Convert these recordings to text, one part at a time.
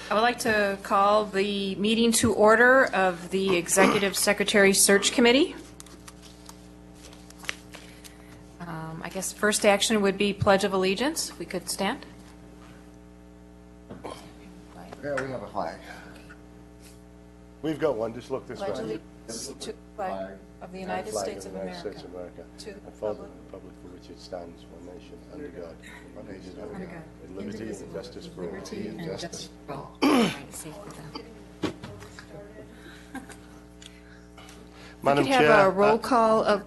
I would like to call the meeting to order of the Executive Secretary Search Committee. I guess first action would be Pledge of Allegiance. We could stand. Yeah, we have a flag. We've got one. Just look this Pledge way. allegiance to the flag of the United States of America, to the republic for which it stands, one nation, under God, under God, with liberty and justice for all. liberty and justice for all. Madam We could have a roll call of.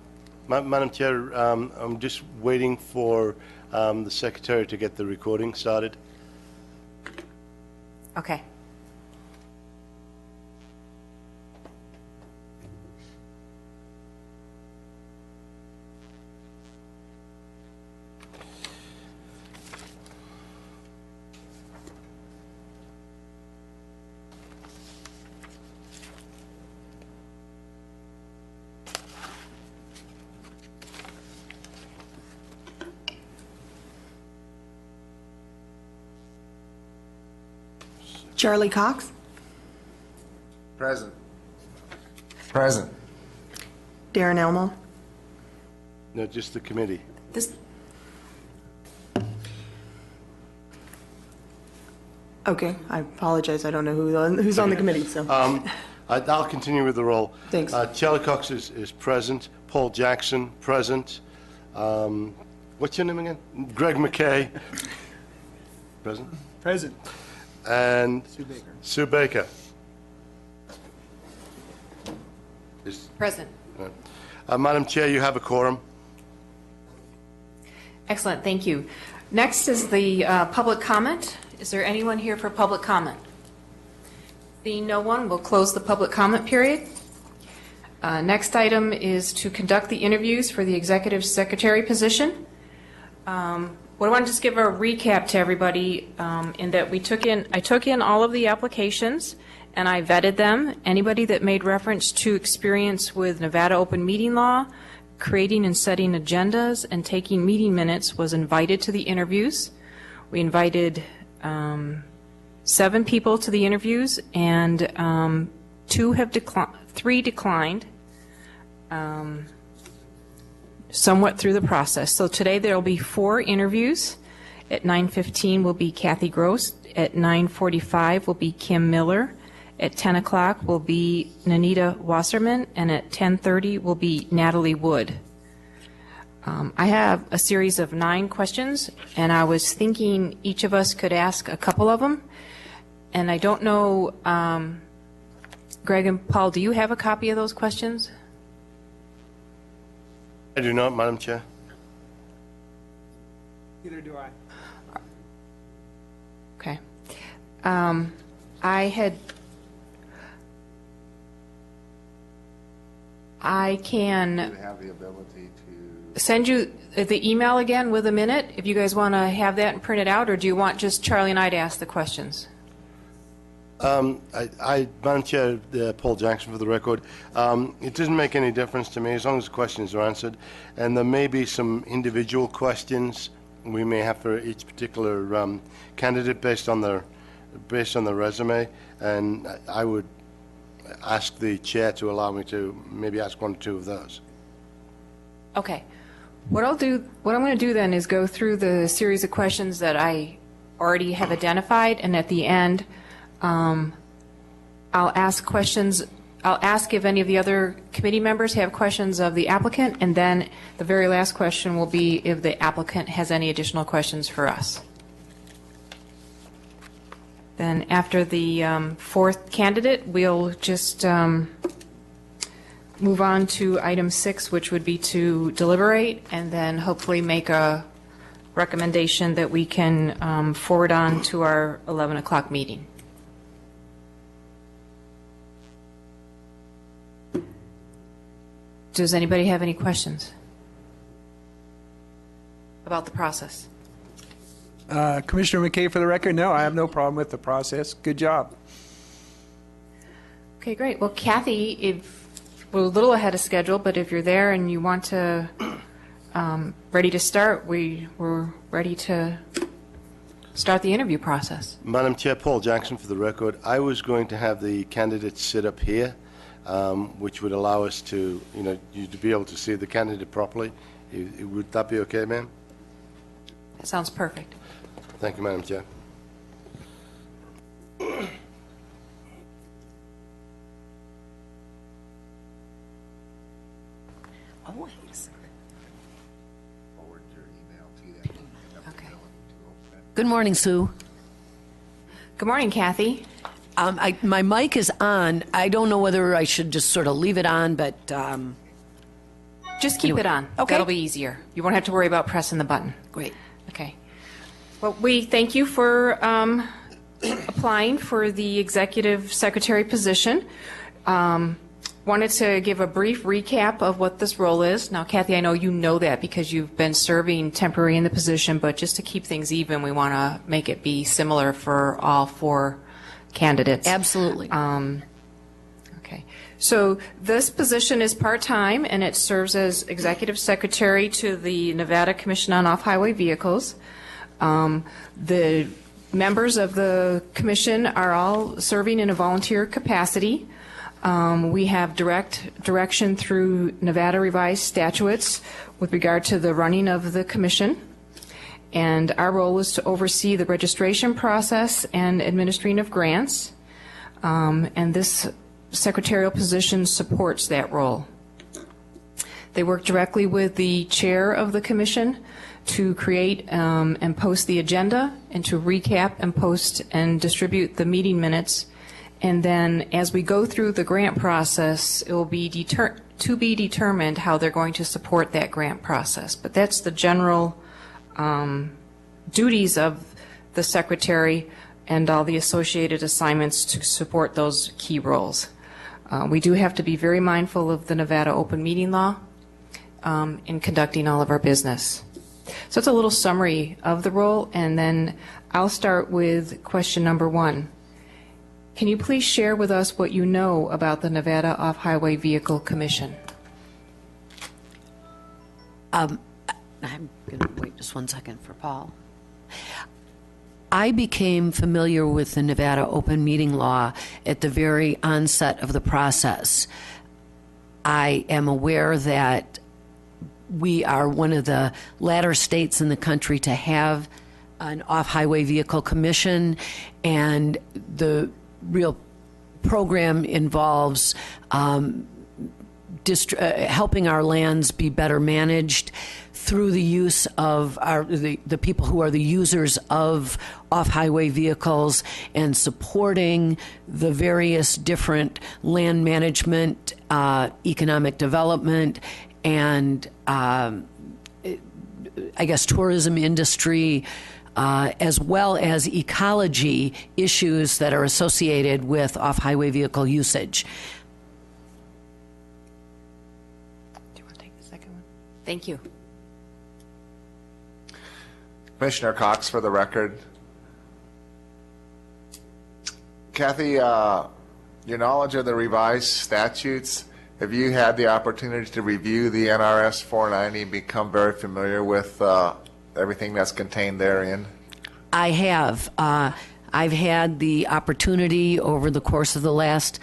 Madam Chair, I'm just waiting for the Secretary to get the recording started. Okay. Charlie Cox. Present. Present. Darren Elmo. No, just the committee. This. Okay, I apologize. I don't know who's on the committee. So I'll continue with the roll. Thanks. Charlie Cox is present. Paul Jackson, present. What's your name again? Greg McKay. Present. Present. And Sue Baker. Present. Madam Chair, you have a quorum. Excellent, thank you. Next is the public comment. Is there anyone here for public comment? Seeing no one, we'll close the public comment period. Next item is to conduct the interviews for the Executive Secretary position. What I want to just give a recap to everybody in that I took in all of the applications and I vetted them. Anybody that made reference to experience with Nevada open meeting law, creating and setting agendas, and taking meeting minutes was invited to the interviews. We invited 7 people to the interviews, and 3 declined. Somewhat through the process. So today there will be 4 interviews. At 9:15 will be Kathy Gross. At 9:45 will be Kim Miller. At 10 o'clock will be Nanita Wasserman. And at 10:30 will be Natalie Wood. I have a series of 9 questions, and I was thinking each of us could ask a couple of them. And I don't know, Greg and Paul, do you have a copy of those questions? I do not, Madam Chair. Neither do I. Okay. I can Have the ability to. send you the email again with a minute if you guys want to have that and print it out, or do you want just Charlie and I to ask the questions? Madam Chair, Paul Jackson for the record. It doesn't make any difference to me as long as the questions are answered. And there may be some individual questions we may have for each particular candidate based on their resume. And I would ask the chair to allow me to maybe ask 1 or 2 of those. Okay. What I'm going to do then is go through the series of questions that I already have identified, and at the end, I'll ask questions. I'll ask if any of the other committee members have questions of the applicant, and then the very last question will be if the applicant has any additional questions for us. Then after the 4th candidate, we'll just move on to item 6, which would be to deliberate and then hopefully make a recommendation that we can forward on to our 11 o'clock meeting. Does anybody have any questions about the process? Commissioner McKay, for the record, no, I have no problem with the process. Good job. Okay, great. Well, Kathy, if we're a little ahead of schedule, but if you're there and you want to, ready to start, we're ready to start the interview process. Madam Chair, Paul Jackson for the record. I was going to have the candidates sit up here, which would allow us to, you to be able to see the candidate properly. Would that be okay, ma'am? That sounds perfect. Thank you, Madam Chair. Always. Forward your email to them. Okay. Good morning, Sue. Good morning, Kathy. My mic is on. I don't know whether I should just sort of leave it on, but Just keep Anyway. it on. Okay. That'll be easier. You won't have to worry about pressing the button. great. Okay. Well, we thank you for applying for the executive secretary position. Wanted to give a brief recap of what this role is. Now, Kathy, I know you know that because you've been serving temporary in the position, but just to keep things even, we want to make it be similar for all four candidates. Absolutely. Okay. So this position is part-time, and it serves as executive secretary to the Nevada Commission on Off-Highway Vehicles. The members of the commission are all serving in a volunteer capacity. We have direction through Nevada revised statutes with regard to the running of the commission. And our role is to oversee the registration process and administering of grants. And this secretarial position supports that role. They work directly with the chair of the commission to create and post the agenda and to recap and post and distribute the meeting minutes. And then as we go through the grant process, it will be to be determined how they're going to support that grant process. But that's the general duties of the secretary and all the associated assignments to support those key roles. We do have to be very mindful of the Nevada open meeting law in conducting all of our business. So it's a little summary of the role, and then I'll start with question number 1. Can you please share with us what you know about the Nevada Off-Highway Vehicle Commission? I'm going to wait just 1 second for Paul. I became familiar with the Nevada open meeting law at the very onset of the process. I am aware that we are one of the latter states in the country to have an off-highway vehicle commission, and the real program involves helping our lands be better managed through the use of the people who are the users of off-highway vehicles, and supporting the various different land management, economic development, and I guess tourism industry, as well as ecology issues that are associated with off-highway vehicle usage. Do you want to take the second one? Thank you. Commissioner Cox for the record. Kathy, your knowledge of the revised statutes, have you had the opportunity to review the NRS 490 and become very familiar with everything that's contained therein? I have. I've had the opportunity over the course of the last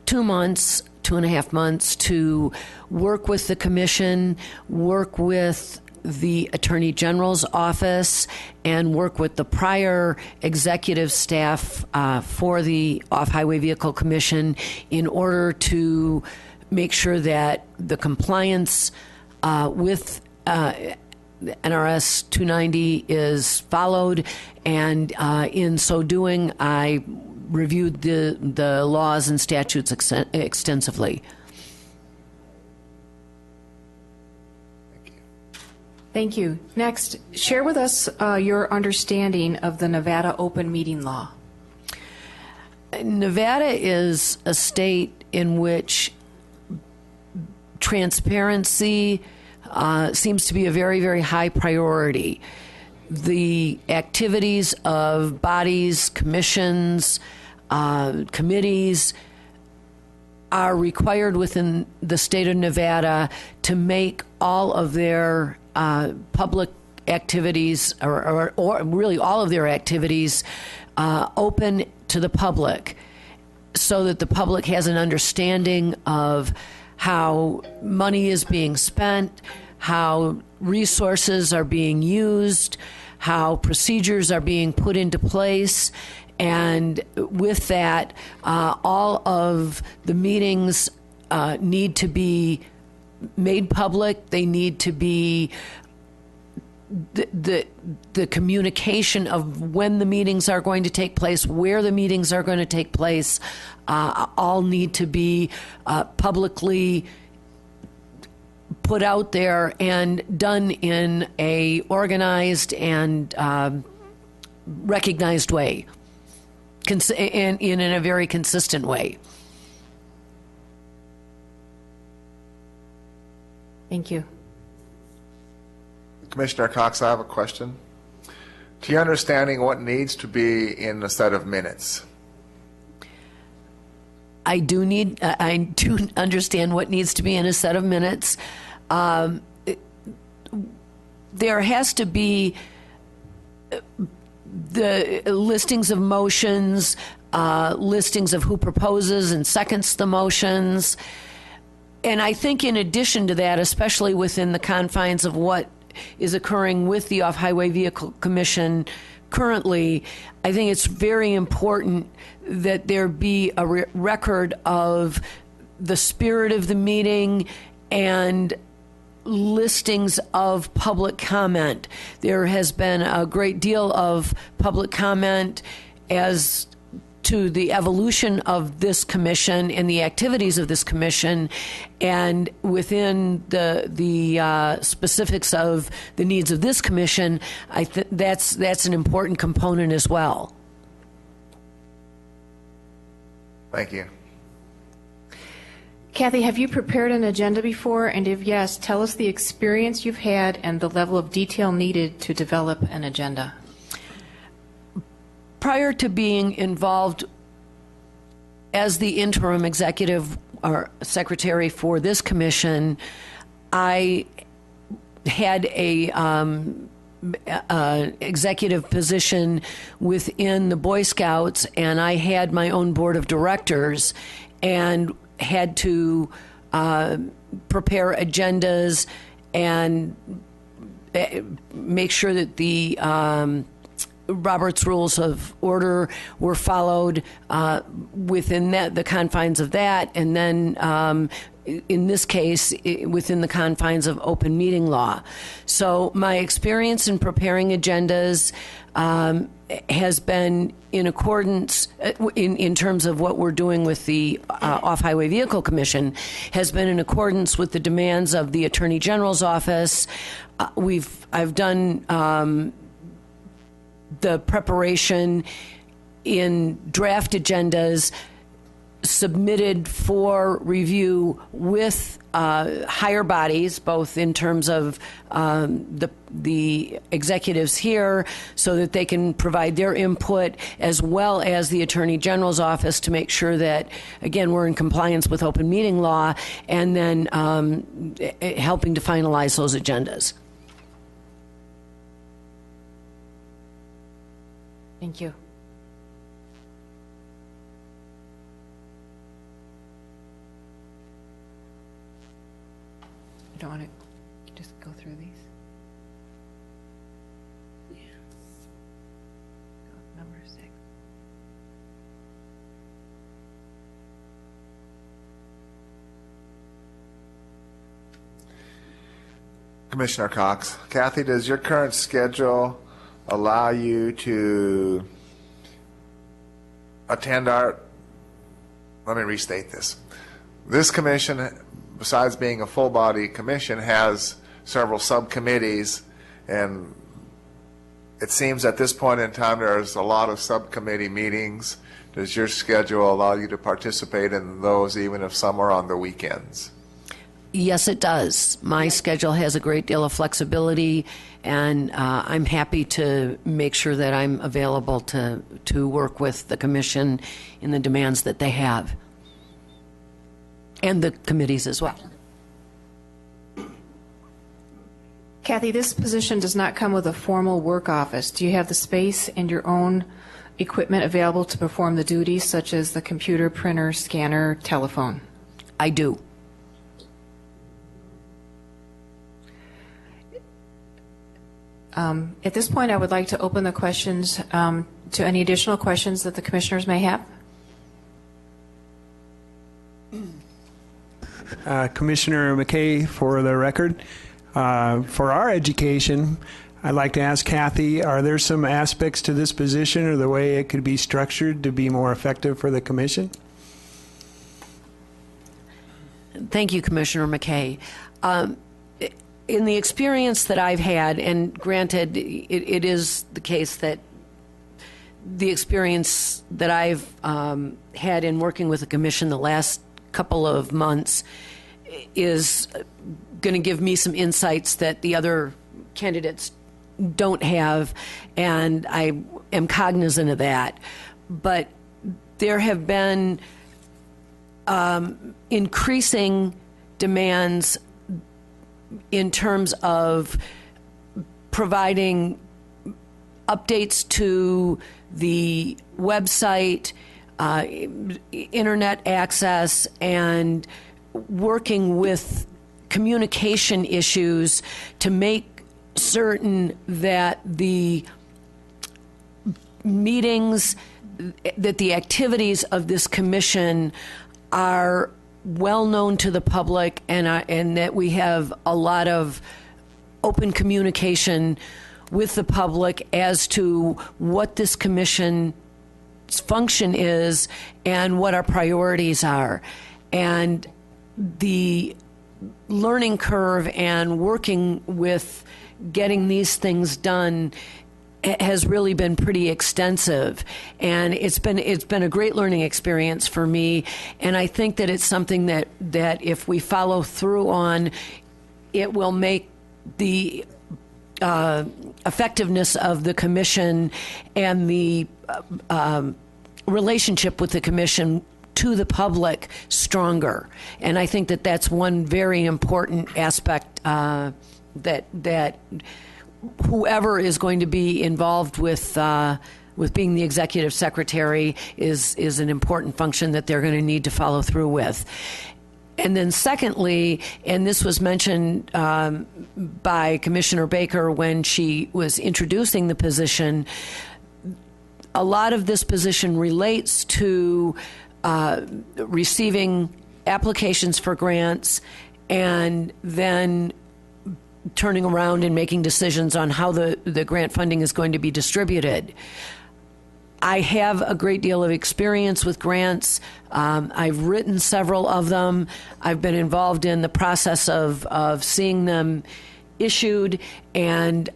2 months, 2.5 months, to work with the commission, work with the Attorney General's office, and work with the prior executive staff for the Off-Highway Vehicle Commission in order to make sure that the compliance with NRS 290 is followed, and in so doing, I reviewed the laws and statutes extensively. Thank you. Next, share with us your understanding of the Nevada open meeting law. Nevada is a state in which transparency seems to be a very, very high priority. The activities of bodies, commissions, committees are required within the state of Nevada to make all of their public activities, or really all of their activities, open to the public, so that the public has an understanding of how money is being spent, how resources are being used, how procedures are being put into place. And with that, all of the meetings need to be made public. They need to be the communication of when the meetings are going to take place, where the meetings are going to take place, all need to be publicly put out there and done in a organized and recognized way, and in a very consistent way. Thank you. Commissioner Cox, I have a question. To your understanding, what needs to be in a set of minutes? I do understand what needs to be in a set of minutes. There has to be the listings of motions, listings of who proposes and seconds the motions. And I think in addition to that, especially within the confines of what is occurring with the Off-Highway Vehicle Commission currently, I think it's very important that there be a record of the spirit of the meeting and listings of public comment. There has been a great deal of public comment as to the evolution of this commission and the activities of this commission, and within the specifics of the needs of this commission, I think that's an important component as well. Thank you. Kathy, have you prepared an agenda before? And if yes, tell us the experience you've had and the level of detail needed to develop an agenda. Prior to being involved as the interim executive or secretary for this commission, I had a executive position within the Boy Scouts, and I had my own board of directors and had to prepare agendas and make sure that the Robert's Rules of Order were followed within the confines of that, and then in this case, within the confines of open meeting law. So my experience in preparing agendas has been in accordance, in terms of what we're doing with the Off-Highway Vehicle Commission, has been in accordance with the demands of the Attorney General's office. I've done the preparation in draft agendas submitted for review with higher bodies, both in terms of the executives here, so that they can provide their input, as well as the Attorney General's office, to make sure that, again, we're in compliance with open meeting law, and then helping to finalize those agendas. Thank you. You don't want to just go through these? Yeah. Number 6. Commissioner Cox. Kathy, does your current schedule allow you to attend our, let me restate this. This commission, besides being a full body commission, has several subcommittees, and it seems at this point in time there's a lot of subcommittee meetings. Does your schedule allow you to participate in those even if some are on the weekends? Yes, it does. My schedule has a great deal of flexibility, and I'm happy to make sure that I'm available to work with the commission in the demands that they have, and the committees as well. Kathy, this position does not come with a formal work office. Do you have the space and your own equipment available to perform the duties, such as the computer, printer, scanner, telephone? I do. At this point, I would like to open the questions to any additional questions that the commissioners may have. Commissioner McKay, for the record, for our education, I'd like to ask Kathy, are there some aspects to this position or the way it could be structured to be more effective for the commission? Thank you, Commissioner McKay. In the experience that I've had, and granted, it is the case that the experience that I've had in working with the commission the last couple of months is going to give me some insights that the other candidates don't have, and I am cognizant of that. But there have been increasing demands in terms of providing updates to the website, internet access, and working with communication issues to make certain that the meetings, that the activities of this commission are well known to the public, and that we have a lot of open communication with the public as to what this commission's function is and what our priorities are. And the learning curve and working with getting these things done has really been pretty extensive, and it's been a great learning experience for me. And I think that it's something that if we follow through on, it will make the effectiveness of the commission and the relationship with the commission to the public stronger. And I think that that's one very important aspect that whoever is going to be involved with being the executive secretary is an important function that they're going to need to follow through with. And then secondly, and this was mentioned by Commissioner Baker when she was introducing the position, a lot of this position relates to receiving applications for grants and then turning around and making decisions on how the grant funding is going to be distributed. I have a great deal of experience with grants. I've written several of them. I've been involved in the process of seeing them issued, and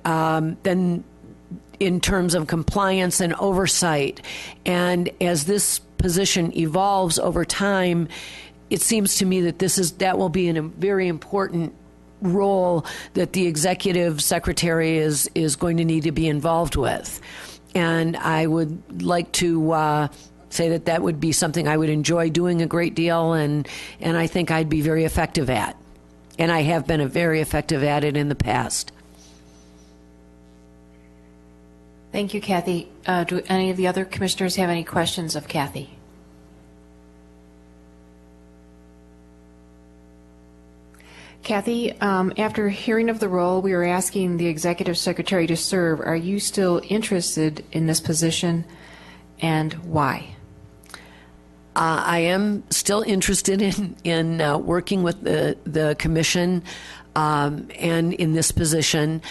then in terms of compliance and oversight. And as this position evolves over time, it seems to me that that will be a very important role that the executive secretary is going to need to be involved with. And I would like to say that would be something I would enjoy doing a great deal, and I think I'd be very effective at. And I have been very effective at it in the past. Thank you, Kathy. Do any of the other commissioners have any questions of Kathy? Kathy, after hearing of the role, we are asking the executive secretary to serve. Are you still interested in this position, and why? I am still interested in working with the commission and in this position.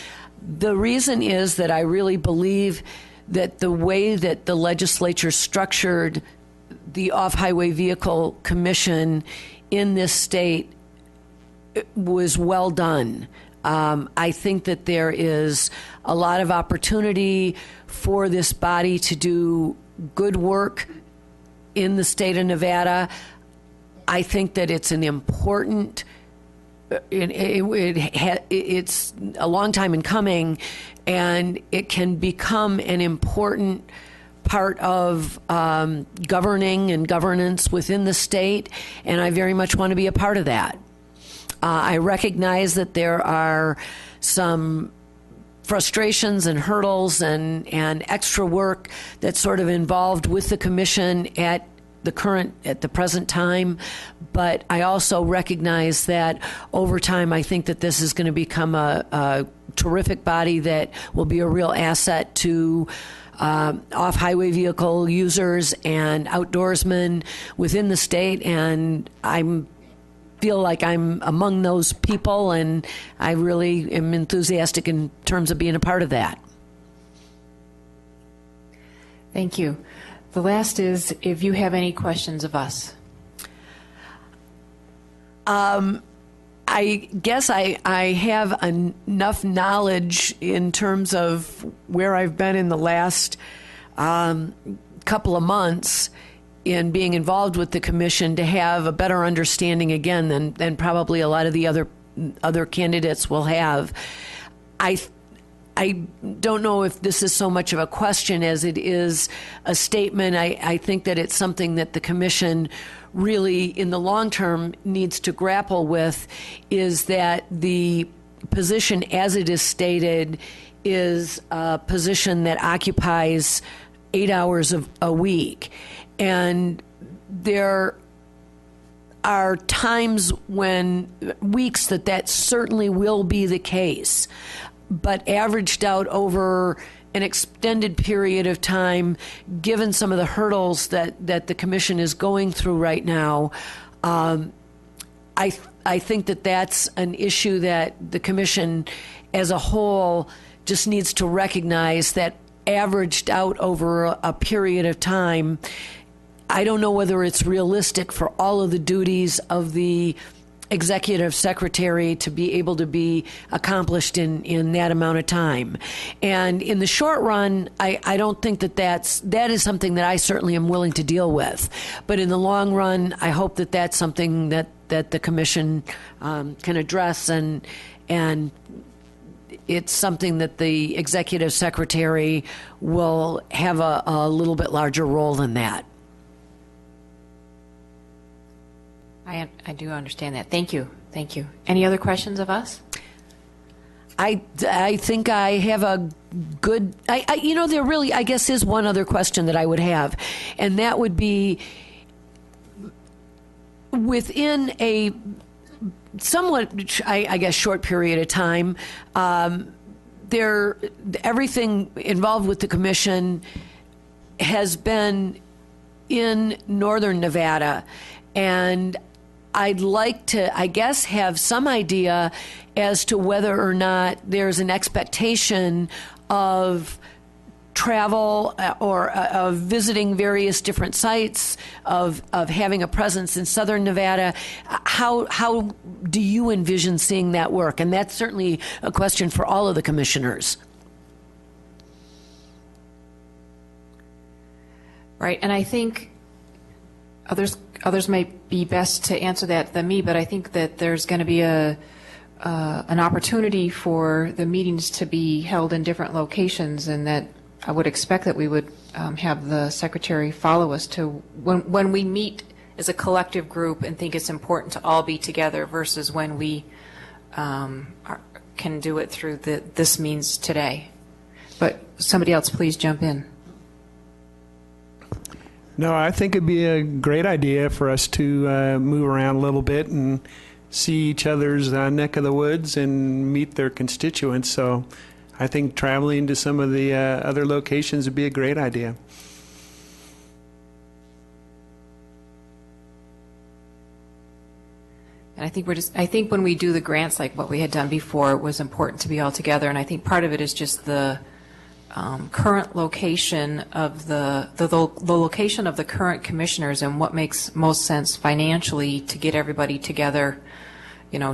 The reason is that I really believe that the way that the legislature structured the Off-Highway Vehicle Commission in this state was well done. I think that there is a lot of opportunity for this body to do good work in the state of Nevada. I think that it's an important, it's a long time in coming, and it can become an important part of governing and governance within the state, and I very much want to be a part of that. I recognize that there are some frustrations and hurdles and extra work that's sort of involved with the commission at the present time, but I also recognize that over time I think that this is going to become a terrific body that will be a real asset to off-highway vehicle users and outdoorsmen within the state, and I feel like I'm among those people, and I really am enthusiastic in terms of being a part of that. Thank you. The last is if you have any questions of us. I guess I have enough knowledge in terms of where I've been in the last couple of months in being involved with the commission to have a better understanding again than probably a lot of the other candidates will have. I don't know if this is so much of a question as it is a statement. I think that it's something that the commission really, in the long term, needs to grapple with, is that the position as it is stated is a position that occupies 8 hours of a week. And there are times weeks that certainly will be the case. But averaged out over an extended period of time, given some of the hurdles that the commission is going through right now, I think that that's an issue that the commission as a whole just needs to recognize, that averaged out over a period of time, I don't know whether it's realistic for all of the duties of the executive secretary to be able to be accomplished in that amount of time. And in the short run, I don't think that is something that I certainly am willing to deal with. But in the long run, I hope that that's something that the commission can address, and it's something that the executive secretary will have a little bit larger role than that. I do understand that. Thank you. Thank you. Any other questions of us? I think I have a good, there really, I guess, is one other question that I would have, and that would be, within a somewhat, I guess, short period of time, everything involved with the commission has been in northern Nevada, and I'd like to, I guess, have some idea as to whether or not there's an expectation of travel or of visiting various different sites, of having a presence in southern Nevada. How do you envision seeing that work? And that's certainly a question for all of the commissioners. Right, and I think others may be best to answer that than me, but I think that there's going to be an opportunity for the meetings to be held in different locations, and that I would expect that we would have the secretary follow us to when we meet as a collective group and think it's important to all be together versus when we can do it through this means today. But somebody else, please jump in. No, I think it'd be a great idea for us to move around a little bit and see each other's neck of the woods and meet their constituents. So I think traveling to some of the other locations would be a great idea. And I think when we do the grants like what we had done before, it was important to be all together. And I think part of it is just the current location of the location of the current commissioners and what makes most sense financially to get everybody together,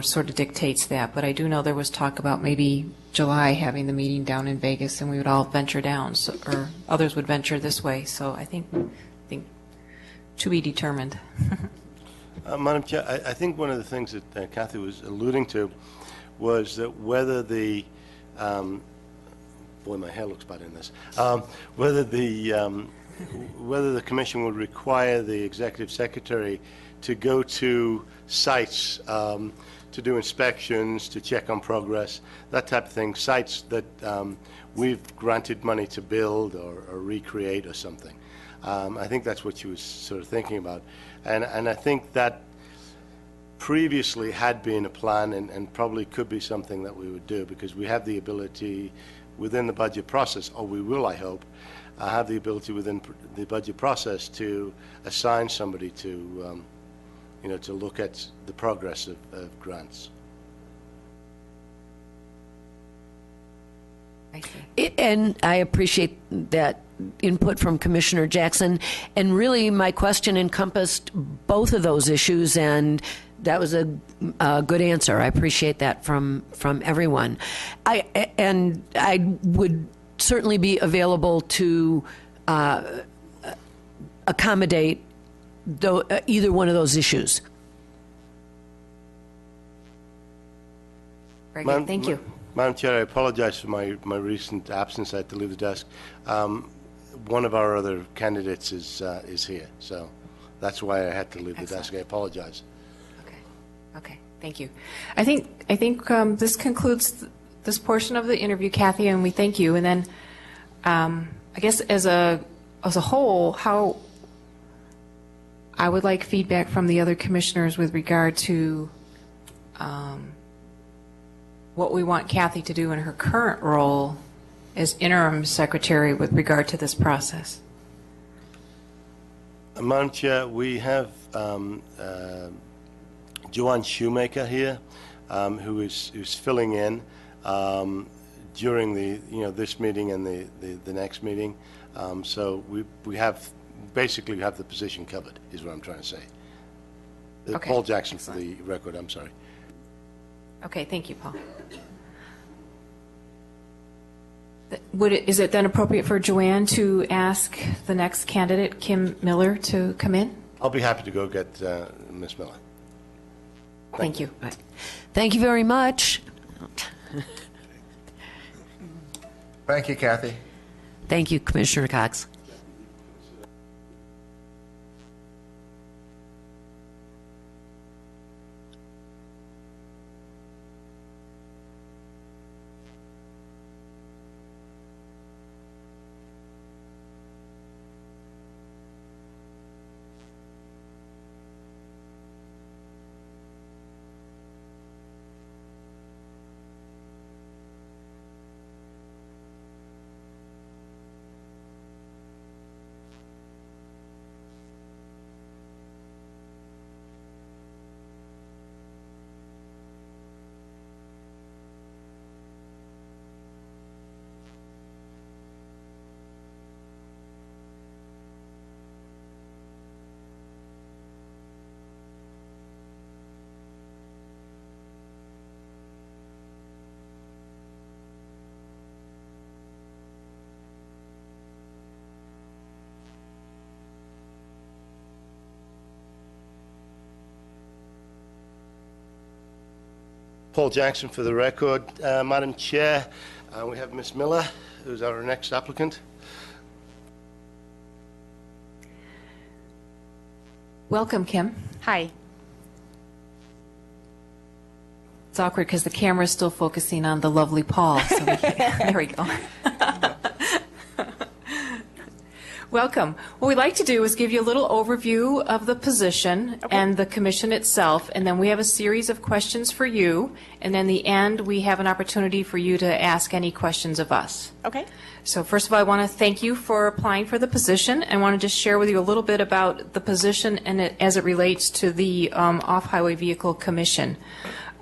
sort of dictates that. But I do know there was talk about maybe July having the meeting down in Vegas, and we would all venture down, or others would venture this way. So I think to be determined. Madam Chair, I think one of the things that Kathy was alluding to was that whether the boy, my hair looks bad in this. Whether the commission would require the executive secretary to go to sites to do inspections, to check on progress, that type of thing, sites that we've granted money to build or recreate or something. I think that's what she was sort of thinking about. And I think that previously had been a plan and probably could be something that we would do, because we have the ability within the budget process, or we will, I hope, have the ability within the budget process to assign somebody to, to look at the progress of grants. I see. And I appreciate that input from Commissioner Jackson. And really, my question encompassed both of those issues, and that was a good answer. I appreciate that from everyone. I would certainly be available to accommodate either one of those issues. Very good. Thank you. Madam Chair, I apologize for my recent absence. I had to leave the desk. One of our other candidates is here, so that's why I had to leave the desk. I apologize. Okay. Thank you. I think this concludes this portion of the interview, Kathy, and we thank you. And then, I guess as a whole, how I would like feedback from the other commissioners with regard to what we want Kathy to do in her current role as interim secretary with regard to this process. Madam Chair, we have Joanne Shoemaker here, who's filling in during this meeting and the next meeting. So we have basically have the position covered, is what I'm trying to say. Okay. Paul Jackson, excellent. for the record. I'm sorry. Okay, thank you, Paul. Is it then appropriate for Joanne to ask the next candidate, Kim Miller, to come in? I'll be happy to go get Ms. Miller. Thank you. Thank you very much. Thank you, Kathy. Thank you, Commissioner Cox. Paul Jackson for the record. Madam Chair, we have Ms. Miller, who's our next applicant. Welcome, Kim. Hi. It's awkward because the camera is still focusing on the lovely Paul. So there we go. Welcome. What we'd like to do is give you a little overview of the position and the commission itself, and then we have a series of questions for you, and then the end we have an opportunity for you to ask any questions of us. Okay. So first of all, I want to thank you for applying for the position, and want to just share with you a little bit about the position and as it relates to the Off-Highway Vehicle Commission.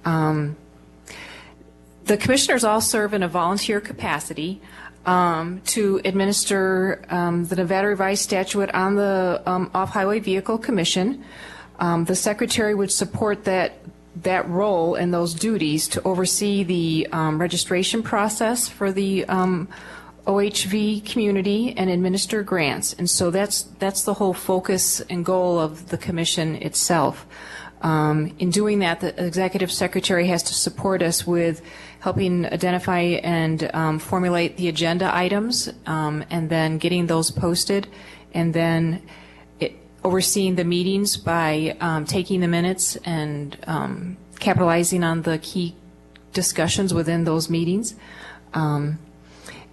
The commissioners all serve in a volunteer capacity to administer the Nevada Revised Statute on the Off-Highway Vehicle Commission. The Secretary would support that role and those duties to oversee the registration process for the OHV community and administer grants. And so that's the whole focus and goal of the commission itself. In doing that, the Executive Secretary has to support us with helping identify and formulate the agenda items, and then getting those posted, and then overseeing the meetings by taking the minutes and capitalizing on the key discussions within those meetings, and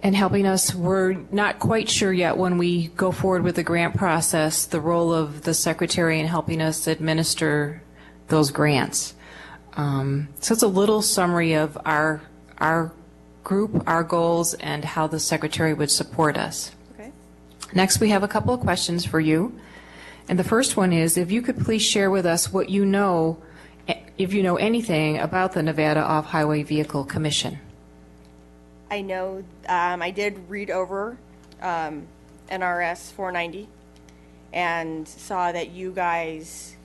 helping us. We're not quite sure yet when we go forward with the grant process, the role of the secretary in helping us administer those grants. So it's a little summary of our group, our goals, and how the secretary would support us. Okay. Next, we have a couple of questions for you. And the first one is, if you could please share with us what you know, if you know anything about the Nevada Off-Highway Vehicle Commission. I know, I did read over NRS 490 and saw that you guys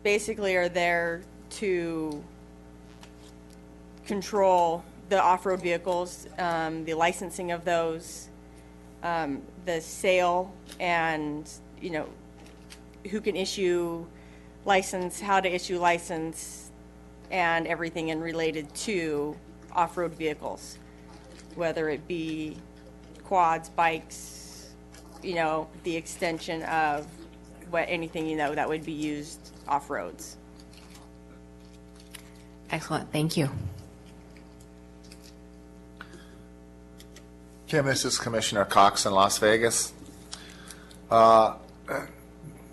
basically are there to control the off-road vehicles, the licensing of those, the sale, and, you know, who can issue license, how to issue license, and everything in related to off-road vehicles, whether it be quads, bikes, you know, the extension of anything, you know, that would be used off-roads. Excellent, thank you. Kim, this is Commissioner Cox in Las Vegas.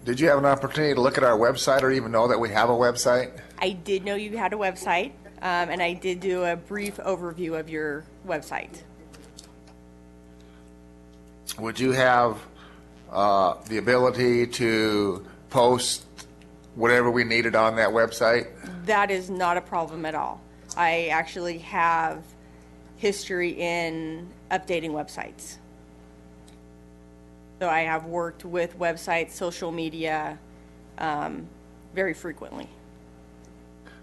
Did you have an opportunity to look at our website or even know that we have a website? I did know you had a website, and I did do a brief overview of your website. Would you have the ability to post whatever we needed on that website? That is not a problem at all. I actually have history in updating websites. So I have worked with websites, social media, very frequently.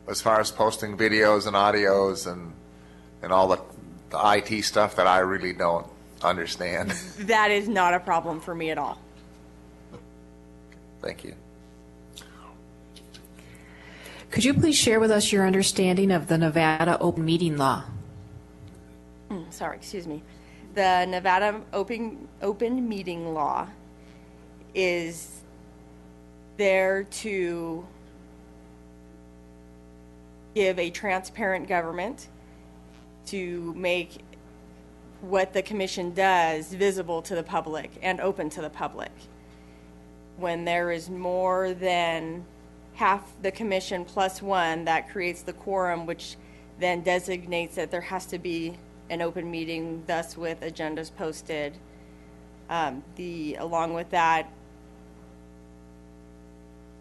As far as posting videos and audios and all the IT stuff that I really don't understand. That is not a problem for me at all. Thank you. Could you please share with us your understanding of the Nevada Open Meeting Law? Sorry, excuse me. The Nevada Open Meeting Law is there to give a transparent government, to make what the commission does visible to the public and open to the public. When there is more than half the commission plus one, that creates the quorum, which then designates that there has to be an open meeting, thus with agendas posted. Along with that,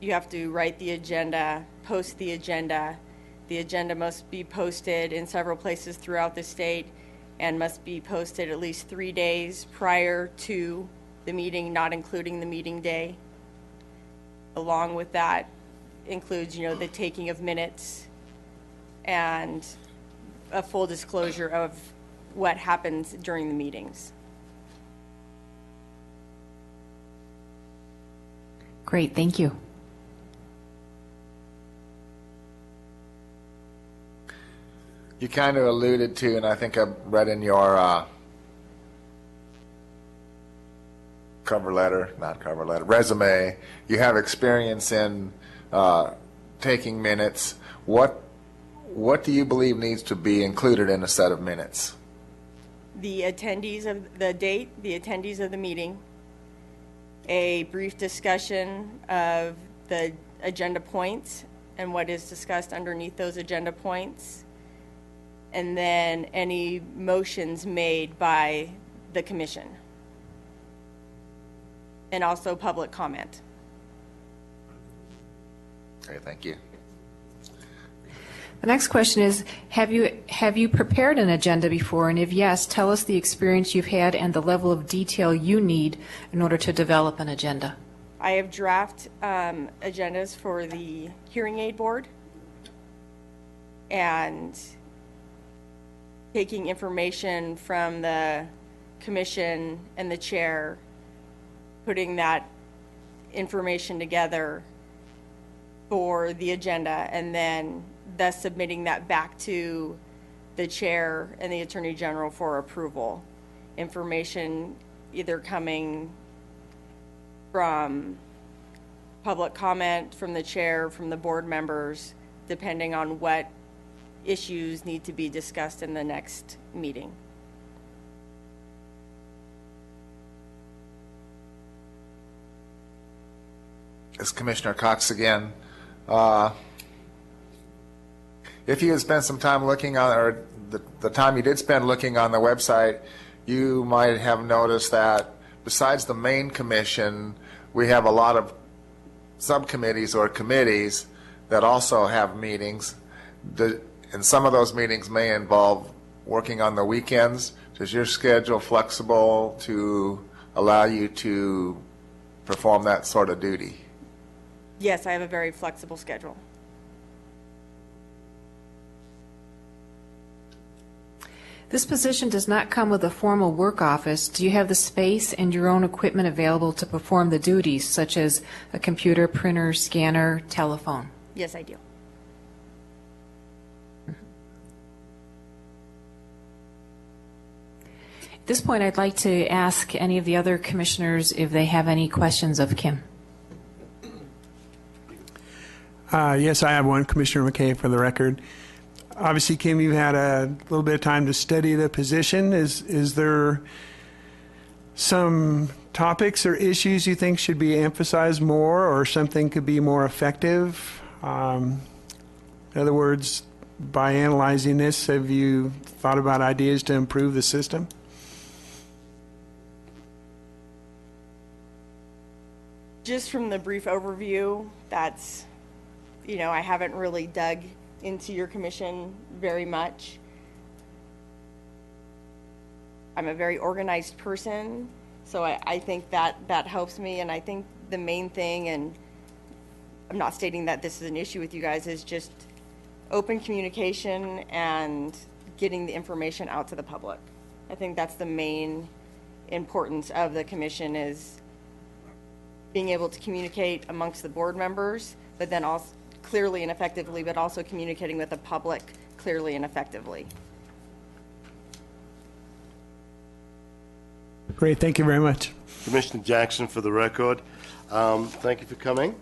you have to write the agenda, post the agenda. The agenda must be posted in several places throughout the state and must be posted at least 3 days prior to the meeting, not including the meeting day. Along with that includes, you know, the taking of minutes and a full disclosure of what happens during the meetings. Great, thank you. You kind of alluded to, and I think I read in your resume, you have experience in taking minutes. What do you believe needs to be included in a set of minutes? The attendees of the date, the attendees of the meeting, a brief discussion of the agenda points and what is discussed underneath those agenda points, and then any motions made by the commission, and also public comment. Okay, thank you. The next question is, have you prepared an agenda before? And if yes, tell us the experience you've had and the level of detail you need in order to develop an agenda. I have draft agendas for the hearing aid board and taking information from the commission and the chair, putting that information together for the agenda, and then thus submitting that back to the chair and the attorney general for approval. Information either coming from public comment, from the chair, from the board members, depending on what issues need to be discussed in the next meeting. It's Commissioner Cox again. If you had spent some time looking on, or the time you did spend looking on the website, you might have noticed that besides the main commission, we have a lot of subcommittees or committees that also have meetings. And some of those meetings may involve working on the weekends. Is your schedule flexible to allow you to perform that sort of duty? Yes, I have a very flexible schedule. This position does not come with a formal work office. Do you have the space and your own equipment available to perform the duties, such as a computer, printer, scanner, telephone? Yes, I do. At this point, I'd like to ask any of the other commissioners if they have any questions of Kim. Yes, I have one, Commissioner McKay, for the record. Obviously, Kim, you've had a little bit of time to study the position. Is there some topics or issues you think should be emphasized more, or something could be more effective? In other words, by analyzing this, have you thought about ideas to improve the system? Just from the brief overview, that's, I haven't really dug into your commission very much. I'm a very organized person, so I think that helps me, and I think the main thing, and I'm not stating that this is an issue with you guys, is just open communication and getting the information out to the public. I think that's the main importance of the commission, is being able to communicate amongst the board members, but then also clearly and effectively, but also communicating with the public clearly and effectively. Great, thank you very much. Commissioner Jackson, for the record, thank you for coming.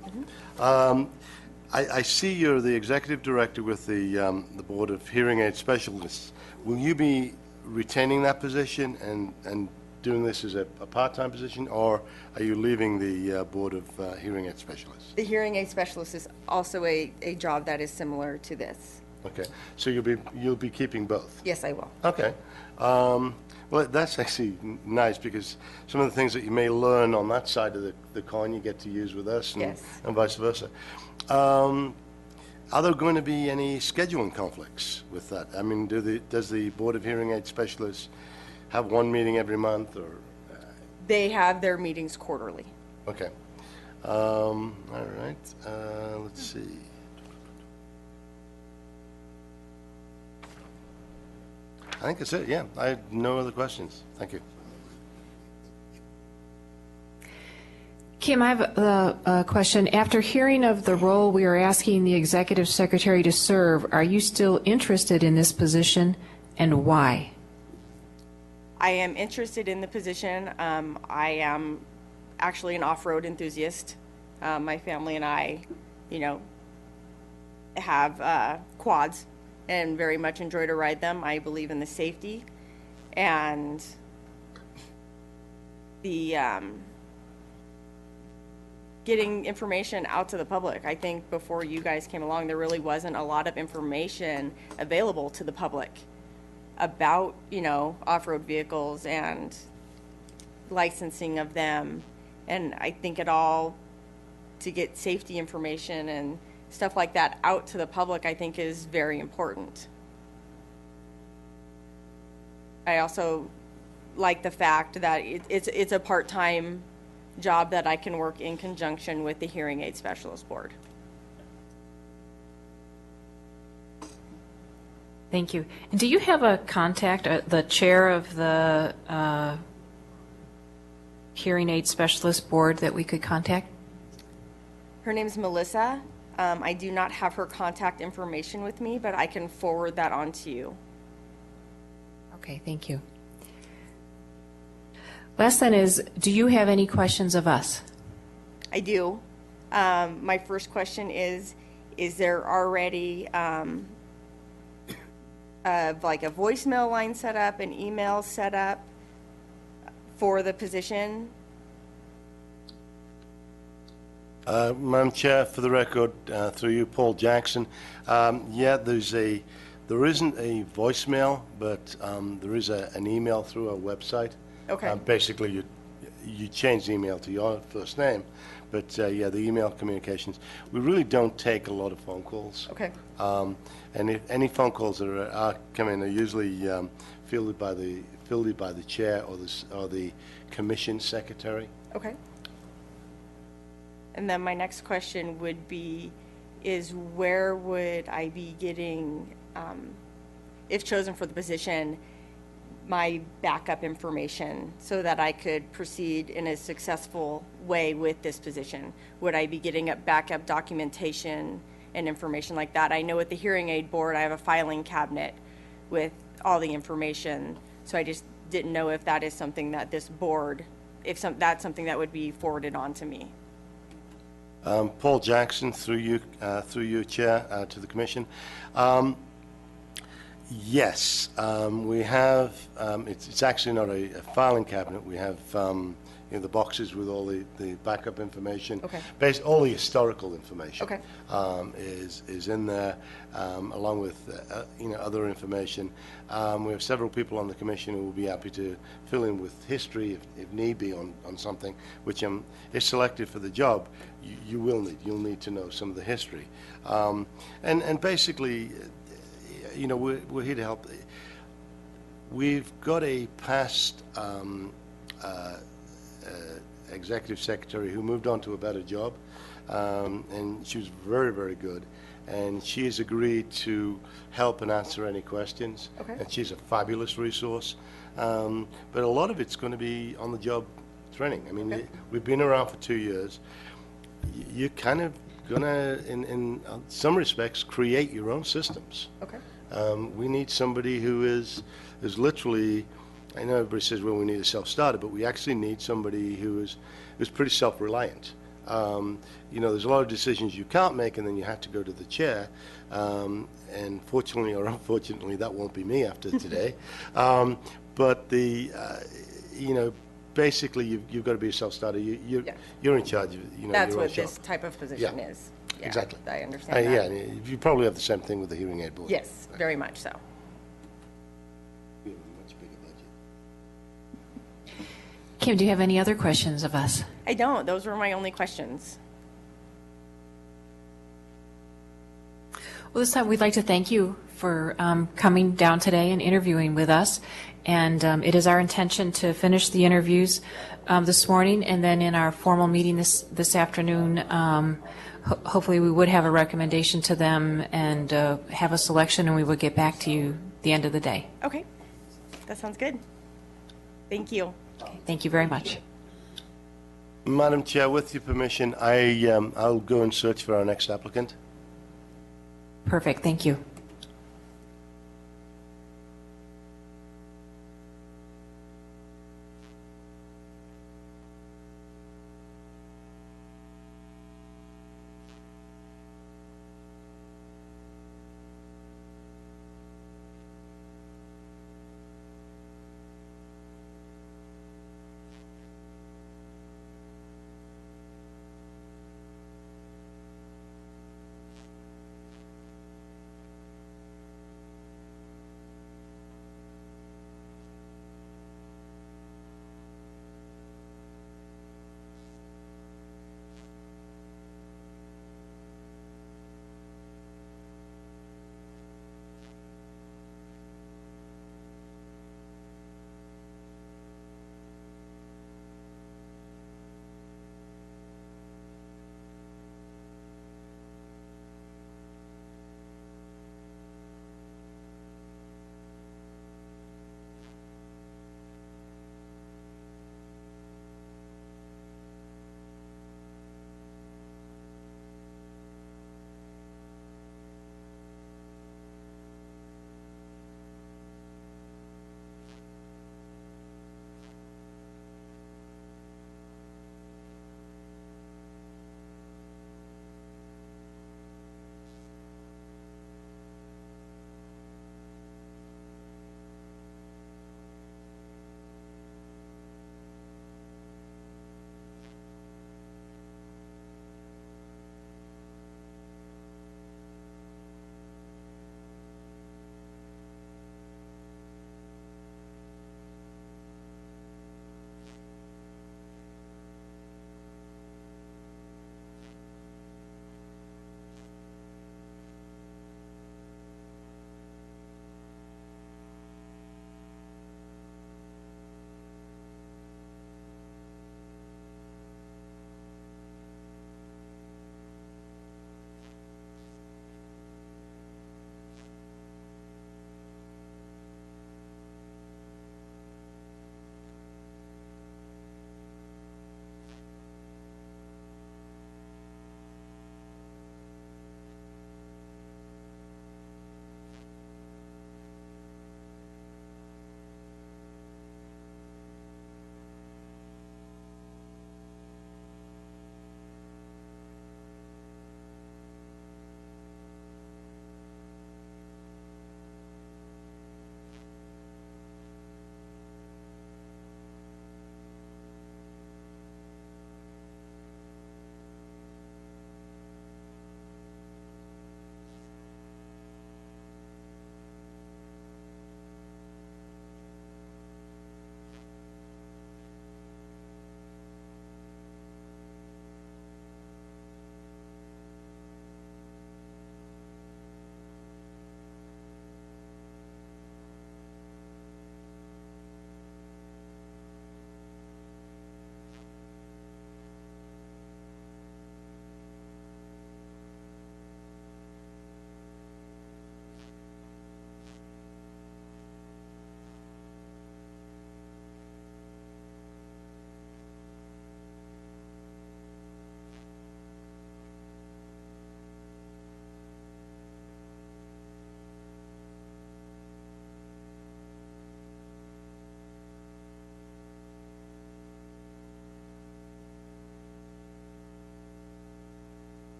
I see you're the executive director with the Board of Hearing Aid Specialists. Will you be retaining that position and doing this as a part-time position, or are you leaving the Board of Hearing Aid Specialists? The hearing aid specialist is also a job that is similar to this. Okay, so you'll be keeping both? Yes, I will. Okay. Well, that's actually nice, because some of the things that you may learn on that side of the coin you get to use with us, and, Yes. and vice versa. Are there going to be any scheduling conflicts with that? I mean, does the Board of Hearing Aid Specialists have one meeting every month, or? They have their meetings quarterly. Okay. All right. Let's see. I think that's it. Yeah, I have no other questions. Thank you. Kim, I have a question. After hearing of the role we are asking the executive secretary to serve, are you still interested in this position, and why? I am interested in the position. I am actually an off-road enthusiast. My family and I, have quads and very much enjoy to ride them. I believe in the safety and the getting information out to the public. I think before you guys came along, there really wasn't a lot of information available to the public about, off-road vehicles and licensing of them. And I think to get safety information and stuff like that out to the public, I think is very important. I also like the fact that it's a part-time job that I can work in conjunction with the Hearing Aid Specialist Board. Thank you. And do you have a contact, the chair of the Hearing Aid Specialist Board that we could contact? Her name's Melissa. I do not have her contact information with me, but I can forward that on to you. Okay, thank you. Last then is, do you have any questions of us? I do. My first question is is there already like a voicemail line set up, an email set up for the position? Madam Chair, for the record, through you, Paul Jackson, yeah, there isn't a voicemail, but there is an email through our website. Okay. Basically, you change the email to your first name, but yeah, the email communications. We really don't take a lot of phone calls. Okay. And if any phone calls that are come in are usually fielded by the chair or the commission secretary. Okay. And then my next question would be, is where would I be getting, if chosen for the position, my backup information so that I could proceed in a successful way with this position? Would I be getting up backup documentation and information like that? I know at the hearing aid board, I have a filing cabinet with all the information, so I just didn't know if that is something that this board, that's something that would be forwarded on to me. Paul Jackson, through you, Chair, to the Commission. Yes, we have. It's actually not a filing cabinet. We have the boxes with all the backup information. Okay. All the historical information. Okay. Is in there, along with other information. We have several people on the commission who will be happy to fill in with history if need be on something which if selected for the job, you'll need to know some of the history, and basically. We're here to help. We've got a past executive secretary who moved on to a better job, and she was very, very good. And she has agreed to help and answer any questions. Okay. And she's a fabulous resource. But a lot of it's going to be on-the-job training. I mean, we've been around for 2 years. You're kind of going to, in some respects, create your own systems. Okay. We need somebody who is literally, I know everybody says, well, we need a self-starter, but we actually need somebody who is pretty self-reliant. There's a lot of decisions you can't make, and then you have to go to the chair. And fortunately or unfortunately, that won't be me after today. But basically, you've got to be a self-starter. You're in charge of That's your own what shop. this type of position is. Yeah, exactly. I understand that. Yeah, you probably have the same thing with the hearing aid board. Yes, very much so. We have a much bigger budget. Kim, do you have any other questions of us? I don't. Those were my only questions. Well, this time we'd like to thank you for coming down today and interviewing with us. And it is our intention to finish the interviews this morning, and then in our formal meeting this afternoon, hopefully we would have a recommendation to them and have a selection, and we would get back to you at the end of the day. Okay. That sounds good. Thank you. Okay, thank you very much. Madam Chair, with your permission, I'll go and search for our next applicant. Perfect, thank you.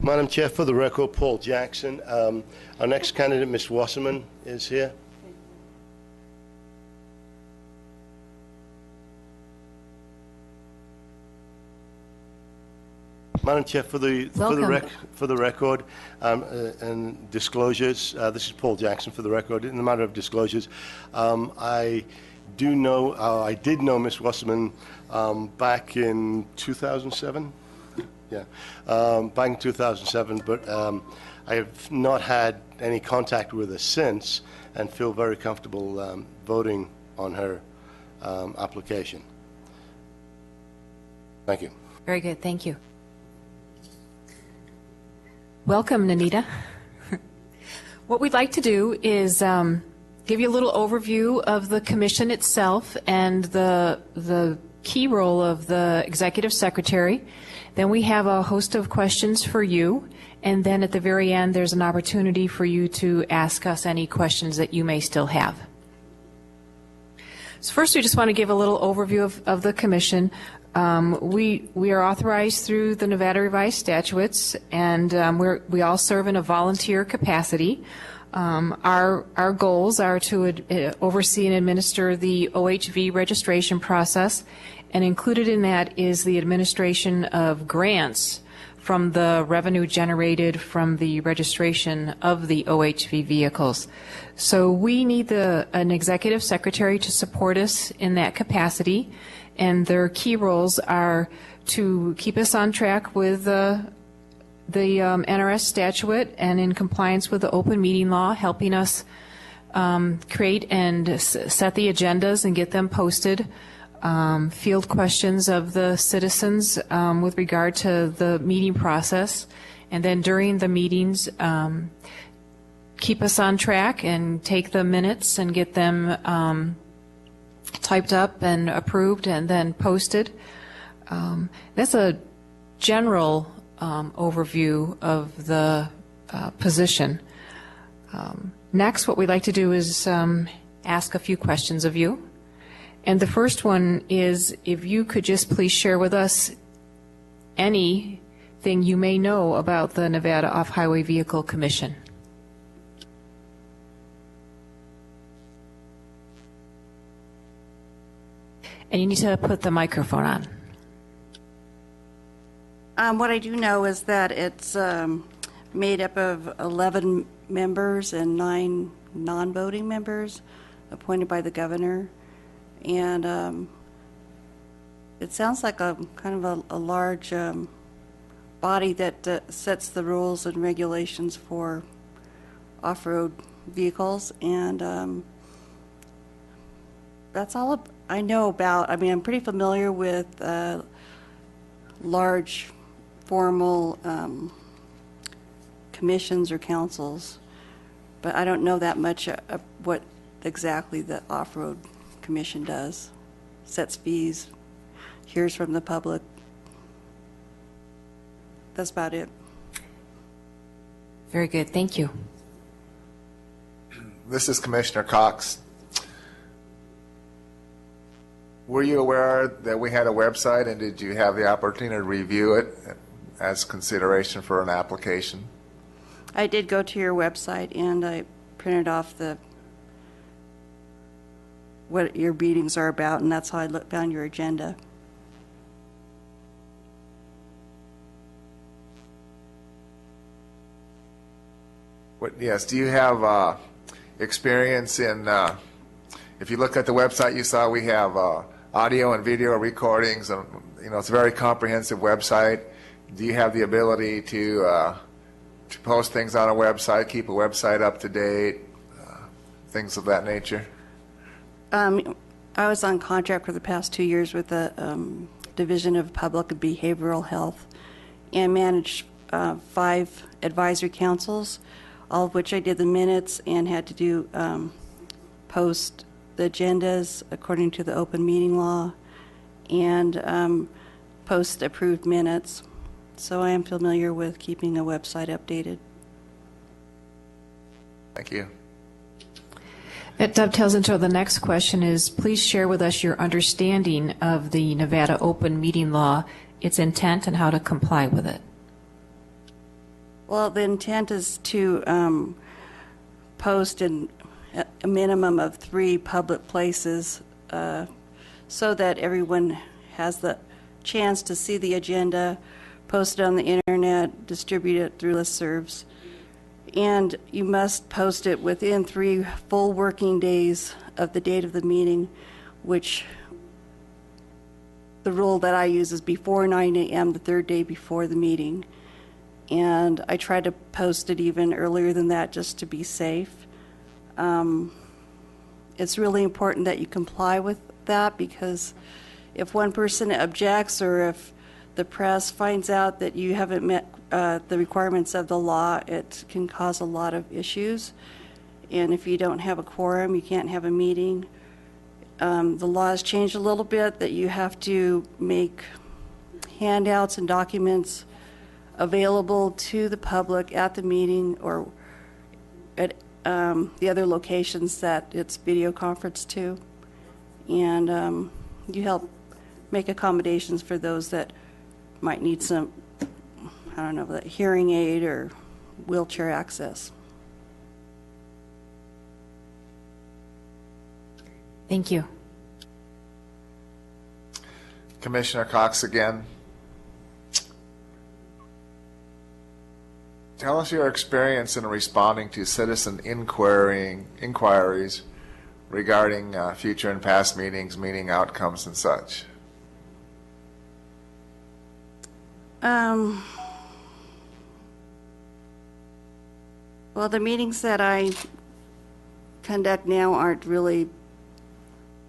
Madam Chair, for the record, Paul Jackson. Our next candidate, Ms. Wasserman, is here. Madam Chair, for the record and disclosures, this is Paul Jackson for the record. In the matter of disclosures, I did know Ms. Wasserman back in 2007. Yeah, back in 2007, but I have not had any contact with her since, and feel very comfortable voting on her application. Thank you. Very good, thank you. Welcome, Nanita. What we'd like to do is give you a little overview of the commission itself and the key role of the executive secretary. Then we have a host of questions for you, and then at the very end there's an opportunity for you to ask us any questions that you may still have. So first we just want to give a little overview of the commission. We are authorized through the Nevada Revised Statutes, and we all serve in a volunteer capacity. Our goals are to oversee and administer the OHV registration process, and included in that is the administration of grants from the revenue generated from the registration of the OHV vehicles. So we need an executive secretary to support us in that capacity, and their key roles are to keep us on track with the NRS statute and in compliance with the open meeting law, helping us create and set the agendas and get them posted, field questions of the citizens with regard to the meeting process, and then during the meetings keep us on track and take the minutes and get them typed up and approved and then posted. That's a general overview of the position. Next, what we'd like to do is ask a few questions of you. And the first one is if you could just please share with us anything you may know about the Nevada Off-Highway Vehicle Commission. And you need to put the microphone on. What I do know is that it's made up of 11 members and 9 non-voting members appointed by the governor. And it sounds like a kind of a large body that sets the rules and regulations for off-road vehicles. And that's all I know about. I mean, I'm pretty familiar with large formal commissions or councils, but I don't know that much of what exactly the off-road commission does. Sets fees, hears from the public. That's about it. Very good, thank you. This is Commissioner Cox. Were you aware that we had a website, and did you have the opportunity to review it as consideration for an application? I did go to your website and I printed off what your meetings are about, and that's how I found your agenda. Yes, do you have experience in, if you look at the website, you saw we have audio and video recordings, and it's a very comprehensive website. Do you have the ability to post things on a website, keep a website up to date, things of that nature? I was on contract for the past 2 years with the Division of Public and Behavioral Health and managed 5 advisory councils, all of which I did the minutes and had to do post the agendas according to the open meeting law and post approved minutes. So I am familiar with keeping a website updated. Thank you. That dovetails into the next question is, please share with us your understanding of the Nevada open meeting law, its intent, and how to comply with it. Well, the intent is to post in a minimum of 3 public places so that everyone has the chance to see the agenda, post it on the internet, distribute it through listservs. And you must post it within 3 full working days of the date of the meeting, which the rule that I use is before 9 a.m. the 3rd day before the meeting. And I try to post it even earlier than that just to be safe. It's really important that you comply with that, because if one person objects or if the press finds out that you haven't met the requirements of the law, it can cause a lot of issues. And if you don't have a quorum, you can't have a meeting. The law has changed a little bit that you have to make handouts and documents available to the public at the meeting or at the other locations that it's video conference to. And you help make accommodations for those that might need some, I don't know, that hearing aid or wheelchair access. Thank you. Commissioner Cox again. Tell us your experience in responding to citizen inquiries regarding future and past meetings, meeting outcomes and such. Well, the meetings that I conduct now aren't really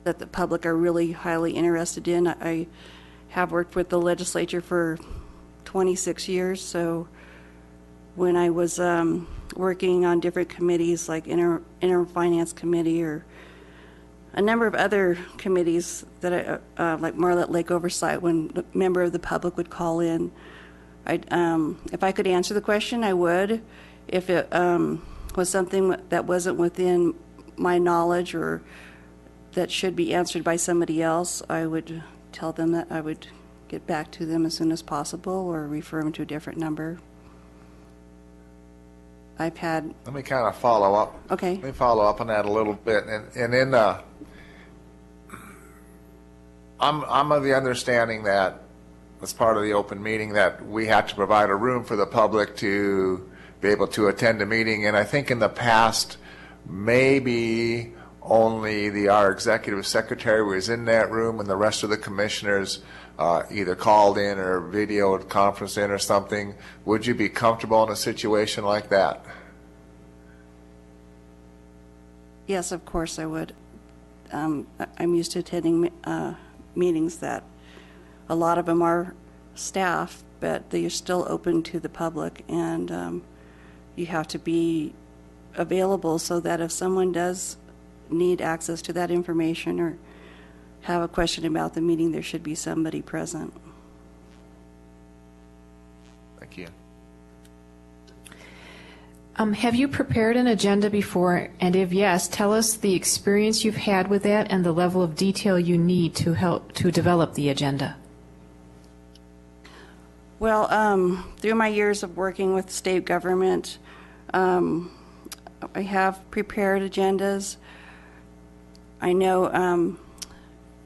that the public are really highly interested in. I have worked with the legislature for 26 years, so when I was working on different committees like Inter Finance Committee or a number of other committees that like Marlette Lake Oversight, when a member of the public would call in, if I could answer the question, I would. If it was something that wasn't within my knowledge or that should be answered by somebody else, I would tell them that I would get back to them as soon as possible or refer them to a different number. I've had... Let me kind of follow up. Okay. Let me follow up on that a little bit. And in I'm of the understanding that as part of the open meeting that we have to provide a room for the public to be able to attend a meeting. And I think in the past, maybe only our executive secretary was in that room and the rest of the commissioners either called in or video conference in or something. Would you be comfortable in a situation like that? Yes, of course I would. I'm used to attending meetings that a lot of them are staff, but they are still open to the public, and you have to be available so that if someone does need access to that information or have a question about the meeting, there should be somebody present. Thank you. Have you prepared an agenda before? And if yes, tell us the experience you've had with that and the level of detail you need to help to develop the agenda. Well, through my years of working with state government, I have prepared agendas. I know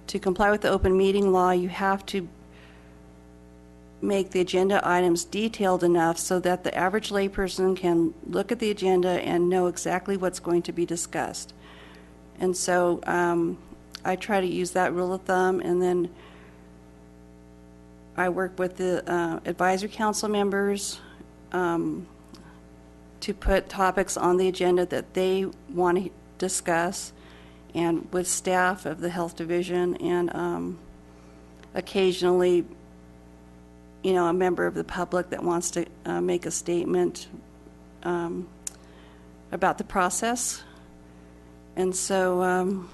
to comply with the open meeting law, you have to make the agenda items detailed enough so that the average layperson can look at the agenda and know exactly what's going to be discussed. And so I try to use that rule of thumb, and then I work with the advisory council members to put topics on the agenda that they want to discuss, and with staff of the health division, and occasionally, you know, a member of the public that wants to make a statement about the process. And so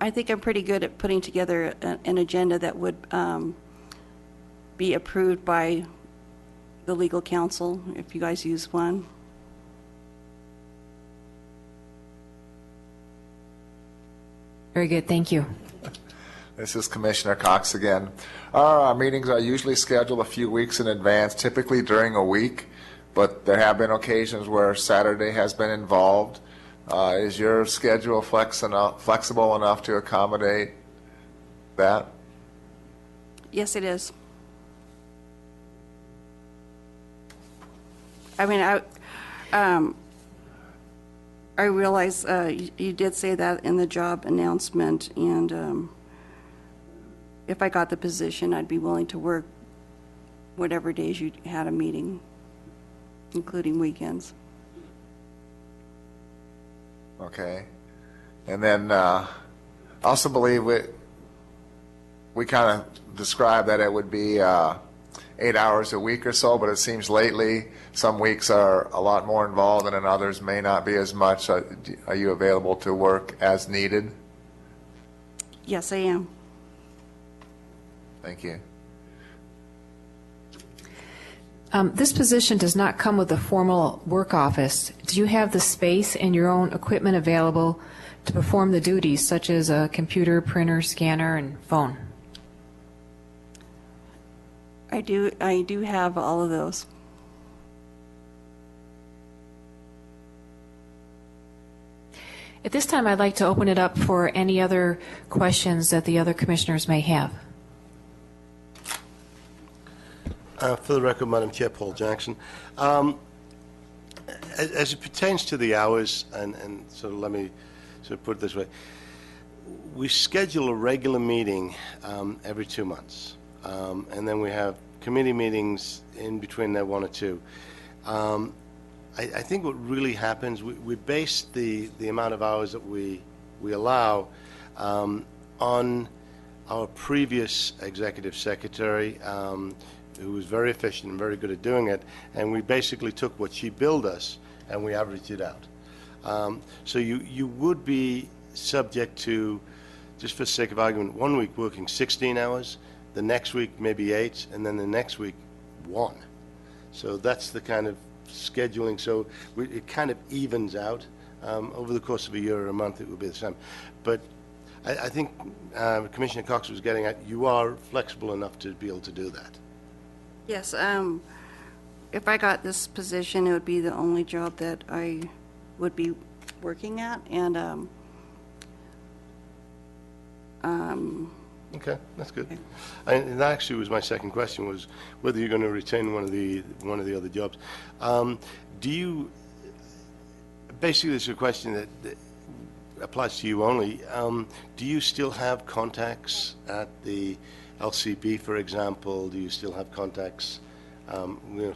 I think I'm pretty good at putting together an agenda that would be approved by the legal counsel, if you guys use one. Very good, thank you. This is Commissioner Cox again. Our meetings are usually scheduled a few weeks in advance, typically during a week, but there have been occasions where Saturday has been involved. Is your schedule flexible enough to accommodate that? Yes, it is. I mean, I realize you did say that in the job announcement, and if I got the position, I'd be willing to work whatever days you had a meeting, including weekends. Okay. And then I also believe we kind of described that it would be 8 hours a week or so, but it seems lately some weeks are a lot more involved and in others may not be as much. Are you available to work as needed? Yes, I am. Thank you. This position does not come with a formal work office. Do you have the space and your own equipment available to perform the duties, such as a computer, printer, scanner, and phone? I do have all of those. At this time, I'd like to open it up for any other questions that the other commissioners may have. For the record, Madam Chair, Paul Jackson. As it pertains to the hours, and so let me sort of put it this way, we schedule a regular meeting every 2 months, and then we have committee meetings in between there, 1 or 2. I think what really happens, we base the amount of hours that we allow on our previous executive secretary, who was very efficient and very good at doing it, and we basically took what she billed us and we averaged it out. So you would be subject to, just for the sake of argument, 1 week working 16 hours, the next week maybe 8, and then the next week 1. So that's the kind of scheduling. So it kind of evens out. Over the course of a year or a month, it would be the same. But I think Commissioner Cox was getting at, you are flexible enough to be able to do that. Yes, if I got this position, it would be the only job that I would be working at, and okay, that's good. And that actually was my second question, was whether you're going to retain one of the other jobs. Do you, basically this is a question that applies to you only, do you still have contacts at the LCB, for example? Do you still have contacts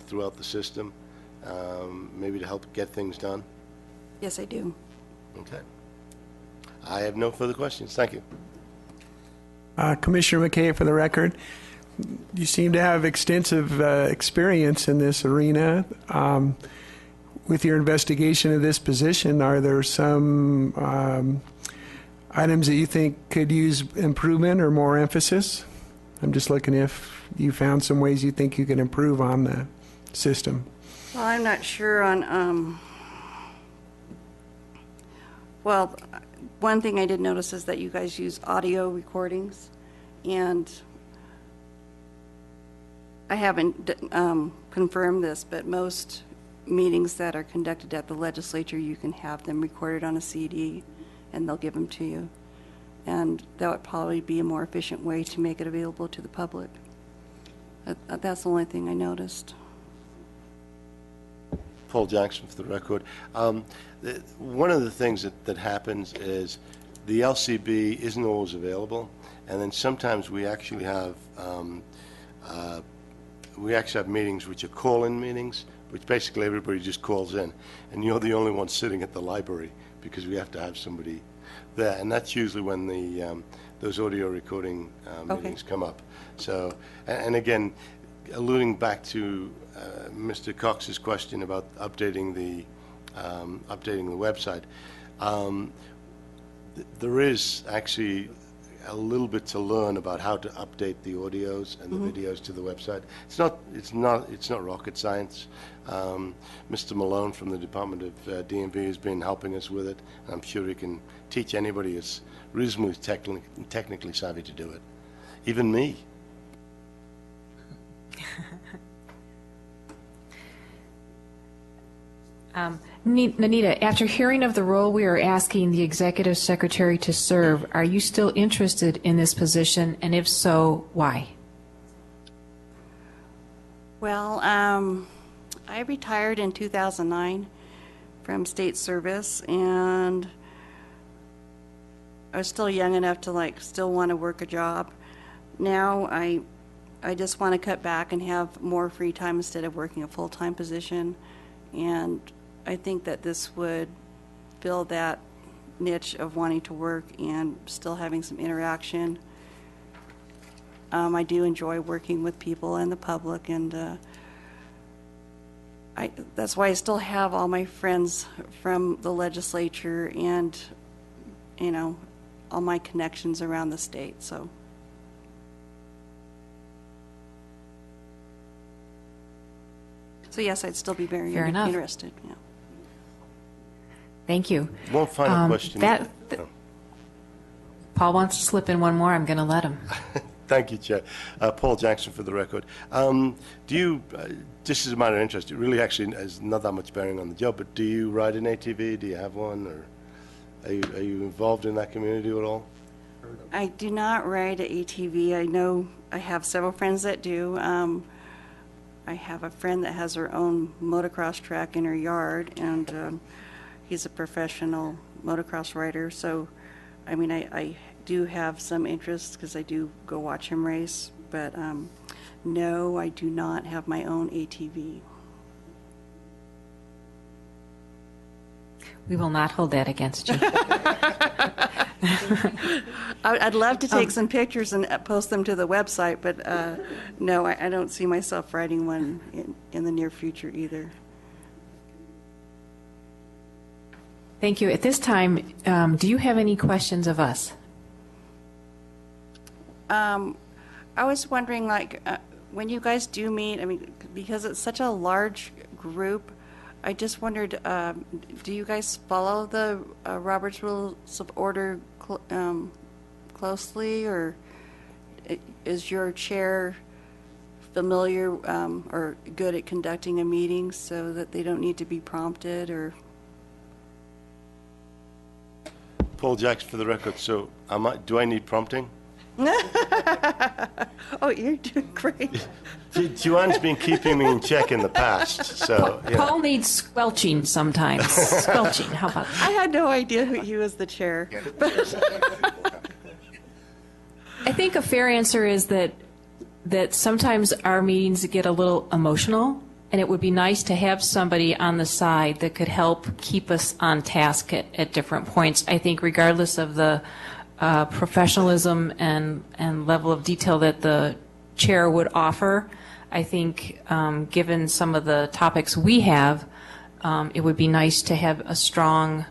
throughout the system, maybe to help get things done? yes, I do. Okay. I have no further questions. Thank you. Commissioner McKay, for the record, you seem to have extensive experience in this arena. With your investigation of this position, are there some items that you think could use improvement or more emphasis? I'm just looking if you found some ways you think you could improve on the system. Well, I'm not sure on, well, one thing I did notice is that you guys use audio recordings, and I haven't confirmed this, but most meetings that are conducted at the legislature, you can have them recorded on a CD, and they'll give them to you. And that would probably be a more efficient way to make it available to the public. That's the only thing I noticed. Paul Jackson, for the record. One of the things that happens is the LCB isn't always available, and then sometimes we actually have meetings which are call-in meetings, which basically everybody just calls in, and you're the only one sitting at the library because we have to have somebody there, and that's usually when those audio recording meetings come up. So, and again, alluding back to Mr. Cox's question about updating the website, there is actually a little bit to learn about how to update the audios and the videos to the website. It's not rocket science. Mr. Malone from the Department of DMV has been helping us with it. And I'm sure he can teach anybody who's reasonably technically savvy to do it, even me. Nanita, after hearing of the role we are asking the executive secretary to serve, are you still interested in this position, and if so, why? Well, I retired in 2009 from state service, and I was still young enough to still want to work a job. Now I just want to cut back and have more free time instead of working a full-time position, and I think that this would fill that niche of wanting to work and still having some interaction. I do enjoy working with people and the public, and that's why I still have all my friends from the legislature and, all my connections around the state, so. So yes, I'd still be very Fair enough. interested, yeah. Thank you. One final question. Paul wants to slip in one more. I'm going to let him. Thank you, Chair. Paul Jackson for the record. Do you, just as a matter of interest, it really actually has not that much bearing on the job, but do you ride an ATV? Do you have one? Or are you involved in that community at all? I do not ride an ATV. I know I have several friends that do. I have a friend that has her own motocross track in her yard, and he's a professional motocross rider. So, I mean, I do have some interest because I do go watch him race, but no, I do not have my own ATV. We will not hold that against you. I'd love to take some pictures and post them to the website, but no, I don't see myself riding one in the near future either. Thank you. At this time, do you have any questions of us? I was wondering, when you guys do meet, I mean, because it's such a large group, I just wondered, do you guys follow the Robert's Rules of Order closely, or is your chair familiar or good at conducting a meeting so that they don't need to be prompted, or? Paul Jackson for the record. So, do I need prompting? Oh, you're doing great. Joanne's been keeping me in check in the past, so yeah. Paul needs squelching sometimes. Squelching, how about that? I had no idea he was the chair. I think a fair answer is that sometimes our meetings get a little emotional, and it would be nice to have somebody on the side that could help keep us on task at different points. I think regardless of the professionalism and level of detail that the chair would offer, I think given some of the topics we have, it would be nice to have a strong,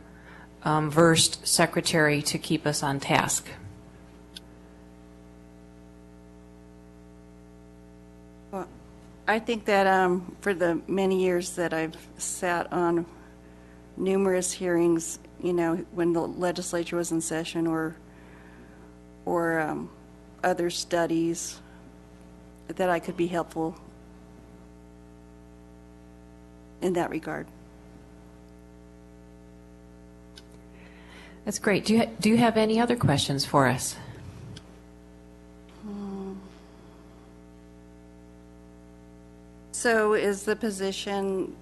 versed secretary to keep us on task. Well, I think that for the many years that I've sat on numerous hearings, when the legislature was in session or other studies, that I could be helpful in that regard. That's great. Do you have any other questions for us? So is the position,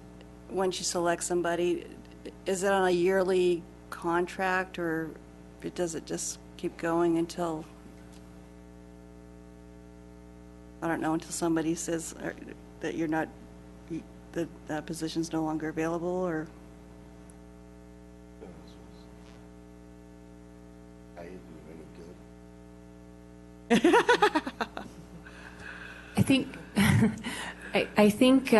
once you select somebody, is it on a yearly contract, or does it just keep going until, I don't know, until somebody says that you're not, that position's no longer available, or? I think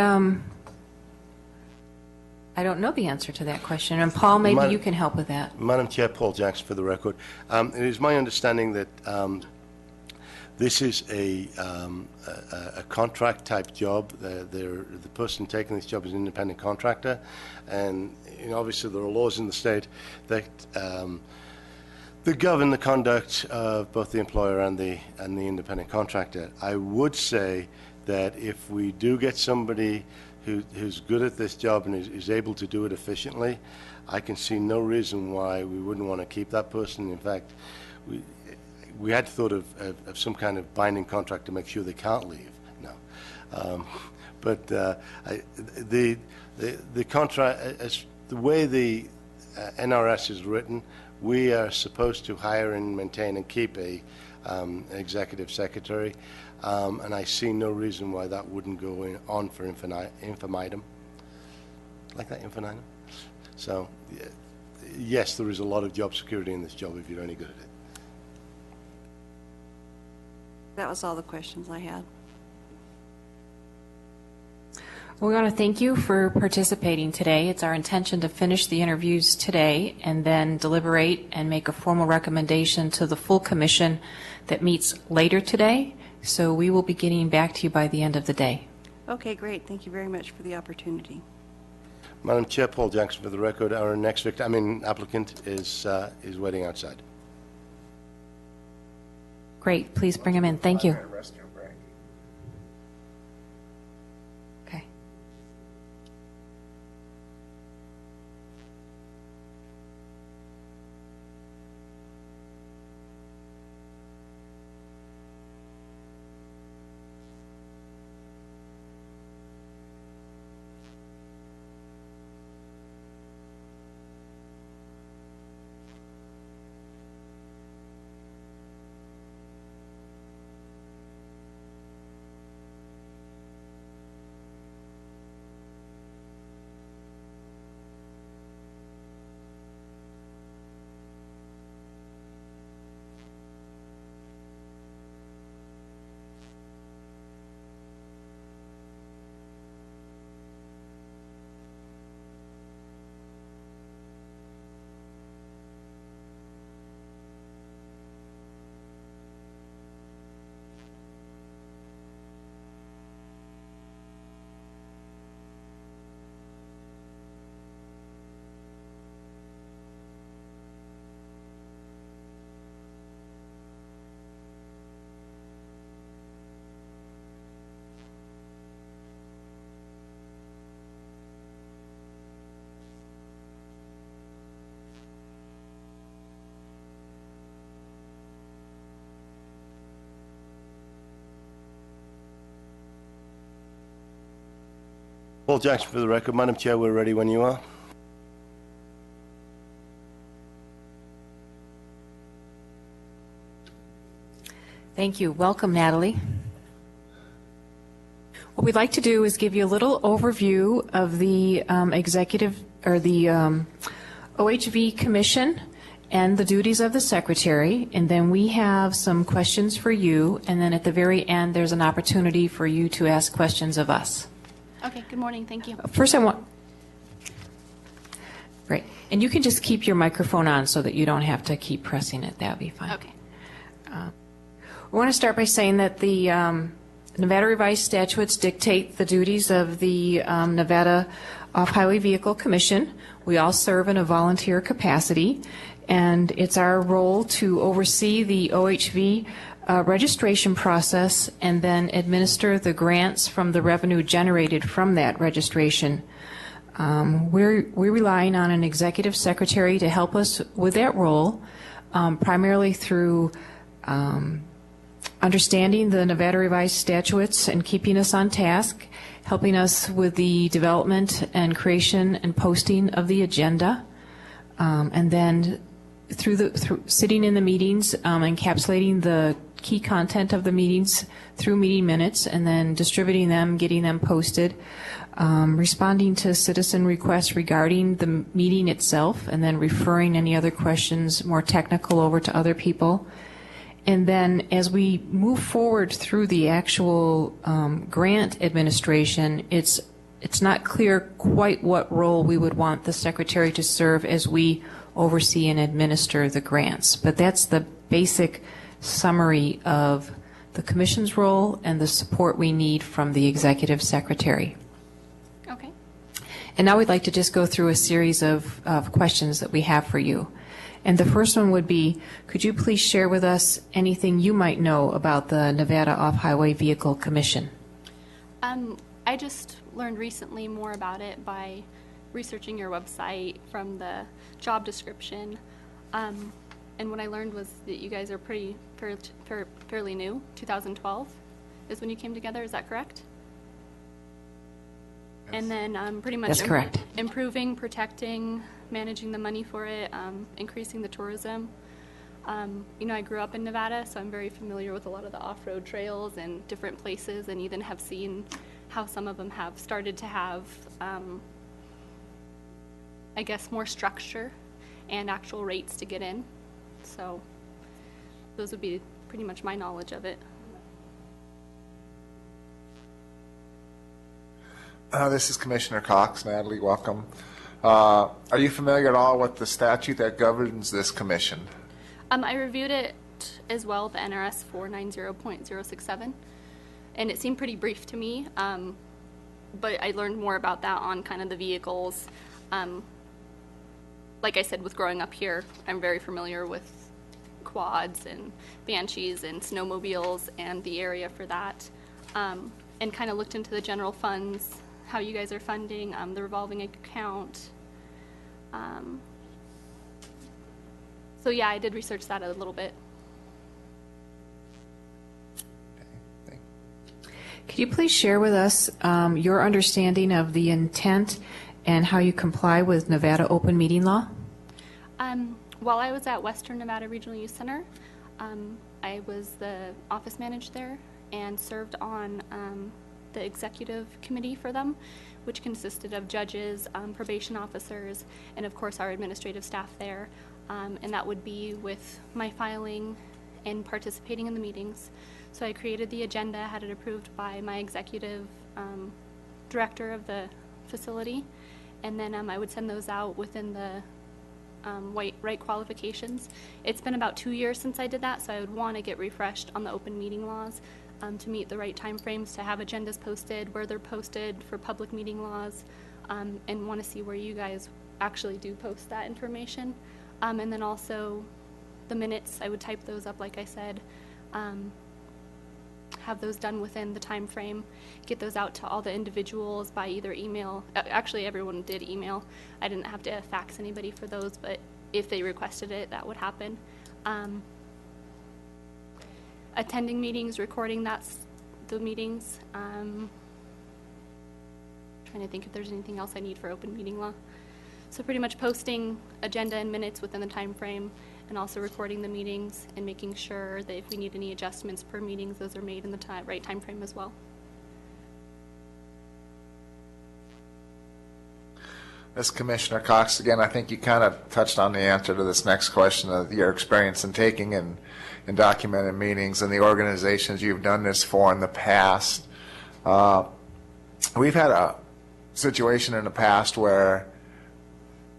I don't know the answer to that question, and Paul, maybe you can help with that. Madam Chair, Paul Jackson for the record. It is my understanding that this is a contract-type job. The person taking this job is an independent contractor, and obviously there are laws in the state that govern the conduct of both the employer and the independent contractor. I would say that if we do get somebody who's good at this job and is able to do it efficiently, I can see no reason why we wouldn't want to keep that person. In fact, we had thought of some kind of binding contract to make sure they can't leave. No, but the contract, as the way the NRS is written, we are supposed to hire and maintain and keep a executive secretary, and I see no reason why that wouldn't go on for infinitum. Like that, infinitum? So, yes, there is a lot of job security in this job if you're any good at it. That was all the questions I had. We want to thank you for participating today. It's our intention to finish the interviews today and then deliberate and make a formal recommendation to the full commission that meets later today. So we will be getting back to you by the end of the day. Okay, great. Thank you very much for the opportunity. Madam Chair, Paul Jackson for the record. Our next applicant is waiting outside. Great. Please bring him in. Thank you. Okay. Paul Jackson for the record. Madam Chair, we're ready when you are. Thank you. Welcome, Natalie. What we'd like to do is give you a little overview of the executive or the OHV Commission and the duties of the Secretary, and then we have some questions for you, and then at the very end there's an opportunity for you to ask questions of us. Okay, good morning, thank you. First I want, great, and you can just keep your microphone on so that you don't have to keep pressing it, that would be fine. Okay. We want to start by saying that the Nevada revised statutes dictate the duties of the Nevada Off-Highway Vehicle Commission. We all serve in a volunteer capacity, and it's our role to oversee the OHV registration process and then administer the grants from the revenue generated from that registration. We're relying on an executive secretary to help us with that role, primarily through understanding the Nevada revised statutes and keeping us on task, helping us with the development and creation and posting of the agenda, and then through sitting in the meetings, encapsulating the key content of the meetings through meeting minutes, and then distributing them, getting them posted, responding to citizen requests regarding the meeting itself, and then referring any other questions more technical over to other people. And then as we move forward through the actual grant administration, it's it's not clear quite what role we would want the secretary to serve as we oversee and administer the grants. But that's the basic summary of the commission's role and the support we need from the executive secretary. Okay. And now we'd like to just go through a series of questions that we have for you. And the first one would be, could you please share with us anything you might know about the Nevada Off-Highway Vehicle Commission? I just learned recently more about it by researching your website from the job description. And what I learned was that you guys are fairly new. 2012 is when you came together. Is that correct? Yes. And then pretty much that's correct. Improving, protecting, managing the money for it, increasing the tourism. You know, I grew up in Nevada, so I'm very familiar with a lot of the off-road trails and different places, and even have seen how some of them have started to have, I guess, more structure and actual rates to get in. So those would be pretty much my knowledge of it. This is Commissioner Cox. Natalie, welcome. Are you familiar at all with the statute that governs this commission? I reviewed it as well, the NRS 490.067, and it seemed pretty brief to me, but I learned more about that on kind of the vehicles. Like I said, with growing up here, I'm very familiar with quads and banshees and snowmobiles and the area for that, and kind of looked into the general funds, how you guys are funding, the revolving account. So yeah, I did research that a little bit. Could you please share with us your understanding of the intent and how you comply with Nevada open meeting law? While I was at Western Nevada Regional Youth Center, I was the office manager there and served on the executive committee for them, which consisted of judges, probation officers, and of course our administrative staff there. And that would be with my filing and participating in the meetings. So I created the agenda, had it approved by my executive director of the facility, and then I would send those out within the right qualifications. It's been about 2 years since I did that, so I would want to get refreshed on the open meeting laws to meet the right time frames, to have agendas posted, where they're posted for public meeting laws, and want to see where you guys actually do post that information. And then also the minutes, I would type those up like I said, have those done within the time frame, get those out to all the individuals by either email. Actually, everyone did email. I didn't have to fax anybody for those, but if they requested it, that would happen. Attending meetings, recording the meetings. Trying to think if there's anything else I need for open meeting law. So pretty much posting agenda and minutes within the time frame, and also recording the meetings and making sure that if we need any adjustments per meetings, those are made in the right time frame as well. This is Commissioner Cox again. I think you kind of touched on the answer to this next question of your experience in taking and documenting meetings and the organizations you've done this for in the past. We've had a situation in the past where,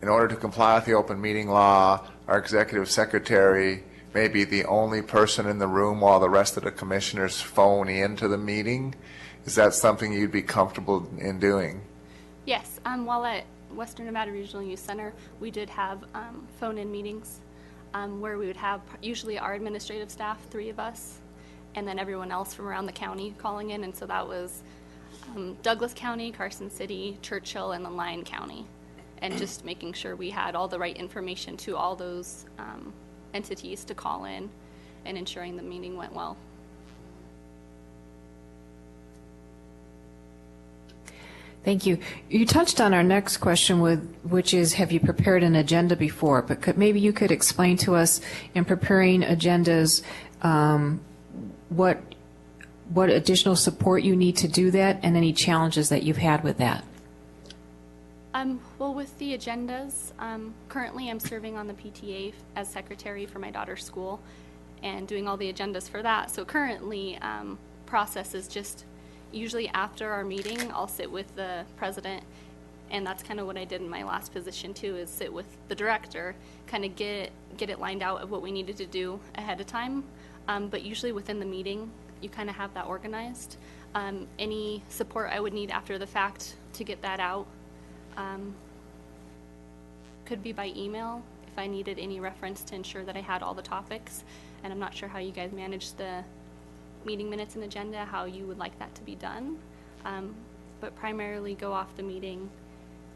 in order to comply with the open meeting law, our executive secretary may be the only person in the room while the rest of the commissioners phone into the meeting. Is that something you'd be comfortable in doing? Yes. While at Western Nevada Regional Youth Center, we did have phone-in meetings where we would have usually our administrative staff, 3 of us, and then everyone else from around the county calling in. And so that was Douglas County, Carson City, Churchill, and then Lyon County. And just making sure we had all the right information to all those entities to call in, and ensuring the meeting went well. Thank you. You touched on our next question, which is, have you prepared an agenda before? But maybe you could explain to us, in preparing agendas, what additional support you need to do that, and any challenges that you've had with that. Well, with the agendas, currently I'm serving on the PTA as secretary for my daughter's school and doing all the agendas for that. So currently, process is just Usually after our meeting, I'll sit with the president, and that's kind of what I did in my last position too, is sit with the director, kind of get it lined out of what we needed to do ahead of time. But usually within the meeting, you kind of have that organized. Any support I would need after the fact to get that out could be by email if I needed any reference to ensure that I had all the topics. And I'm not sure how you guys manage the meeting minutes and agenda, how you would like that to be done. But primarily go off the meeting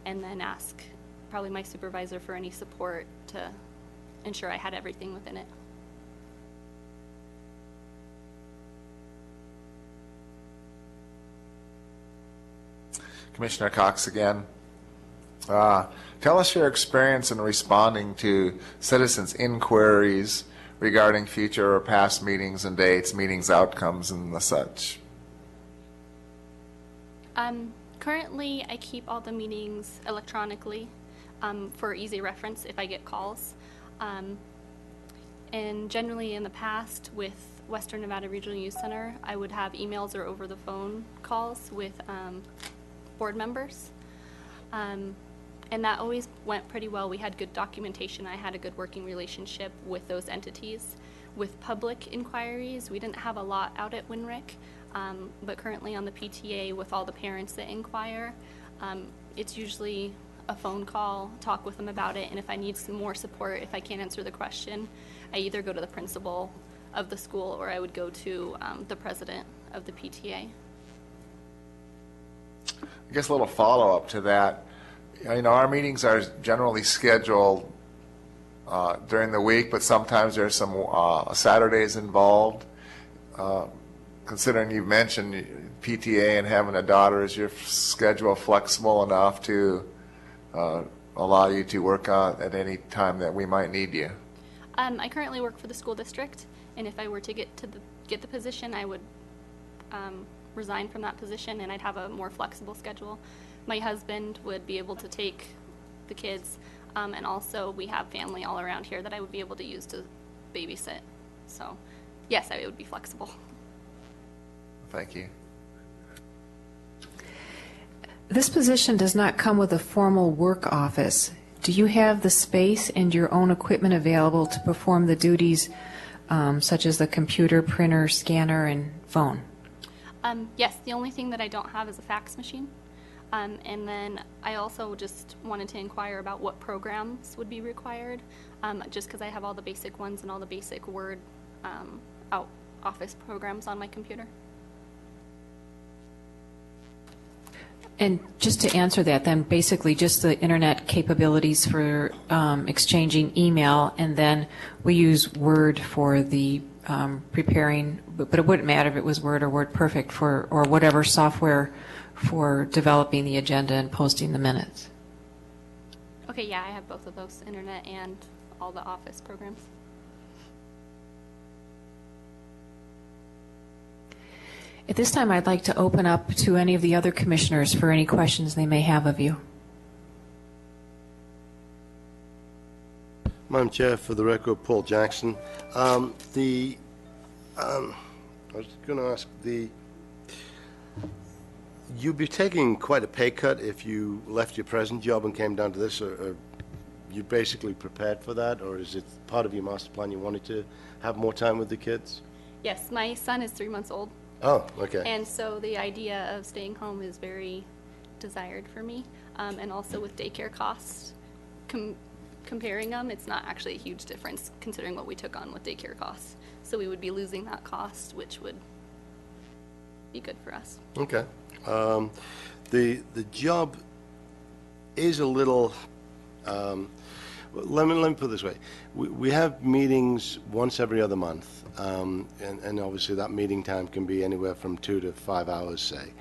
and then ask probably my supervisor for any support to ensure I had everything within it. Commissioner Cox again. Tell us your experience in responding to citizens' inquiries regarding future or past meetings and dates, meetings outcomes, and the such. Currently, I keep all the meetings electronically for easy reference if I get calls. And generally in the past with Western Nevada Regional Youth Center, I would have emails or over the phone calls with board members. And that always went pretty well. We had good documentation. I had a good working relationship with those entities. With public inquiries, we didn't have a lot out at Winrick, but currently on the PTA with all the parents that inquire, it's usually a phone call, talk with them about it, and if I need some more support, if I can't answer the question, I either go to the principal of the school or I would go to the president of the PTA. I guess a little follow-up to that. You know, our meetings are generally scheduled during the week, but sometimes there's some Saturdays involved. Considering you've mentioned PTA and having a daughter, is your schedule flexible enough to allow you to work on at any time that we might need you? I currently work for the school district, and if I were to get the position, I would resign from that position, and I'd have a more flexible schedule. My husband would be able to take the kids, and also we have family all around here that I would be able to use to babysit. So, yes, I would be flexible. Thank you. This position does not come with a formal work office. Do you have the space and your own equipment available to perform the duties such as the computer, printer, scanner, and phone? Yes, the only thing that I don't have is a fax machine. And then I also just wanted to inquire about what programs would be required, just because I have all the basic ones and all the basic Word Office programs on my computer. And just to answer that, then basically just the internet capabilities for exchanging email, and then we use Word for the preparing, but it wouldn't matter if it was Word or WordPerfect or whatever software for developing the agenda and posting the minutes. Okay, yeah, I have both of those, internet and all the Office programs. At this time, I'd like to open up to any of the other commissioners for any questions they may have of you. Madam Chair, for the record, Paul Jackson. I was going to ask, you'd be taking quite a pay cut if you left your present job and came down to this, or you basically prepared for that, or is it part of your master plan you wanted to have more time with the kids? Yes, my son is 3 months old. Oh, okay. And so the idea of staying home is very desired for me. And also with daycare costs, comparing them, it's not actually a huge difference considering what we took on with daycare costs. So we would be losing that cost, which would be good for us. Okay. The job is a little, let me put it this way. We have meetings once every other month. And obviously that meeting time can be anywhere from 2 to 5 hours, say.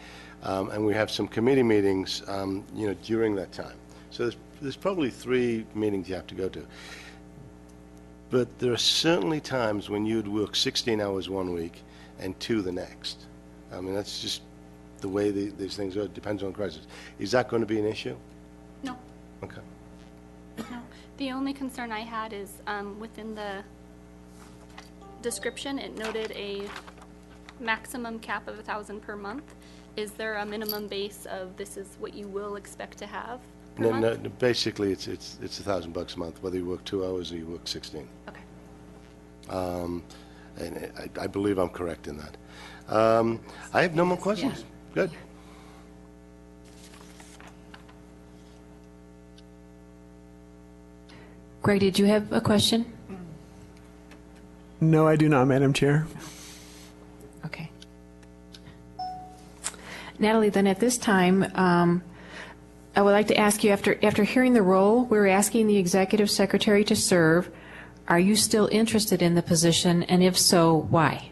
And we have some committee meetings, during that time. So there's probably 3 meetings you have to go to. But there are certainly times when you'd work 16 hours one week and 2 the next. I mean, that's just the way these things are. It depends on crisis. Is that going to be an issue? No. Okay. No. The only concern I had is within the description, it noted a maximum cap of 1,000 per month. Is there a minimum base of this is what you will expect to have per No, month? no, basically, it's $1,000 a month, whether you work 2 hours or you work 16. Okay. And I believe I'm correct in that. I have no more questions. Good. Greg, did you have a question? No, I do not, Madam Chair. Okay. Natalie, then at this time, I would like to ask you, after hearing the role, we're asking the executive secretary to serve. Are you still interested in the position, and if so, why?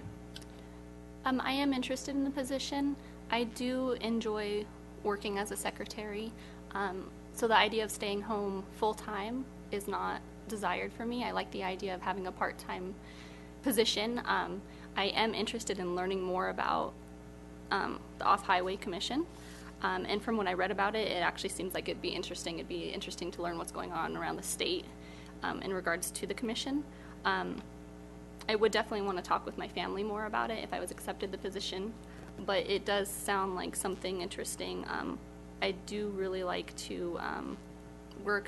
I am interested in the position. I do enjoy working as a secretary, so the idea of staying home full-time is not desired for me. I like the idea of having a part-time position. I am interested in learning more about the Off-Highway Commission, and from what I read about it, it actually seems like it'd be interesting. It'd be interesting to learn what's going on around the state in regards to the commission. I would definitely want to talk with my family more about it if I was accepted the position, but it does sound like something interesting. I do really like to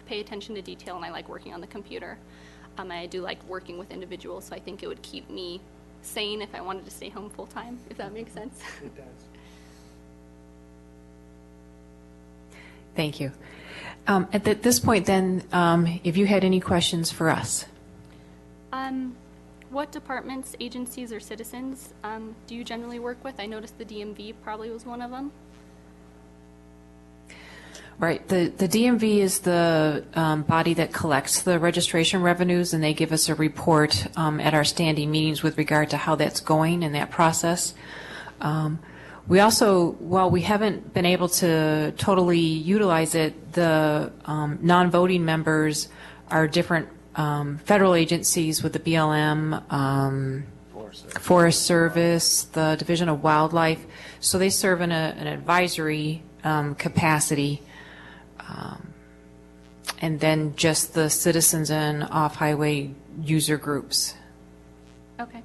pay attention to detail, and I like working on the computer. I do like working with individuals, so I think it would keep me sane if I wanted to stay home full-time, if that makes sense. It does. Thank you. At this point, then, if you had any questions for us. What departments, agencies, or citizens do you generally work with? I noticed the DMV probably was one of them. Right. The DMV is the body that collects the registration revenues, and they give us a report at our standing meetings with regard to how that's going in that process. We also, while we haven't been able to totally utilize it, the non-voting members are different federal agencies with the BLM, Forest Service, the Division of Wildlife. So they serve in an advisory capacity. And then just the citizens and off-highway user groups. Okay.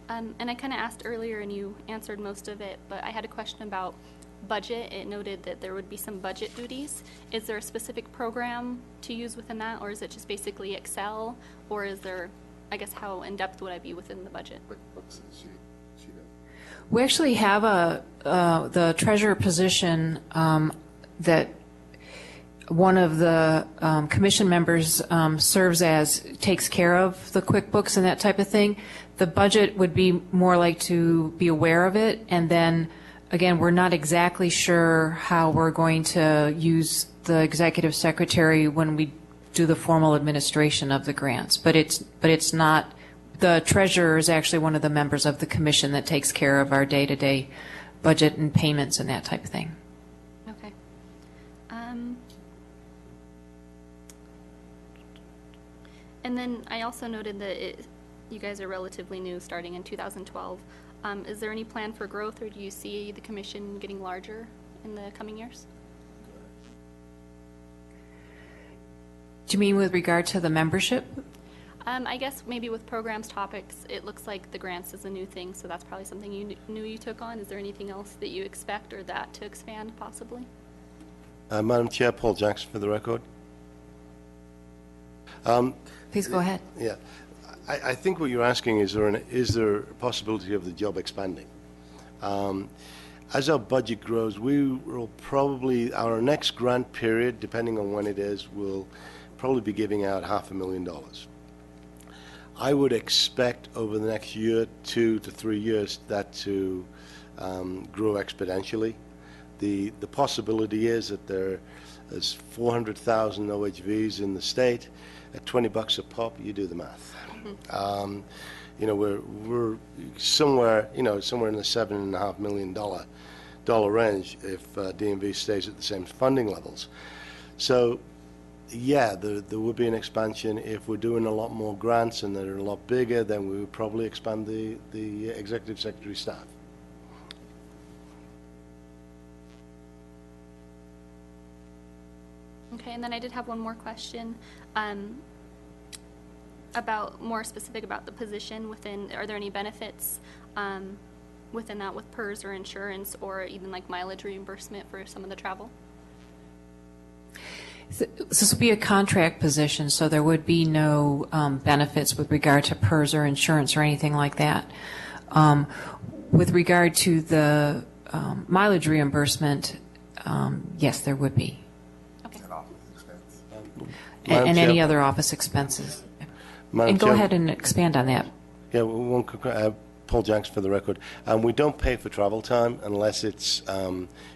And I kind of asked earlier, and you answered most of it, but I had a question about budget. It noted that there would be some budget duties. Is there a specific program to use within that, or is it just basically Excel, or is there, I guess, how in-depth would I be within the budget? We actually have the treasurer position that one of the commission members serves as, takes care of the QuickBooks and that type of thing. The budget would be more like to be aware of it, and then, again, we're not exactly sure how we're going to use the executive secretary when we do the formal administration of the grants. But it's not, the treasurer is actually one of the members of the commission that takes care of our day-to-day budget and payments and that type of thing. Okay. And then I also noted that you guys are relatively new, starting in 2012. Is there any plan for growth, or do you see the commission getting larger in the coming years? Do you mean with regard to the membership? I guess maybe with programs topics, it looks like the grants is a new thing, so that's probably something you knew you took on. Is there anything else that you expect or that to expand possibly? Madam Chair, Paul Jackson for the record. Please go ahead. Yeah. I think what you're asking is there a possibility of the job expanding? As our budget grows, we will probably, our next grant period, depending on when it is, will probably be giving out $500,000. I would expect over the next year, 2 to 3 years, that to grow exponentially. The possibility is that there's 400,000 OHVs in the state. At $20 a pop, you do the math. You know, we're somewhere, you know, somewhere in the $7.5 million range if DMV stays at the same funding levels. So, yeah, there would be an expansion. If we're doing a lot more grants and they're a lot bigger, then we would probably expand the executive secretary staff. Okay, and then I did have one more question. More specific about the position within, are there any benefits within that with PERS or insurance or even like mileage reimbursement for some of the travel? This will be a contract position, so there would be no benefits with regard to PERS or insurance or anything like that. With regard to the mileage reimbursement, yes, there would be. Okay. And any Chair. other office expenses. Madam And go Chair. ahead and expand on that. Yeah, one quick, Paul Jackson for the record. We don't pay for travel time unless it's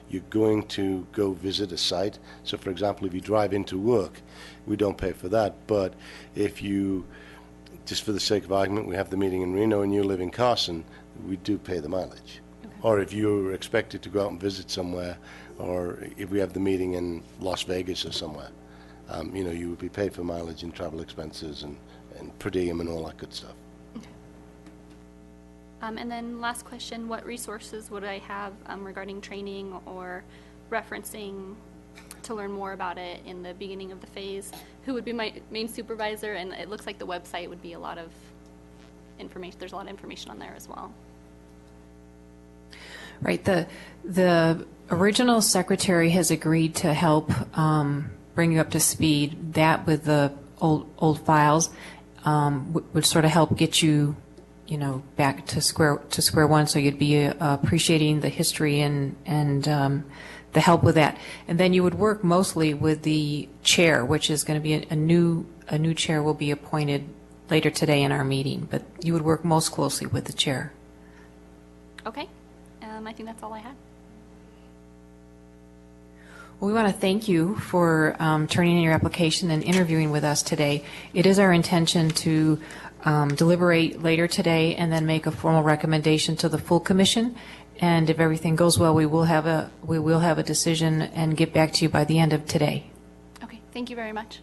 you're going to go visit a site. So, for example, if you drive into work, we don't pay for that. But if you, just for the sake of argument, we have the meeting in Reno and you live in Carson, we do pay the mileage. Okay. Or if you're expected to go out and visit somewhere, or if we have the meeting in Las Vegas or somewhere, you would be paid for mileage and travel expenses and per diem and all that good stuff. And then last question, what resources would I have regarding training or referencing to learn more about it in the beginning of the phase? Who would be my main supervisor? And it looks like the website would be a lot of information. There's a lot of information on there as well. Right. The original secretary has agreed to help bring you up to speed. That with the old files would sort of help get you, back to square one. So you'd be appreciating the history and the help with that. And then you would work mostly with the chair, which is going to be a new chair will be appointed later today in our meeting. But you would work most closely with the chair. Okay. I think that's all I had. Well, we want to thank you for turning in your application and interviewing with us today. It is our intention to deliberate later today and then make a formal recommendation to the full commission. And if everything goes well, we will have a decision and get back to you by the end of today. Okay. Thank you very much.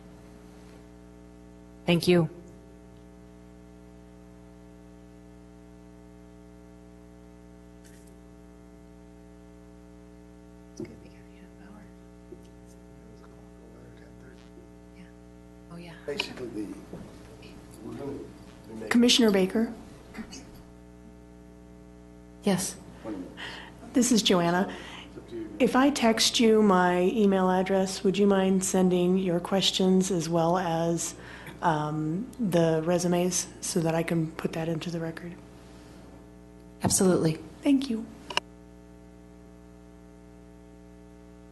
Thank you. Oh, yeah. Basically, Commissioner Baker, Yes. this is Joanna. If I text you my email address, would you mind sending your questions as well as the resumes so that I can put that into the record? Absolutely. Thank you.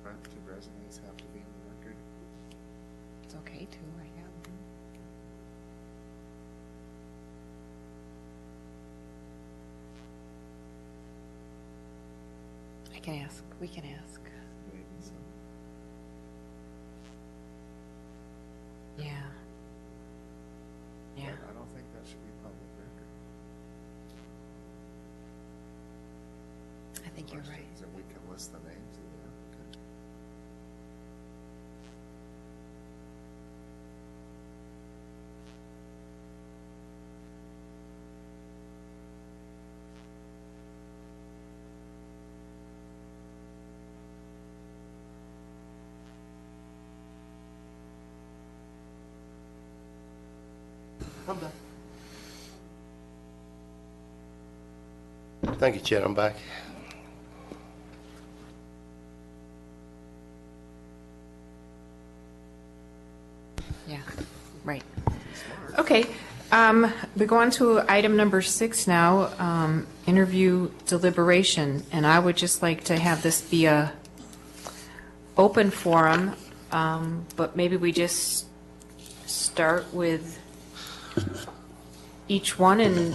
Do resumes have to be in the record? It's okay to. I have. I can ask. We can ask. Maybe so. Yeah. Yeah. I don't think that should be public record. I think you're right. Questions, and we can list the names of the applicant. Thank you, Chair. I'm back. Yeah, right. Okay, we go on to item number 6 now, interview deliberation, and I would just like to have this be a open forum, but maybe we just start with each one,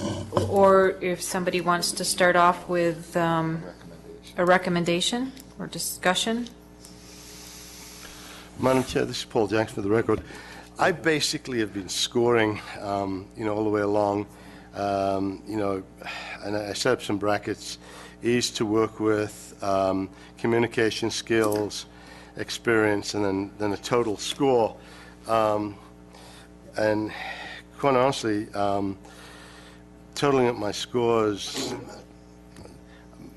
or if somebody wants to start off with a recommendation or discussion. Madam Chair, this is Paul Jackson for the record. I basically have been scoring, all the way along, and I set up some brackets, ease to work with, communication skills, experience, and then a total score. And quite honestly, totaling up my scores,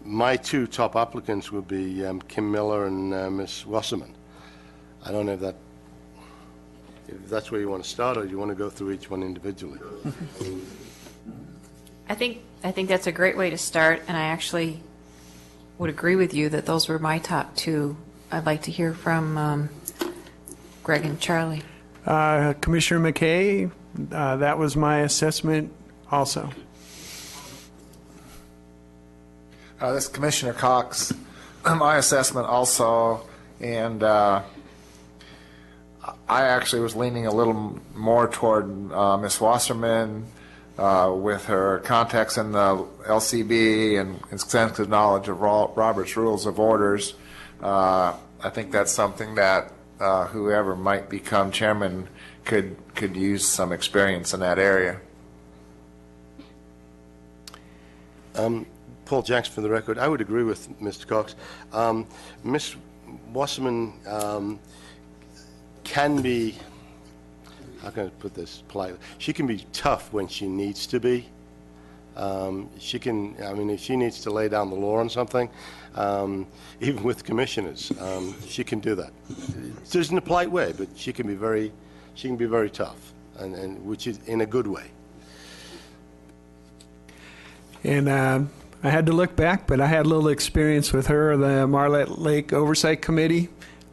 my two top applicants would be Kim Miller and Ms. Wasserman. I don't know if that's where you want to start, or do you want to go through each one individually? I think I think that's a great way to start, and I actually would agree with you that those were my top two. I'd like to hear from Greg and Charlie. Commissioner McKay, that was my assessment also. This is Commissioner Cox. My assessment also, and I actually was leaning a little more toward Ms. Wasserman with her contacts in the LCB and extensive knowledge of Robert's Rules of Orders. I think that's something that whoever might become chairman could use some experience in that area. Paul Jackson, for the record, I would agree with Mr. Cox. Ms. Wasserman can be, how can I put this politely? She can be tough when she needs to be. She can, I mean, if she needs to lay down the law on something, even with commissioners, she can do that. It isn't in a polite way, but she can be very tough, and which is in a good way. And I had to look back, but I had a little experience with her, the Marlette Lake Oversight Committee.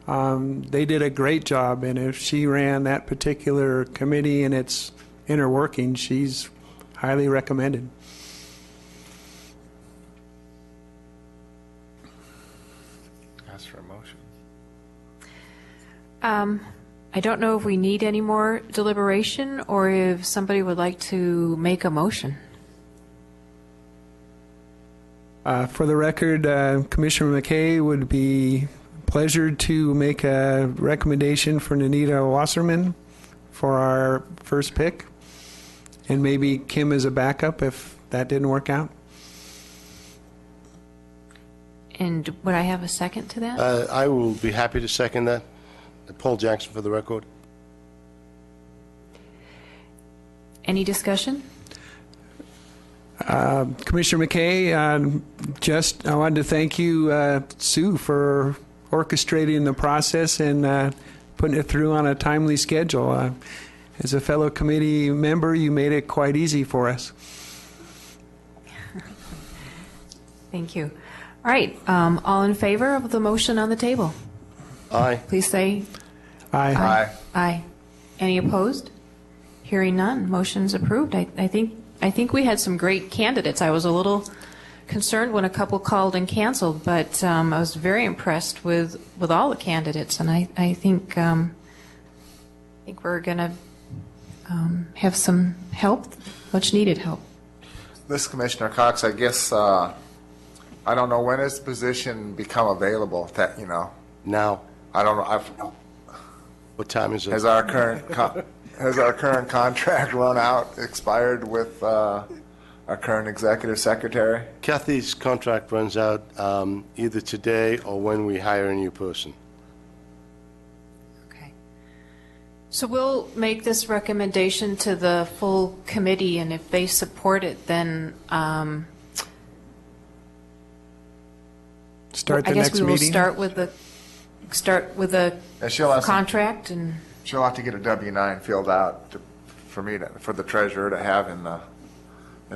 They did a great job, and if she ran that particular committee and its inner working, she's highly recommended. Ask for a motion. I don't know if we need any more deliberation or if somebody would like to make a motion. For the record, Commissioner McKay would be pleasured to make a recommendation for Nanita Wasserman for our first pick, and maybe Kim as a backup if that didn't work out. And would I have a second to that? I will be happy to second that. Paul Jackson, for the record. Any discussion? Commissioner McKay, I wanted to thank you, Sue, for orchestrating the process and putting it through on a timely schedule. As a fellow committee member, you made it quite easy for us. Thank you. All right, all in favor of the motion on the table? Aye. Please say Aye. Aye. aye. Any opposed? Hearing none, motion's approved. I think we had some great candidates. I was a little concerned when a couple called and canceled, but I was very impressed with all the candidates, and I think we're going to have some help, much needed help. This Commissioner Cox, I guess, I don't know, when has the position become available? That, you know, Now, I don't know. what time is it? Has our current contract run out, expired with our current executive secretary? Kathy's contract runs out either today or when we hire a new person. Okay. So we'll make this recommendation to the full committee, and if they support it, then Start the I guess next we will meeting. start with the And she'll have contract, and she'll have to get a W-9 filled out for the treasurer to have in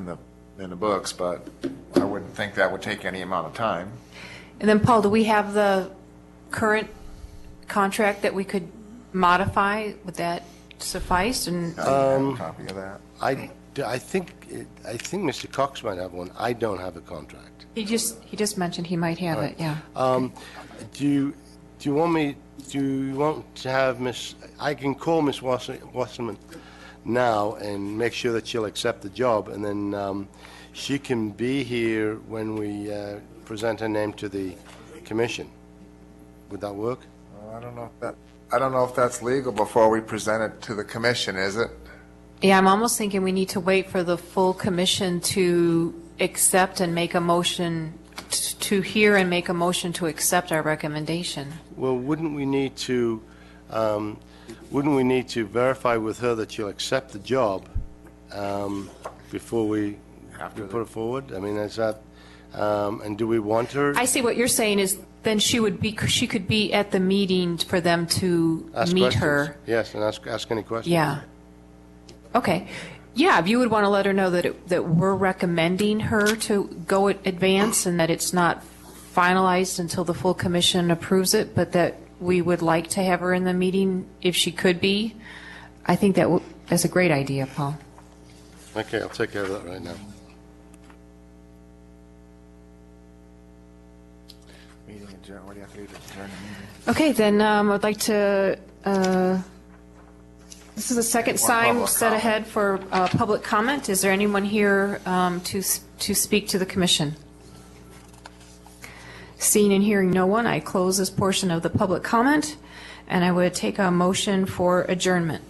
the books, but I wouldn't think that would take any amount of time. and then Paul, do we have the current contract that we could modify? Would that suffice? And I have a copy of that. I think Mr. Cox might have one. I don't have a contract. he just mentioned he might have it. Yeah. Do you want to have Miss? I can call Miss Wasserman now and make sure that she'll accept the job, and then she can be here when we present her name to the commission. Would that work? I don't know if that's legal before we present it to the commission, is it? Yeah, I'm almost thinking we need to wait for the full commission to accept and make a motion to hear and make a motion to accept our recommendation. Well, wouldn't we need to verify with her that she'll accept the job before we put it forward? I mean, is that, and do we want her? I see what you're saying is then she could be at the meeting for them to Ask meet questions. her. Yes, and ask any questions. Yeah. Okay. Yeah, if you would want to let her know that we're recommending her to go advance and that it's not finalized until the full commission approves it, but that we would like to have her in the meeting if she could be. I think that's a great idea, Paul. Okay, I'll take care of that right now. Meeting adjourned. What do you have to do to adjourn the meeting? Okay, then I'd like to, this is the second More time public set comment. ahead for public comment. Is there anyone here to speak to the commission? Seeing and hearing no one, I close this portion of the public comment, and I would take a motion for adjournment.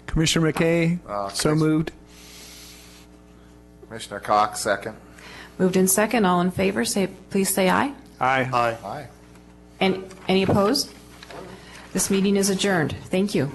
Commissioner McKay, so please. moved. Commissioner Cox, second. Moved in second, all in favor, please say aye. Aye. Aye. Aye. And any opposed? This meeting is adjourned. Thank you.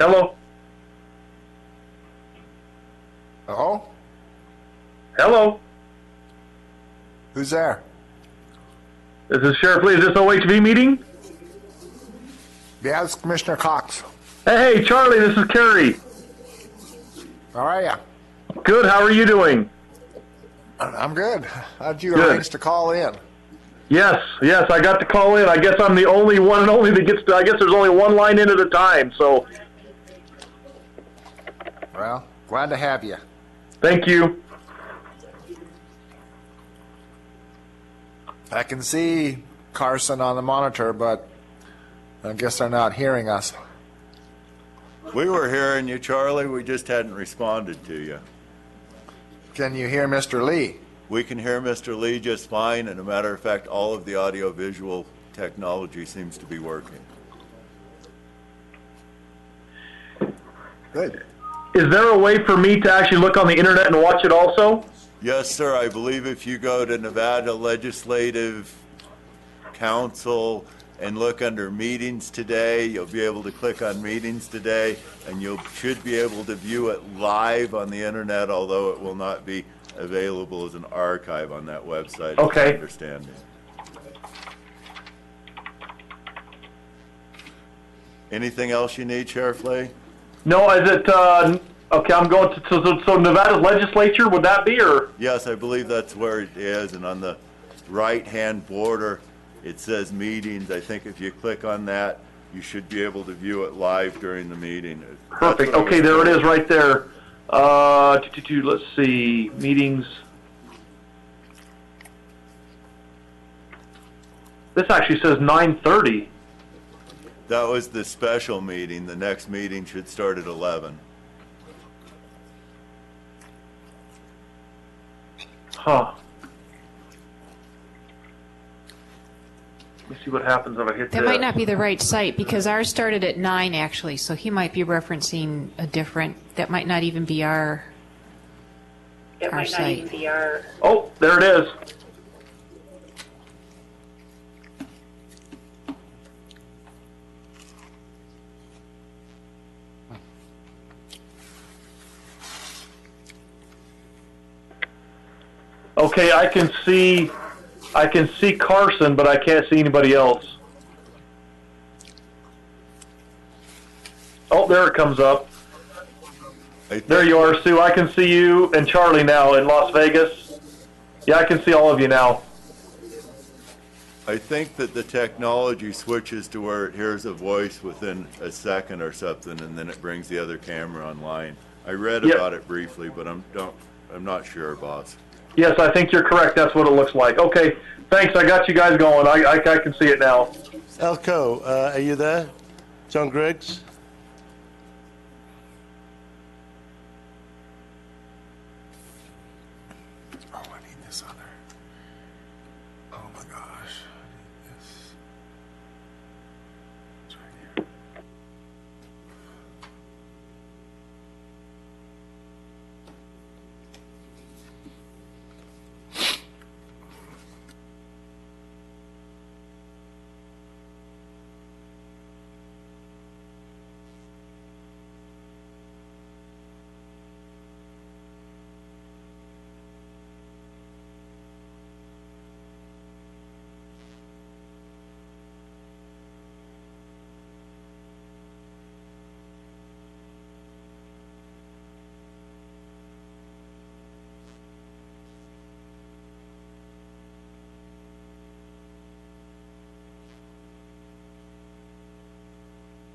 Hello? Oh, Hello? who's there? This is Sheriff Lee. Is this OHV meeting? Yeah, it's Commissioner Cox. Hey, Charlie, this is Kerry. How are ya? Good, how are you doing? I'm good. How'd you Good. arrange to call in? Yes, I got to call in. I guess I'm the only one and only that gets to, I guess there's only one line in at a time, so Well, glad to have you. thank you. I can see Carson on the monitor, but I guess they're not hearing us. We were hearing you, Charlie. We just hadn't responded to you. Can you hear Mr. Lee? We can hear Mr. Lee just fine, and a matter of fact, all of the audio-visual technology seems to be working. Good. Is there a way for me to actually look on the internet and watch it also? Yes, sir. I believe if you go to Nevada Legislative Council and look under meetings today, you'll be able to click on meetings today, and you should be able to view it live on the internet, although it will not be available as an archive on that website. Okay. Is my understanding. Anything else you need, Sheriff Lee? No, is it, okay, I'm going to, so Nevada's legislature, would that be, or? Yes, I believe that's where it is, and on the right-hand border, it says meetings. I think if you click on that, you should be able to view it live during the meeting. Perfect. Okay, there it is right there. Let's see, meetings. This actually says 9:30. That was the special meeting. The next meeting should start at 11. Huh. Let me see what happens if I hit That might not be the right site, because ours started at 9, actually, so he might be referencing a different, that might not even be our site. Oh, there it is. Okay, I can see Carson, but I can't see anybody else. Oh, there it comes up. There you are, Sue. I can see you and Charlie now in Las Vegas. Yeah, I can see all of you now. I think that the technology switches to where it hears a voice within a second or something, and then it brings the other camera online. I read Yep. about it briefly, but I'm not sure, boss. Yes, I think you're correct. That's what it looks like. Okay, thanks. I got you guys going. I can see it now. Elko, are you there? John Griggs? Oh, I need this other. Oh my gosh. I need this. It's right here.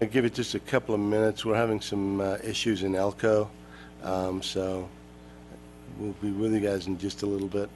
I'll give it just a couple of minutes. We're having some issues in Elko, so we'll be with you guys in just a little bit.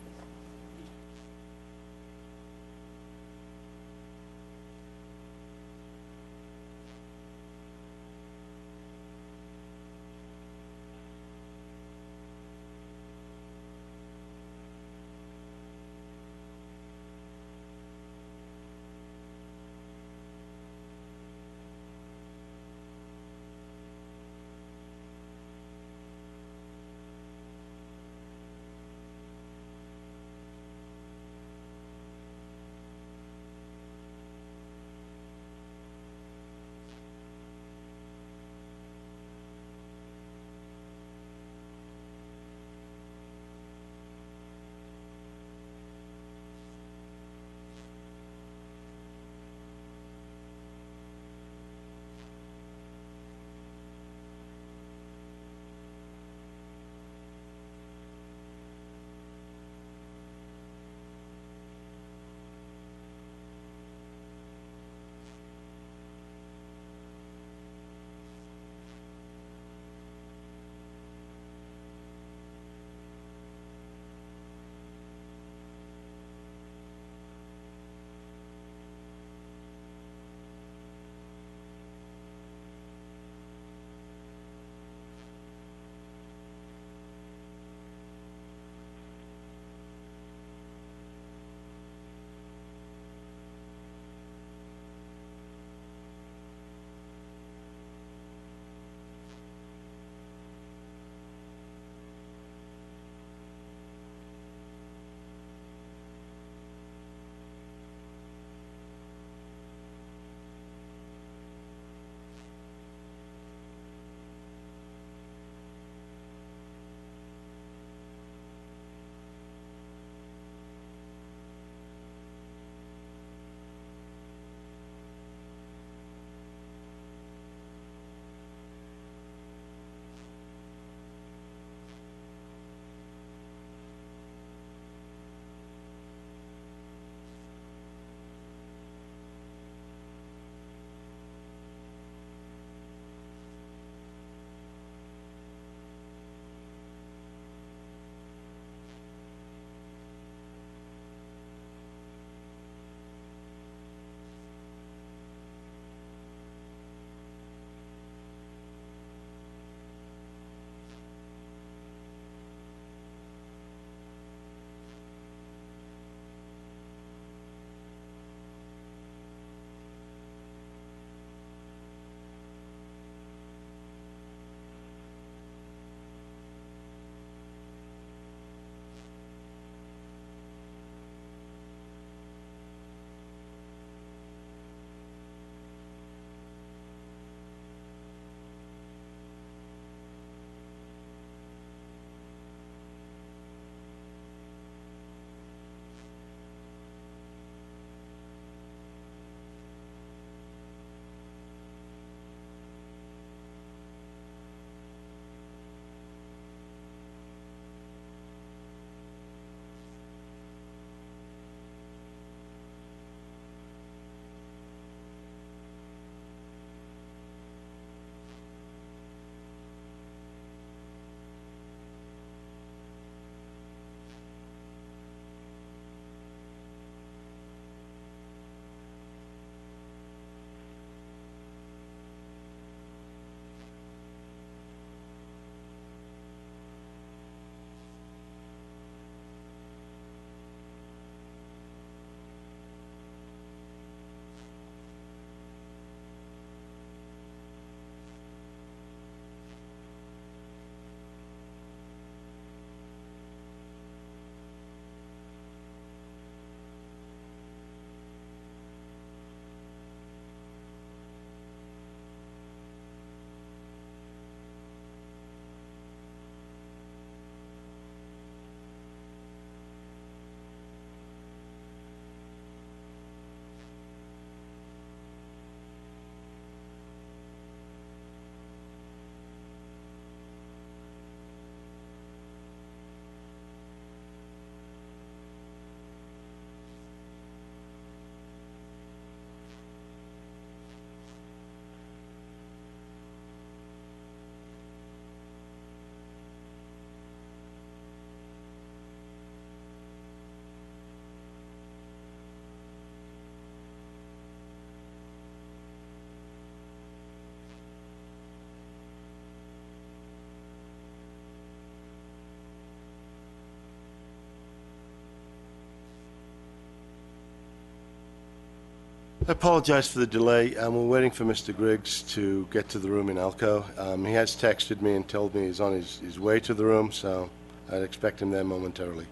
I apologize for the delay. We're waiting for Mr. Griggs to get to the room in Elko. He has texted me and told me he's on his way to the room, so I'd expect him there momentarily.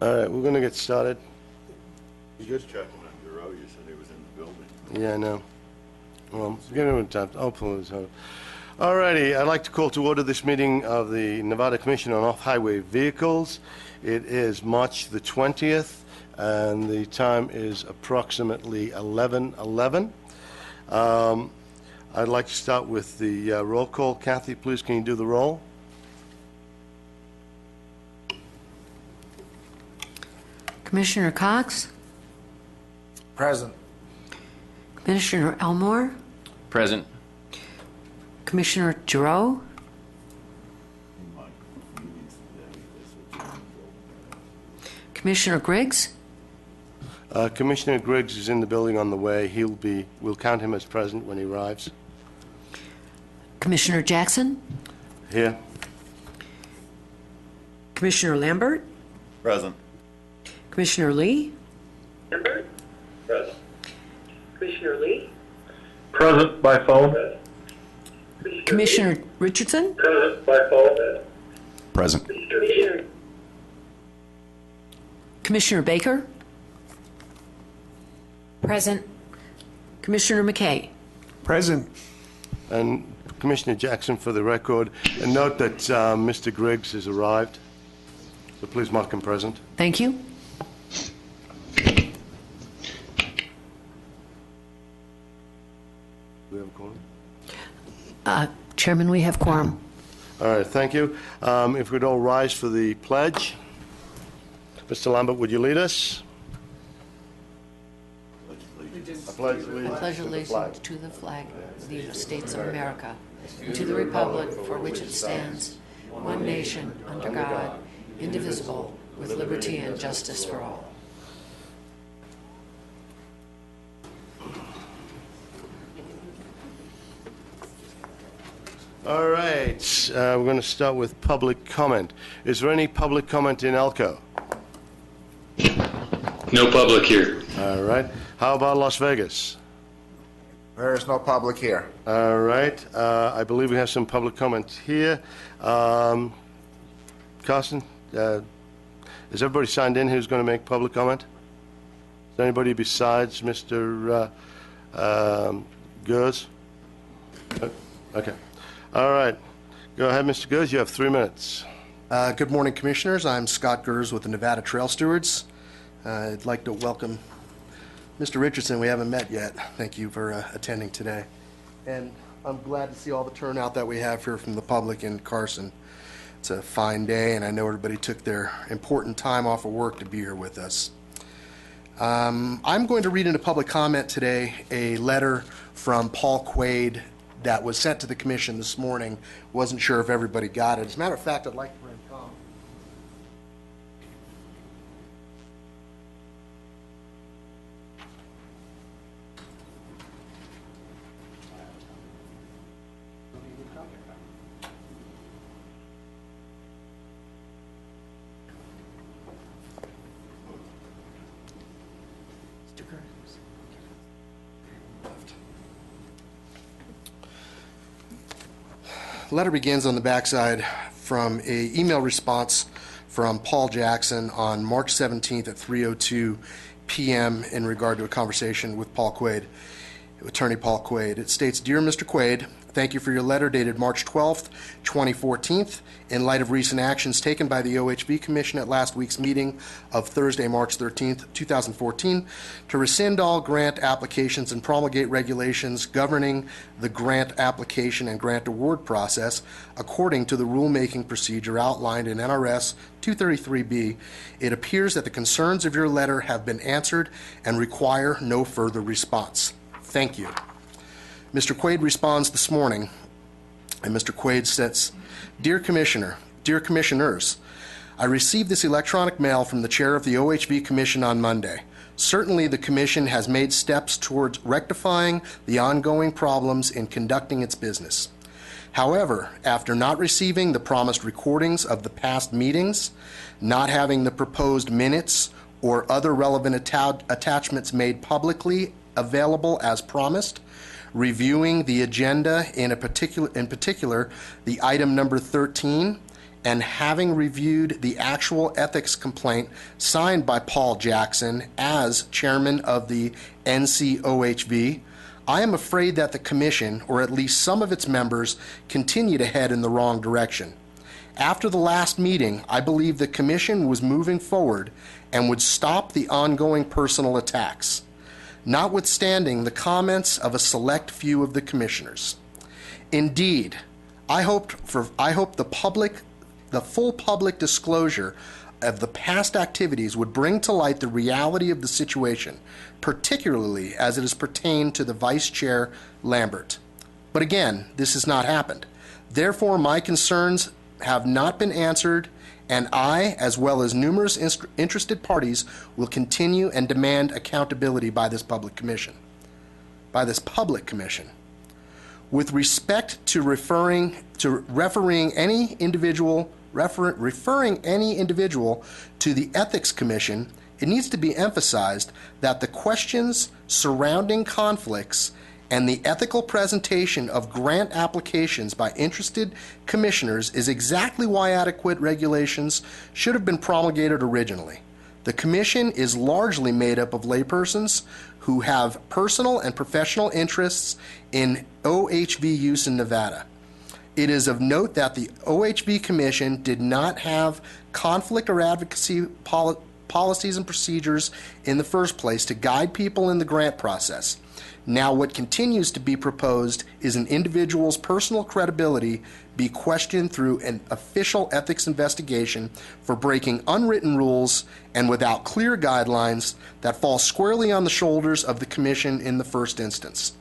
All right, we're going to get started. You just checking on Bureau, you said he was in the building. Yeah, I know. Well, give him time. I'll pull his out. All righty, I'd like to call to order this meeting of the Nevada Commission on Off-Highway Vehicles. It is March the 20th, and the time is approximately 11:11. I'd like to start with the roll call. Kathy, please, can you do the roll? Commissioner Cox? Present. Commissioner Elmore? Present. Commissioner Giroux? Commissioner Griggs? Commissioner Griggs is in the building on the way. We'll count him as present when he arrives. Commissioner Jackson? Here. Commissioner Lambert? Present. Commissioner Lee? Lambert? Present. Commissioner Lee? Present by phone. Commissioner Richardson? Present by phone. Present. Commissioner. Commissioner Baker? Present. Commissioner McKay? Present. And Commissioner Jackson, for the record, and note that Mr. Griggs has arrived, so please mark him present. Thank you. Do we have a quorum? Chairman, we have quorum. All right, thank you. If we'd all rise for the pledge. Mr. Lambert, would you lead us? I pledge allegiance to the flag of the United States of America, and to the republic for which it stands, one nation, under God, indivisible, with liberty and justice for all. All right, we're going to start with public comment. Is there any public comment in Elko? No public here. All right. How about Las Vegas? There is no public here. All right. I believe we have some public comment here. Carson, is everybody signed in who's going to make public comment? Is there anybody besides Mr. Gers? Okay. All right. Go ahead, Mr. Gers. You have 3 minutes. Good morning, Commissioners. I'm Scott Gers with the Nevada Trail Stewards. I'd like to welcome Mr. Richardson. We haven't met yet. Thank you for attending today. And I'm glad to see all the turnout that we have here from the public in Carson. It's a fine day, and I know everybody took their important time off of work to be here with us. I'm going to read into public comment today a letter from Paul Quaid that was sent to the Commission this morning. Wasn't sure if everybody got it. As a matter of fact, I'd like to bring Tom. The letter begins on the backside from an email response from Paul Jackson on March 17th at 3:02 p.m. in regard to a conversation with Paul Quaid, Attorney Paul Quaid. It states, "Dear Mr. Quaid, thank you for your letter dated March 12th, 2014. In light of recent actions taken by the OHV Commission at last week's meeting of Thursday, March 13th, 2014, to rescind all grant applications and promulgate regulations governing the grant application and grant award process according to the rulemaking procedure outlined in NRS 233B, it appears that the concerns of your letter have been answered and require no further response. Thank you." Mr. Quaid responds this morning, and Mr. Quaid says, "Dear Commissioner, dear Commissioners, I received this electronic mail from the chair of the OHV Commission on Monday. Certainly the Commission has made steps towards rectifying the ongoing problems in conducting its business. However, after not receiving the promised recordings of the past meetings, not having the proposed minutes or other relevant attachments made publicly available as promised, reviewing the agenda in particular the item number 13, and having reviewed the actual ethics complaint signed by Paul Jackson as chairman of the NCOHV, I am afraid that the Commission, or at least some of its members, continue to head in the wrong direction. After the last meeting, I believe the Commission was moving forward and would stop the ongoing personal attacks, notwithstanding the comments of a select few of the commissioners. Indeed, I hope the full public disclosure of the past activities would bring to light the reality of the situation, particularly as it is pertained to the Vice Chair Lambert. But again, this has not happened. Therefore, my concerns have not been answered, and I, as well as numerous interested parties, will continue and demand accountability by this public commission. With respect to referring any individual to the Ethics Commission, it needs to be emphasized that the questions surrounding conflicts and the ethical presentation of grant applications by interested commissioners is exactly why adequate regulations should have been promulgated originally. The Commission is largely made up of laypersons who have personal and professional interests in OHV use in Nevada. It is of note that the OHV Commission did not have conflict or advocacy policies and procedures in the first place to guide people in the grant process. Now, what continues to be proposed is an individual's personal credibility be questioned through an official ethics investigation for breaking unwritten rules and without clear guidelines that fall squarely on the shoulders of the Commission in the first instance.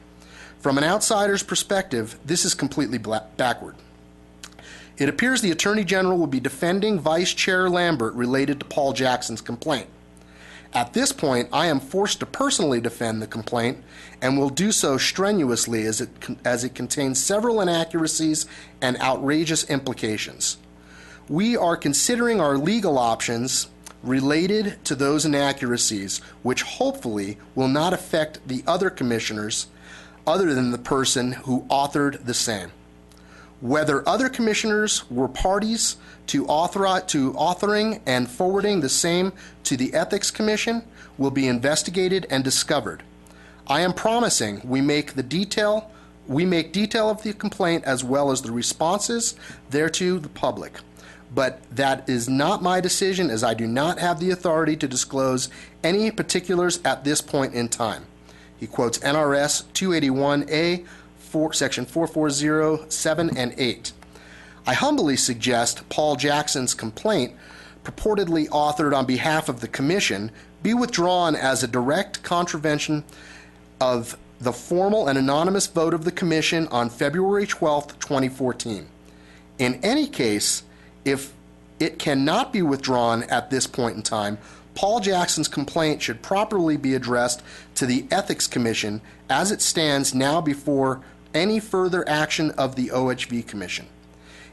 From an outsider's perspective, this is completely backward. It appears the Attorney General will be defending Vice Chair Lambert related to Paul Jackson's complaint. At this point, I am forced to personally defend the complaint and will do so strenuously as it contains several inaccuracies and outrageous implications. We are considering our legal options related to those inaccuracies, which hopefully will not affect the other commissioners other than the person who authored the same. Whether other commissioners were parties to authoring and forwarding the same to the Ethics Commission will be investigated and discovered. I am promising we make detail of the complaint as well as the responses thereto the public. But that is not my decision, as I do not have the authority to disclose any particulars at this point in time. He quotes NRS 281A, Section 440, 7 and 8. I humbly suggest Paul Jackson's complaint, purportedly authored on behalf of the Commission, be withdrawn as a direct contravention of the formal and anonymous vote of the Commission on February 12, 2014. In any case, if it cannot be withdrawn at this point in time, Paul Jackson's complaint should properly be addressed to the Ethics Commission as it stands now before any further action of the OHV Commission.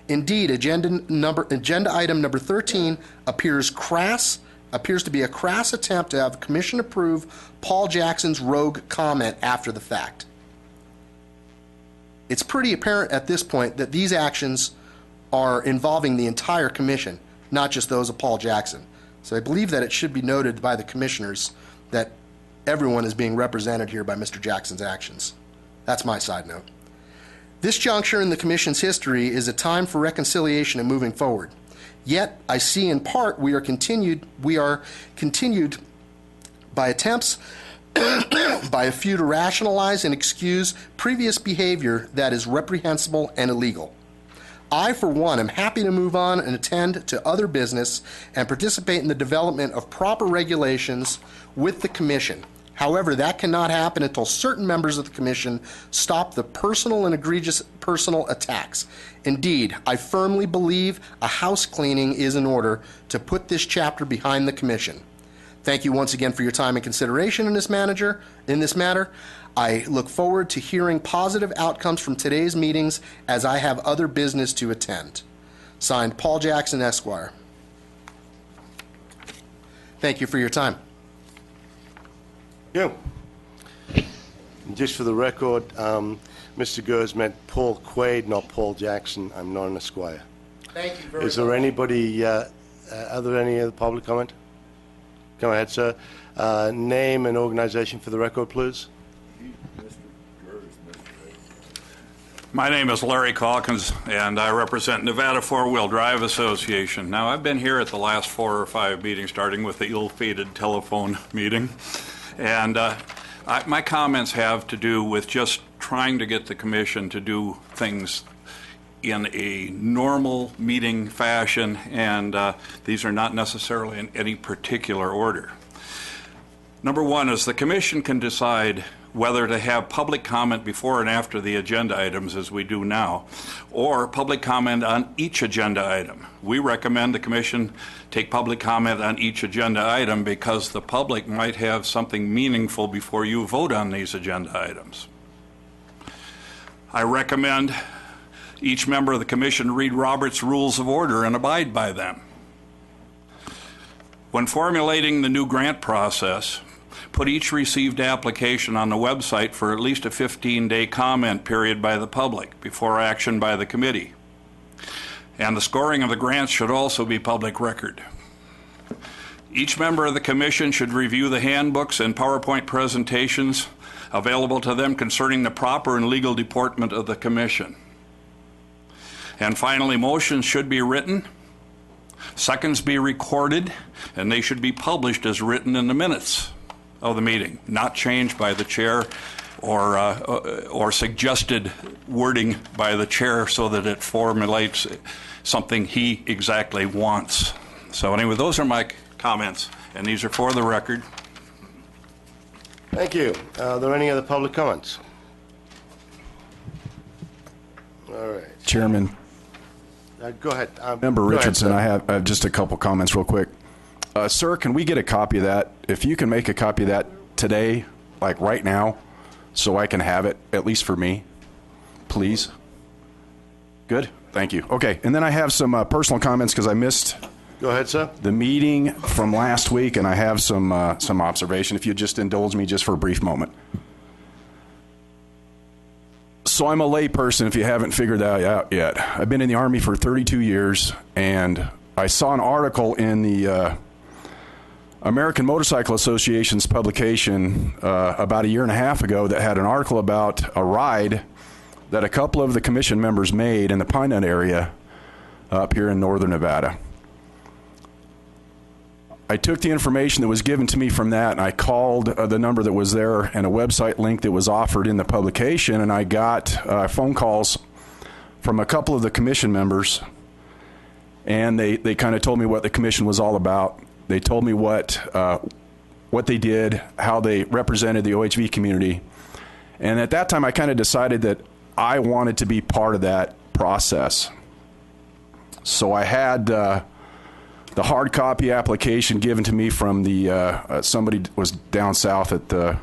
Indeed, agenda item number 13 appears to be a crass attempt to have the Commission approve Paul Jackson's rogue comment after the fact. It's pretty apparent at this point that these actions are involving the entire Commission, not just those of Paul Jackson. So I believe that it should be noted by the Commissioners that everyone is being represented here by Mr. Jackson's actions. That's my side note. This juncture in the Commission's history is a time for reconciliation and moving forward. Yet, I see in part we are continued by attempts by a few to rationalize and excuse previous behavior that is reprehensible and illegal. I, for one, am happy to move on and attend to other business and participate in the development of proper regulations with the Commission. However, that cannot happen until certain members of the Commission stop the personal and egregious personal attacks. Indeed, I firmly believe a house cleaning is in order to put this chapter behind the Commission. Thank you once again for your time and consideration in this matter. I look forward to hearing positive outcomes from today's meetings as I have other business to attend. Signed, Paul Jackson, Esquire. Thank you for your time. You. Just for the record, Mr. Gers meant Paul Quaid, not Paul Jackson. I'm not an Esquire. Thank you very much. Is there anybody, are there any other public comment? Go ahead, sir. Name and organization for the record, please. My name is Larry Caulkins, and I represent Nevada Four-Wheel Drive Association. Now, I've been here at the last 4 or 5 meetings, starting with the ill-fated telephone meeting. And my comments have to do with just trying to get the Commission to do things in a normal meeting fashion, and these are not necessarily in any particular order. Number one is the Commission can decide whether to have public comment before and after the agenda items, as we do now, or public comment on each agenda item. We recommend the Commission take public comment on each agenda item because the public might have something meaningful before you vote on these agenda items. I recommend each member of the commission read Robert's Rules of Order and abide by them. When formulating the new grant process, put each received application on the website for at least a 15-day comment period by the public before action by the committee. And the scoring of the grants should also be public record. Each member of the commission should review the handbooks and PowerPoint presentations available to them concerning the proper and legal deportment of the commission. And finally, motions should be written, seconds be recorded, and they should be published as written in the minutes of the meeting, not changed by the chair or suggested wording by the chair so that it formulates something he exactly wants. So anyway, those are my comments, and these are for the record. Thank you. Are there any other public comments? All right. Chairman. Go ahead. Member Richardson, Go I ahead, have just a couple comments real quick. Sir, can we get a copy of that? If you can make a copy of that today, like right now, so I can have it, at least for me, please. Good? Thank you. Okay, and then I have some personal comments because I missed Go ahead, sir. the meeting from last week, and I have some observation, if you'd just indulge me just for a brief moment. So I'm a lay person, if you haven't figured that out yet. I've been in the Army for 32 years, and I saw an article in the American Motorcycle Association's publication about a year and a half ago that had an article about a ride that a couple of the commission members made in the Pine Nut area up here in northern Nevada. I took the information that was given to me from that, and I called the number that was there and a website link that was offered in the publication, and I got phone calls from a couple of the commission members, and they kind of told me what the commission was all about. They told me what they did, how they represented the OHV community, and at that time I kind of decided that I wanted to be part of that process. So I had the hard copy application given to me from the somebody was down south at the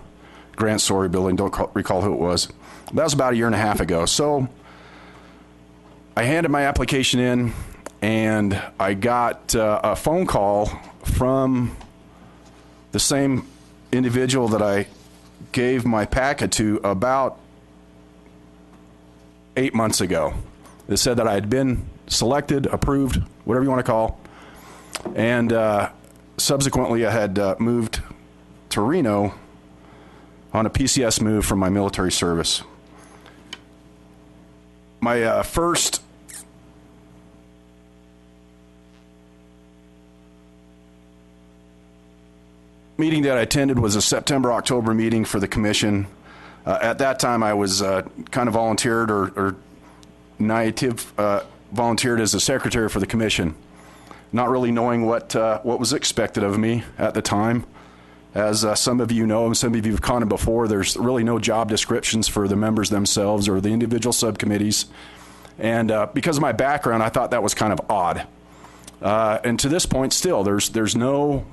Grant Story building. Don't recall who it was. That was about a year and a half ago. So I handed my application in, and I got a phone call from the same individual that I gave my packet to about 8 months ago. They said that I had been selected, approved, whatever you want to call. And subsequently, I had moved to Reno on a PCS move from my military service. My first meeting that I attended was a September-October meeting for the commission. At that time, I was kind of volunteered or native volunteered as a secretary for the commission, not really knowing what was expected of me at the time. As some of you know, and some of you have commented before, there's really no job descriptions for the members themselves or the individual subcommittees. And because of my background, I thought that was kind of odd. And to this point, still, there's no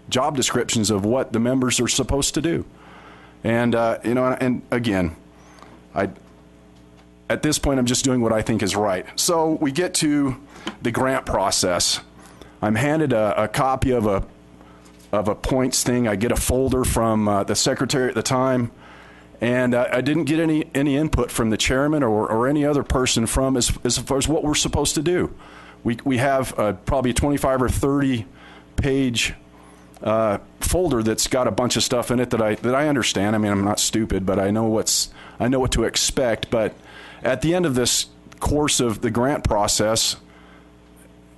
job descriptions of what the members are supposed to do. And and again, at this point, I'm just doing what I think is right. So we get to the grant process. I'm handed a copy of a points thing. I get a folder from the secretary at the time, and I didn't get any input from the chairman or any other person from as far as what we're supposed to do. We have probably a 25 or 30 page folder that's got a bunch of stuff in it that I understand. I mean, I'm not stupid, but I know what to expect. But at the end of this course of the grant process,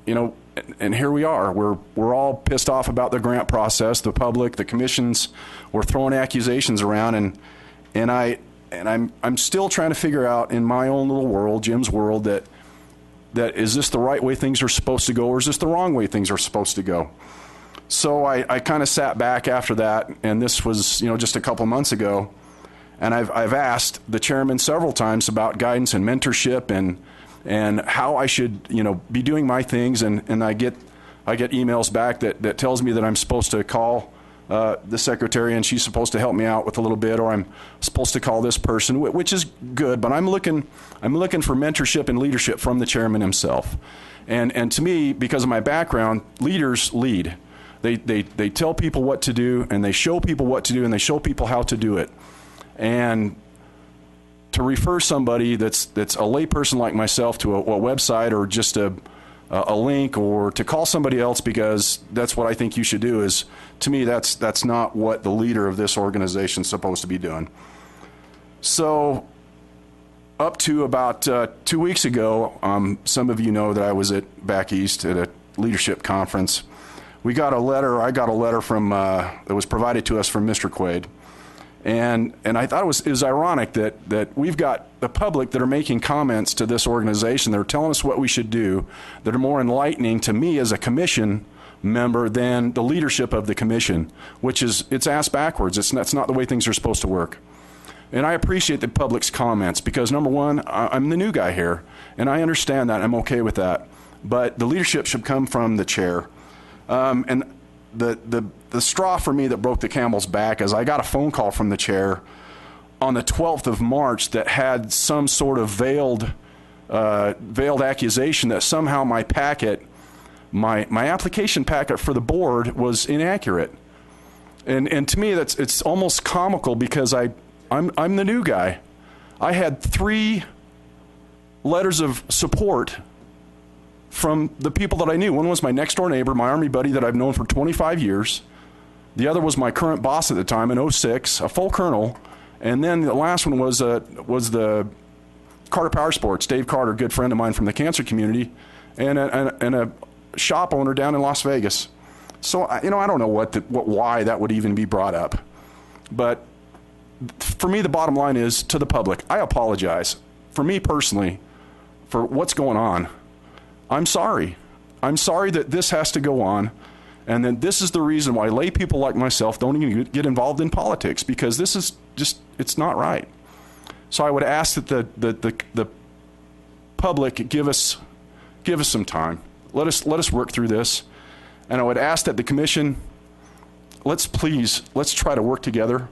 and here we are. We're all pissed off about the grant process. The public, the commissions, were throwing accusations around, and I'm still trying to figure out in my own little world, Jim's world, that is this the right way things are supposed to go, or is this the wrong way things are supposed to go? So I kind of sat back after that, and this was just a couple months ago, and I've asked the chairman several times about guidance and mentorship and how I should be doing my things, and I get emails back that tells me that I'm supposed to call the secretary, and she's supposed to help me out with a little bit, or I'm supposed to call this person, which is good, but I'm looking for mentorship and leadership from the chairman himself. And to me, because of my background, leaders lead. They tell people what to do, and they show people what to do, and they show people how to do it. And to refer somebody that's a layperson like myself to a website or just a link, or to call somebody else because that's what I think you should do, is, to me, that's not what the leader of this organization is supposed to be doing. So up to about 2 weeks ago, some of you know that I was back east at a leadership conference. I got a letter from that was provided to us from Mr. Quaid. And I thought it was ironic that we've got the public that are making comments to this organization. They're telling us what we should do, that are more enlightening to me as a commission member than the leadership of the commission, which is, it's ass backwards. That's not the way things are supposed to work. And I appreciate the public's comments because, number one, I'm the new guy here, and I understand that. I'm okay with that. But the leadership should come from the chair. And the straw for me that broke the camel's back is I got a phone call from the chair on the 12th of March that had some sort of veiled accusation that somehow my application packet for the board was inaccurate. And to me, it's almost comical because I'm the new guy. I had 3 letters of support from the people that I knew. One was my next door neighbor, my Army buddy that I've known for 25 years. The other was my current boss at the time in 06, a full colonel. And then the last one was the Carter Power Sports, Dave Carter, good friend of mine from the cancer community, and a shop owner down in Las Vegas. So, I don't know why that would even be brought up. But for me, the bottom line is, to the public, I apologize. For me personally, for what's going on, I'm sorry. I'm sorry that this has to go on, and that this is the reason why lay people like myself don't even get involved in politics, because this is just, it's not right. So I would ask that the public give us some time. Let us work through this. And I would ask that the commission, let's try to work together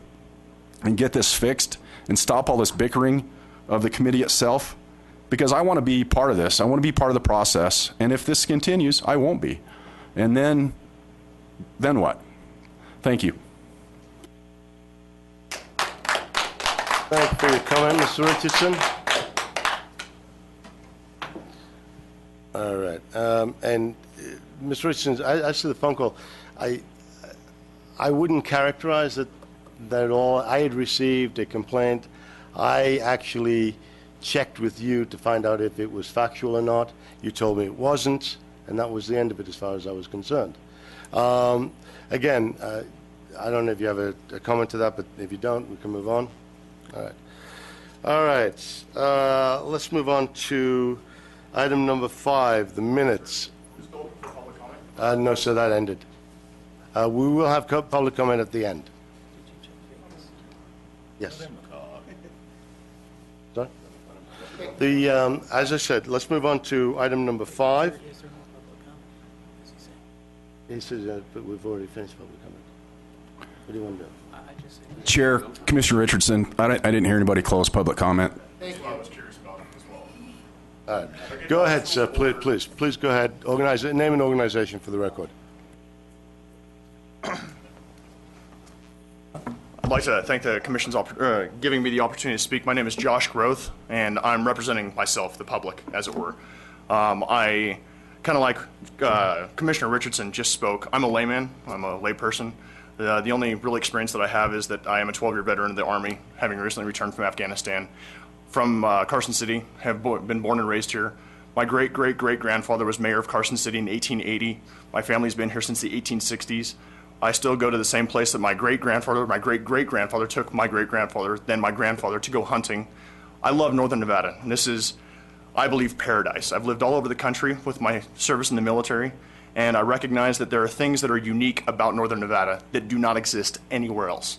and get this fixed and stop all this bickering of the committee itself, because I want to be part of this. I want to be part of the process. And if this continues, I won't be. And then what? Thank you. Thank you for your comment, Mr. Richardson. All right. And Mr. Richardson, as to the phone call, I wouldn't characterize it that at all. I had received a complaint. I actually checked with you to find out if it was factual or not. You told me it wasn't, and that was the end of it as far as I was concerned. Again, I don't know if you have a comment to that, but if you don't, we can move on. All right. Let's move on to item number 5, the minutes. No, sir, that ended. We will have public comment at the end. Yes. Sorry? As I said, let's move on to item number 5. He says, but we've already finished public comment. What do you want to do? Chair, Commissioner Richardson, I didn't hear anybody close public comment. Thank you. All right. Go ahead, sir. Please go ahead. Name and organization for the record. I'd like to thank the Commission's giving me the opportunity to speak. My name is Josh Groth, and I'm representing myself, the public, as it were. I, kind of like Commissioner Richardson just spoke, I'm a layman. I'm a layperson. The only real experience that I have is that I am a 12-year veteran of the Army, having recently returned from Afghanistan. From Carson City, have been born and raised here. My great-great-great-grandfather was mayor of Carson City in 1880. My family's been here since the 1860s. I still go to the same place that my great-grandfather, my great-great-grandfather took my great-grandfather, then my grandfather, to go hunting. I love Northern Nevada, and this is, I believe, paradise. I've lived all over the country with my service in the military, and I recognize that there are things that are unique about Northern Nevada that do not exist anywhere else.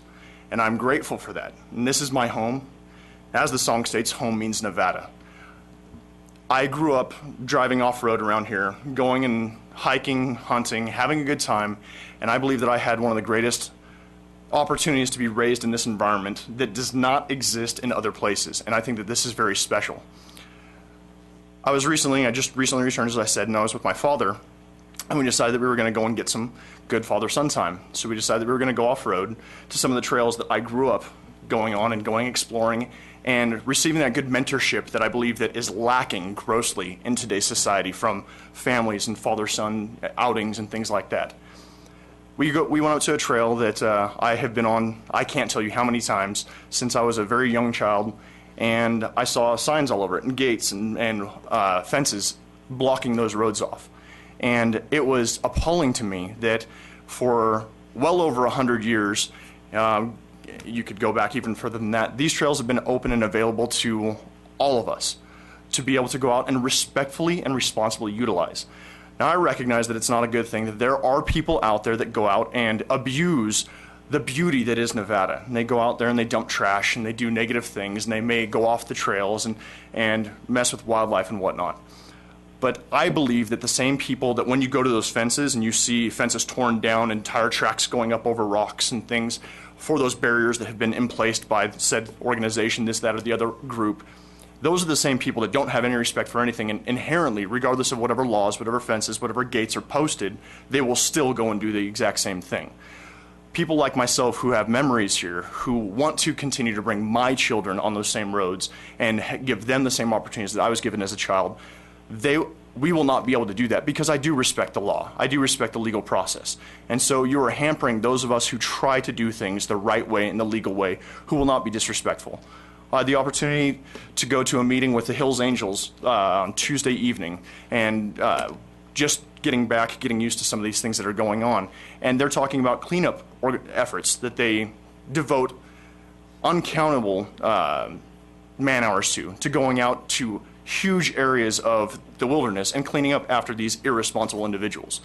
And I'm grateful for that. And this is my home. As the song states, home means Nevada. I grew up driving off-road around here, going and hiking, hunting, having a good time, and I believe that I had one of the greatest opportunities to be raised in this environment that does not exist in other places, and I think that this is very special. I just recently returned, as I said, and I was with my father, and we decided that we were going to go and get some good father-son time. So we decided that we were going to go off-road to some of the trails that I grew up going on and going exploring and receiving that good mentorship that I believe that is lacking grossly in today's society from families and father-son outings and things like that. We went out to a trail that I have been on, I can't tell you how many times, since I was a very young child, and I saw signs all over it, and gates and fences blocking those roads off. And it was appalling to me that for well over 100 years, you could go back even further than that, these trails have been open and available to all of us to be able to go out and respectfully and responsibly utilize. Now, I recognize that it's not a good thing, that there are people out there that go out and abuse the beauty that is Nevada. And they go out there and they dump trash and they do negative things, and they may go off the trails and mess with wildlife and whatnot. But I believe that the same people that when you go to those fences and you see fences torn down and tire tracks going up over rocks and things for those barriers that have been emplaced by said organization, this, that, or the other group, those are the same people that don't have any respect for anything, and inherently, regardless of whatever laws, whatever fences, whatever gates are posted, they will still go and do the exact same thing. People like myself who have memories here, who want to continue to bring my children on those same roads and give them the same opportunities that I was given as a child, we will not be able to do that, because I do respect the law. I do respect the legal process. And so you are hampering those of us who try to do things the right way and the legal way, who will not be disrespectful. I had the opportunity to go to a meeting with the Hills Angels on Tuesday evening, and just getting used to some of these things that are going on. And they're talking about cleanup efforts that they devote uncountable man-hours to going out to huge areas of the wilderness and cleaning up after these irresponsible individuals.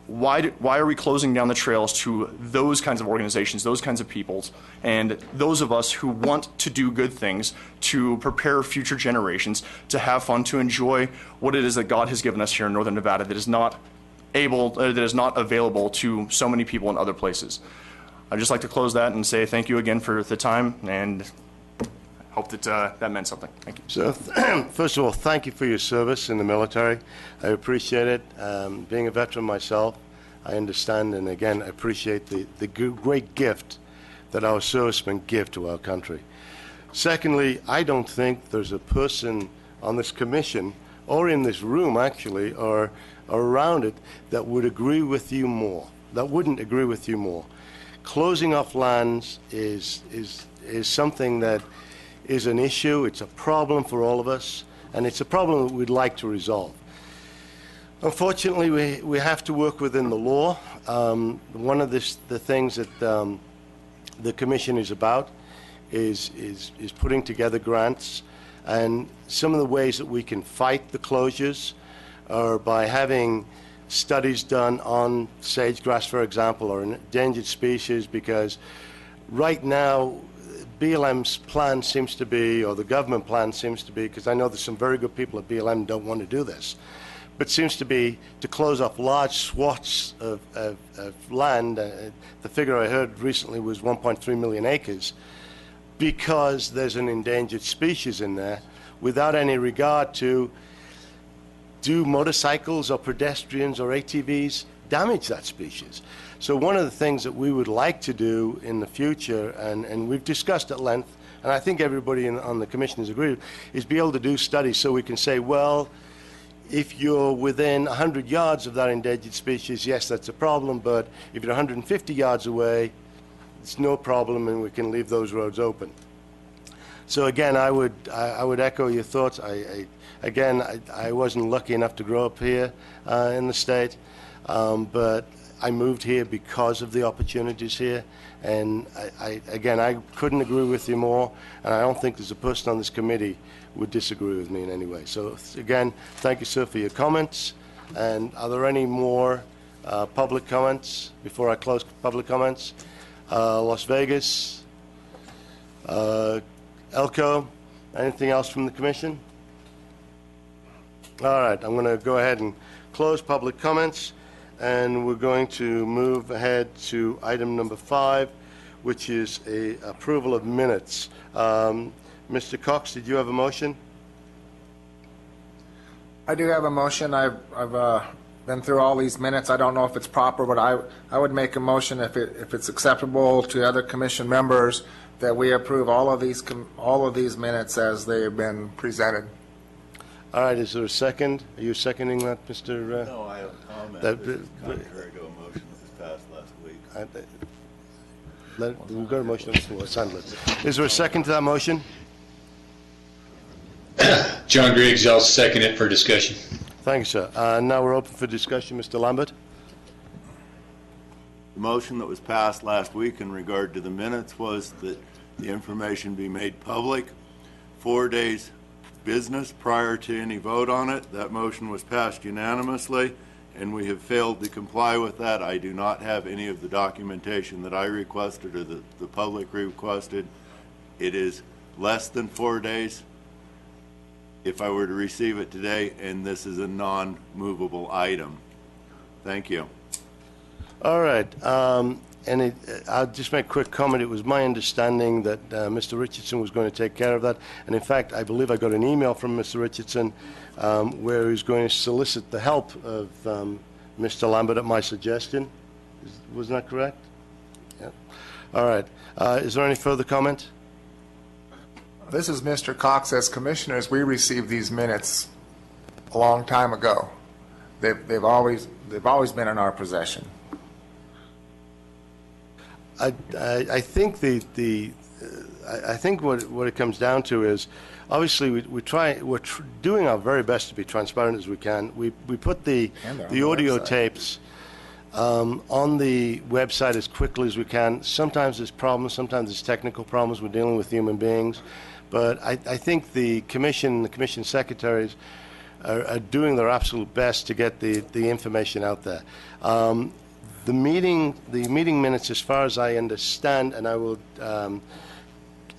Why are we closing down the trails to those kinds of organizations, those kinds of peoples, and those of us who want to do good things, to prepare future generations, to have fun, to enjoy what it is that God has given us here in Northern Nevada that is not available to so many people in other places? I'd just like to close that and say thank you again for the time, and hope that that meant something. Thank you. So, first of all, thank you for your service in the military. I appreciate it. Being a veteran myself, I understand and, again, appreciate the great gift that our servicemen give to our country. Secondly, I don't think there's a person on this commission, or in this room, actually, or around it, that would agree with you more, that wouldn't agree with you more. Closing off lands is something that is an issue, it's a problem for all of us, and it's a problem that we'd like to resolve. Unfortunately, we have to work within the law. One of the things that the Commission is about is putting together grants, and some of the ways that we can fight the closures are by having studies done on sagegrass, for example, or endangered species, because right now BLM's plan seems to be, or the government plan seems to be, because I know there's some very good people at BLM who don't want to do this, but seems to be to close off large swaths of land. The figure I heard recently was 1.3 million acres, because there's an endangered species in there, without any regard to do motorcycles or pedestrians or ATVs damage that species. So one of the things that we would like to do in the future, and we've discussed at length, and I think everybody on the commission has agreed, is be able to do studies so we can say, well, if you're within 100 yards of that endangered species, yes, that's a problem, but if you're 150 yards away, it's no problem, and we can leave those roads open. So again, I would echo your thoughts. I wasn't lucky enough to grow up here in the state, but I moved here because of the opportunities here, and I couldn't agree with you more, and I don't think there's a person on this committee who would disagree with me in any way. So again, thank you, sir, for your comments. And are there any more public comments before I close public comments? Las Vegas, Elko, anything else from the commission? All right, I'm going to go ahead and close public comments, and we're going to move ahead to item number 5, which is a approval of minutes. Mr. Cox, did you have a motion? I do have a motion. I've been through all these minutes. I don't know if it's proper, but I would make a motion if it's acceptable to other commission members that we approve all of these minutes as they have been presented. All right, is there a second? Are you seconding that, Mr.? No, I have a comment. This is contrary to a motion that was passed last week. We've got a motion on the floor. Sandler. Is there a second to that motion? John Griggs, I'll second it for discussion. Thank you, sir. Now we're open for discussion. Mr. Lambert? The motion that was passed last week in regard to the minutes was that the information be made public 4 days business prior to any vote on it. That motion was passed unanimously, and we have failed to comply with that. I do not have any of the documentation that I requested or the public requested. It is less than 4 days if I were to receive it today, and this is a non-movable item. Thank you. All right. I'll just make a quick comment. It was my understanding that Mr. Richardson was going to take care of that. And in fact, I believe I got an email from Mr. Richardson where he was going to solicit the help of Mr. Lambert at my suggestion. Wasn't that correct? Yeah. All right. Is there any further comment? This is Mr. Cox. As commissioners, we received these minutes a long time ago. They've always been in our possession. I think I think what it comes down to is, obviously we're doing our very best to be transparent as we can. We put the audio tapes on the website as quickly as we can. Sometimes there's problems, sometimes there's technical problems. We're dealing with human beings, but I think the commission secretaries are doing their absolute best to get the information out there. The meeting minutes, as far as I understand, and I will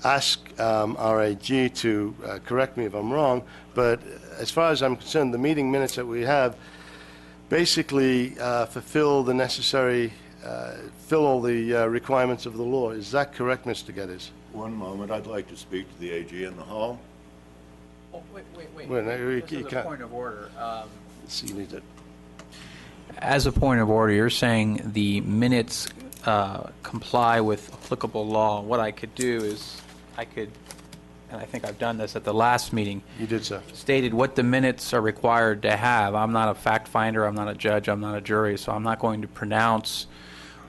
ask RAG to correct me if I'm wrong, but as far as I'm concerned, the meeting minutes that we have basically fulfill the necessary, fill all the requirements of the law. Is that correct, Mr. Geddes? One moment. I'd like to speak to the AG in the hall. Oh, wait. Well, no, This is a point of order. You need it. As a point of order, you're saying the minutes comply with applicable law. What I could do is and I think I've done this at the last meeting. You did, sir. Stated what the minutes are required to have. I'm not a fact finder, I'm not a judge, I'm not a jury, so I'm not going to pronounce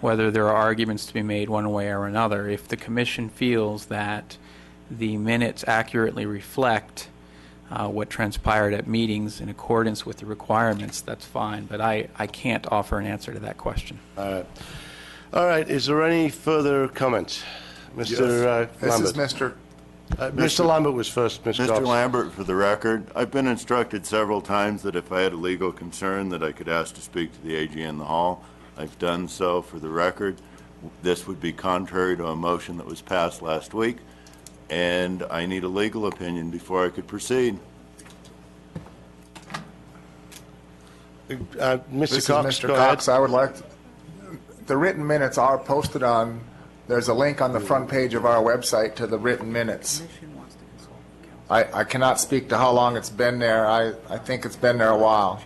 whether there are arguments to be made one way or another. If the commission feels that the minutes accurately reflect what transpired at meetings in accordance with the requirements, that's fine, but I can't offer an answer to that question. All right. All right. Is there any further comment? Mr. Lambert. This is Mr. Mr. Lambert was first, Mr. Mr. Lambert, for the record, I've been instructed several times that if I had a legal concern that I could ask to speak to the AG in the hall. I've done so. For the record, this would be contrary to a motion that was passed last week, and I need a legal opinion before I could proceed. Mr. This is Cox, Mr. go Cox. ahead. I would like the written minutes are posted on. There's a link on the front page of our website to the written minutes. I cannot speak to how long it's been there. I think it's been there a while.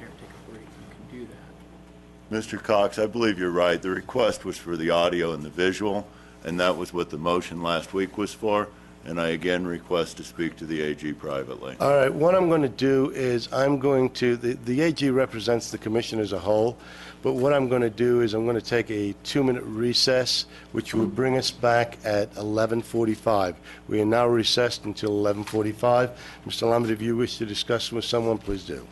Mr. Cox, I believe you're right. The request was for the audio and the visual, and that was what the motion last week was for. And I again request to speak to the AG privately. All right. What I'm going to do is the AG represents the commission as a whole, but what I'm going to do is I'm going to take a 2-minute recess, which will bring us back at 11:45. We are now recessed until 11:45. Mr. Lambert, if you wish to discuss with someone, please do.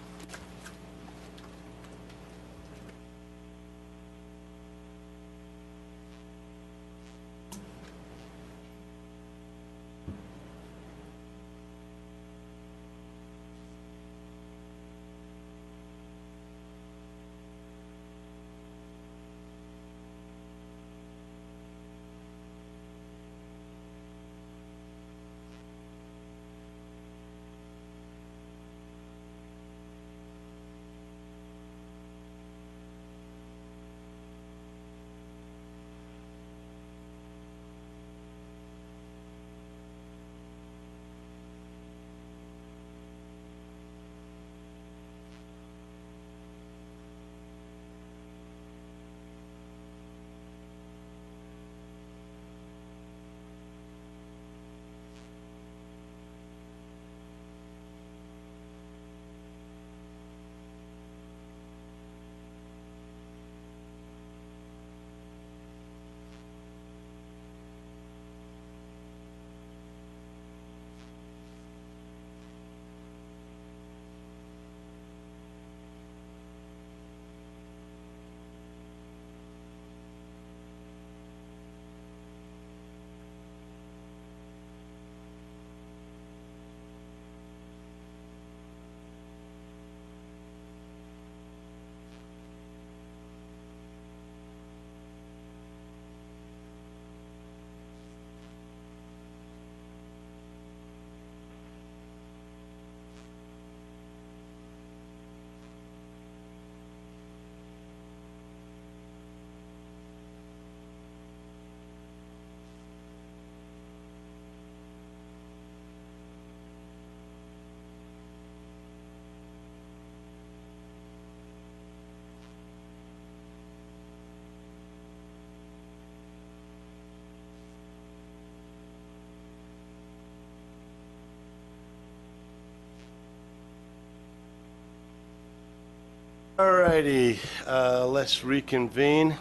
All righty, let's reconvene.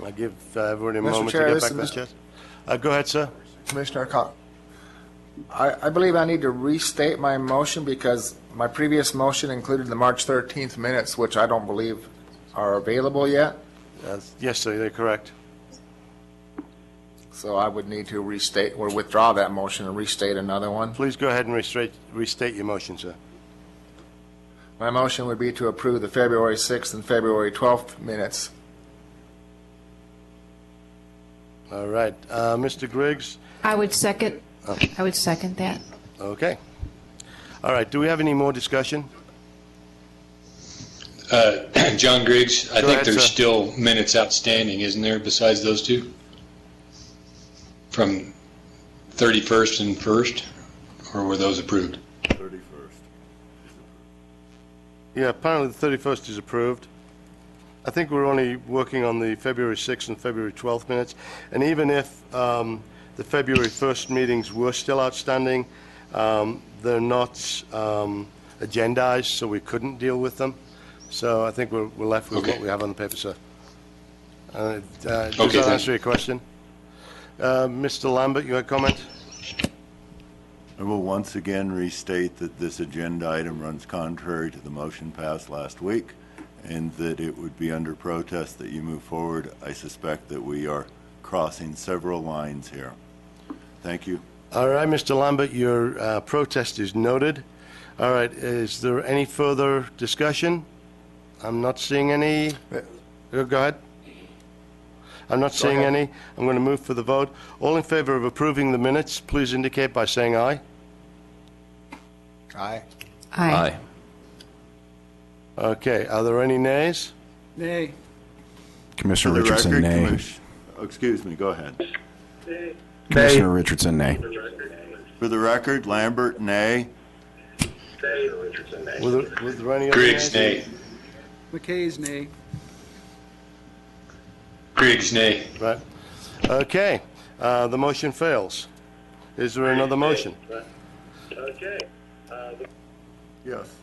I'll give everybody a Mr. moment Chair, to this get back is to the chat. Go ahead, sir. Commissioner Cox, I believe I need to restate my motion because my previous motion included the March 13th minutes, which I don't believe are available yet. Yes, sir, you're correct. So I would need to restate or withdraw that motion and restate another one. Please go ahead and restate your motion, sir. My motion would be to approve the February 6th and February 12th minutes. All right, Mr. Griggs? I would second that. Okay. All right, do we have any more discussion? John Griggs, I Go think ahead, there's sir. still minutes outstanding, isn't there, besides those two? From 31st and 1st, or were those approved? 31st. Yeah, apparently the 31st is approved. I think we're only working on the February 6th and February 12th minutes. And even if the February 1st meetings were still outstanding, they're not agendized, so we couldn't deal with them. So I think we're left with what we have on the paper, sir. Does that answer your question? Mr. Lambert, you had a comment? I will once again restate that this agenda item runs contrary to the motion passed last week, and that it would be under protest that you move forward. I suspect that we are crossing several lines here. Thank you. All right, Mr. Lambert, your protest is noted. All right, is there any further discussion? I'm not seeing any. Go ahead. I'm not seeing any. I'm going to move for the vote. All in favor of approving the minutes, please indicate by saying aye. Aye. Aye. Okay, are there any nays? Nay. Commissioner For the Richardson, record, nay. Excuse me, go ahead. Commissioner Richardson, nay. For the record, Lambert, nay. Was there any other Griggs, nays? nay. McKay's nay. Griggs, nay. Right. Okay, the motion fails. Is there another motion? Okay. Yes.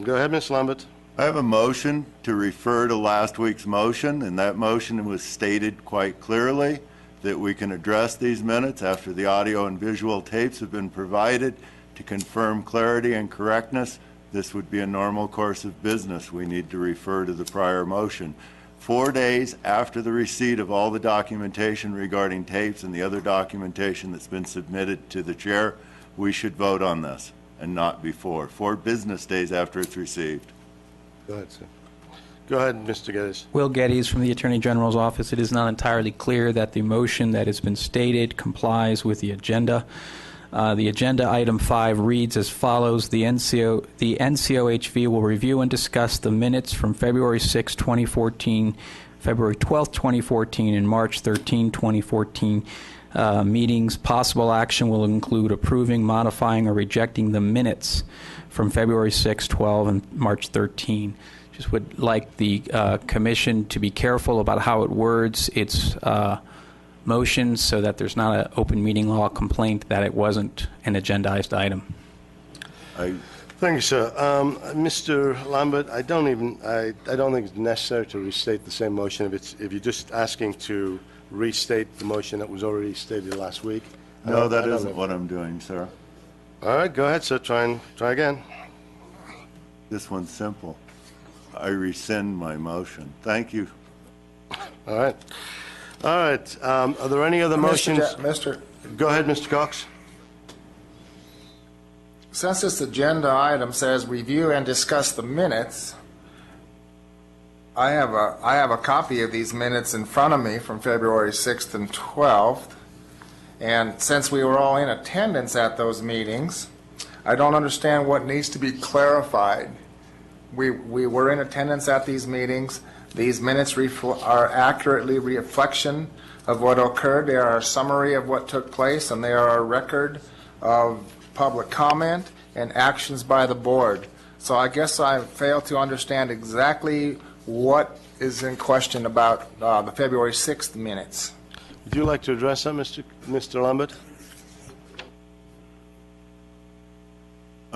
Go ahead, Ms. Lambert. I have a motion to refer to last week's motion, and that motion was stated quite clearly that we can address these minutes after the audio and visual tapes have been provided to confirm clarity and correctness. This would be a normal course of business. We need to refer to the prior motion. 4 days after the receipt of all the documentation regarding tapes and the other documentation that's been submitted to the chair, we should vote on this, and not before. 4 business days after it's received. Go ahead, sir. Go ahead, Mr. Geddes. Will Geddes from the Attorney General's office. It is not entirely clear that the motion that has been stated complies with the agenda. The agenda item 5 reads as follows. The NCOHV will review and discuss the minutes from February 6, 2014, February 12, 2014, and March 13, 2014 meetings. Possible action will include approving, modifying, or rejecting the minutes from February 6, 12, and March 13. Just would like the commission to be careful about how it words its motions so that there's not an open meeting law complaint that it wasn't an agendized item. Thank you, sir. Mr. Lambert, I don't think it's necessary to restate the same motion if you're just asking to restate the motion that was already stated last week. No, that isn't what I'm doing, sir. All right, go ahead, sir. Try again. This one's simple. I rescind my motion. Thank you. All right. All right. Are there any other motions? Go ahead, Mr. Cox. Since this agenda item says review and discuss the minutes, I have a copy of these minutes in front of me from February 6th and 12th, and since we were all in attendance at those meetings, I don't understand what needs to be clarified. We were in attendance at these meetings. These minutes are accurately reflection of what occurred. They are a summary of what took place, and they are a record of public comment and actions by the board. So I guess I fail to understand exactly what is in question about the February 6th minutes. Would you like to address that, Mr. Lambert?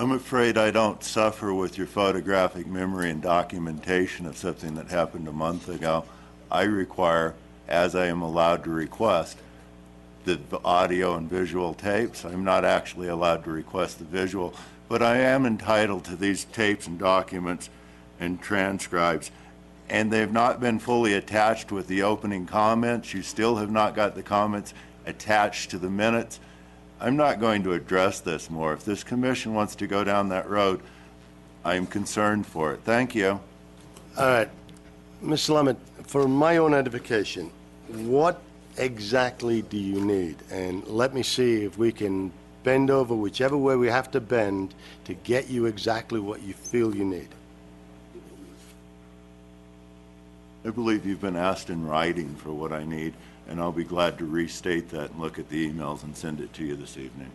I'm afraid I don't suffer with your photographic memory and documentation of something that happened a month ago. I require, as I am allowed to request, the audio and visual tapes. I'm not actually allowed to request the visual, but I am entitled to these tapes and documents and transcribes. And they've not been fully attached with the opening comments. You still have not got the comments attached to the minutes. I'm not going to address this more. If this commission wants to go down that road, I'm concerned for it. Thank you. All right. Mr. Lambert, for my own edification, what exactly do you need? And let me see if we can bend over whichever way we have to bend to get you exactly what you feel you need. I believe you've been asked in writing for what I need, and I'll be glad to restate that and look at the emails and send it to you this evening.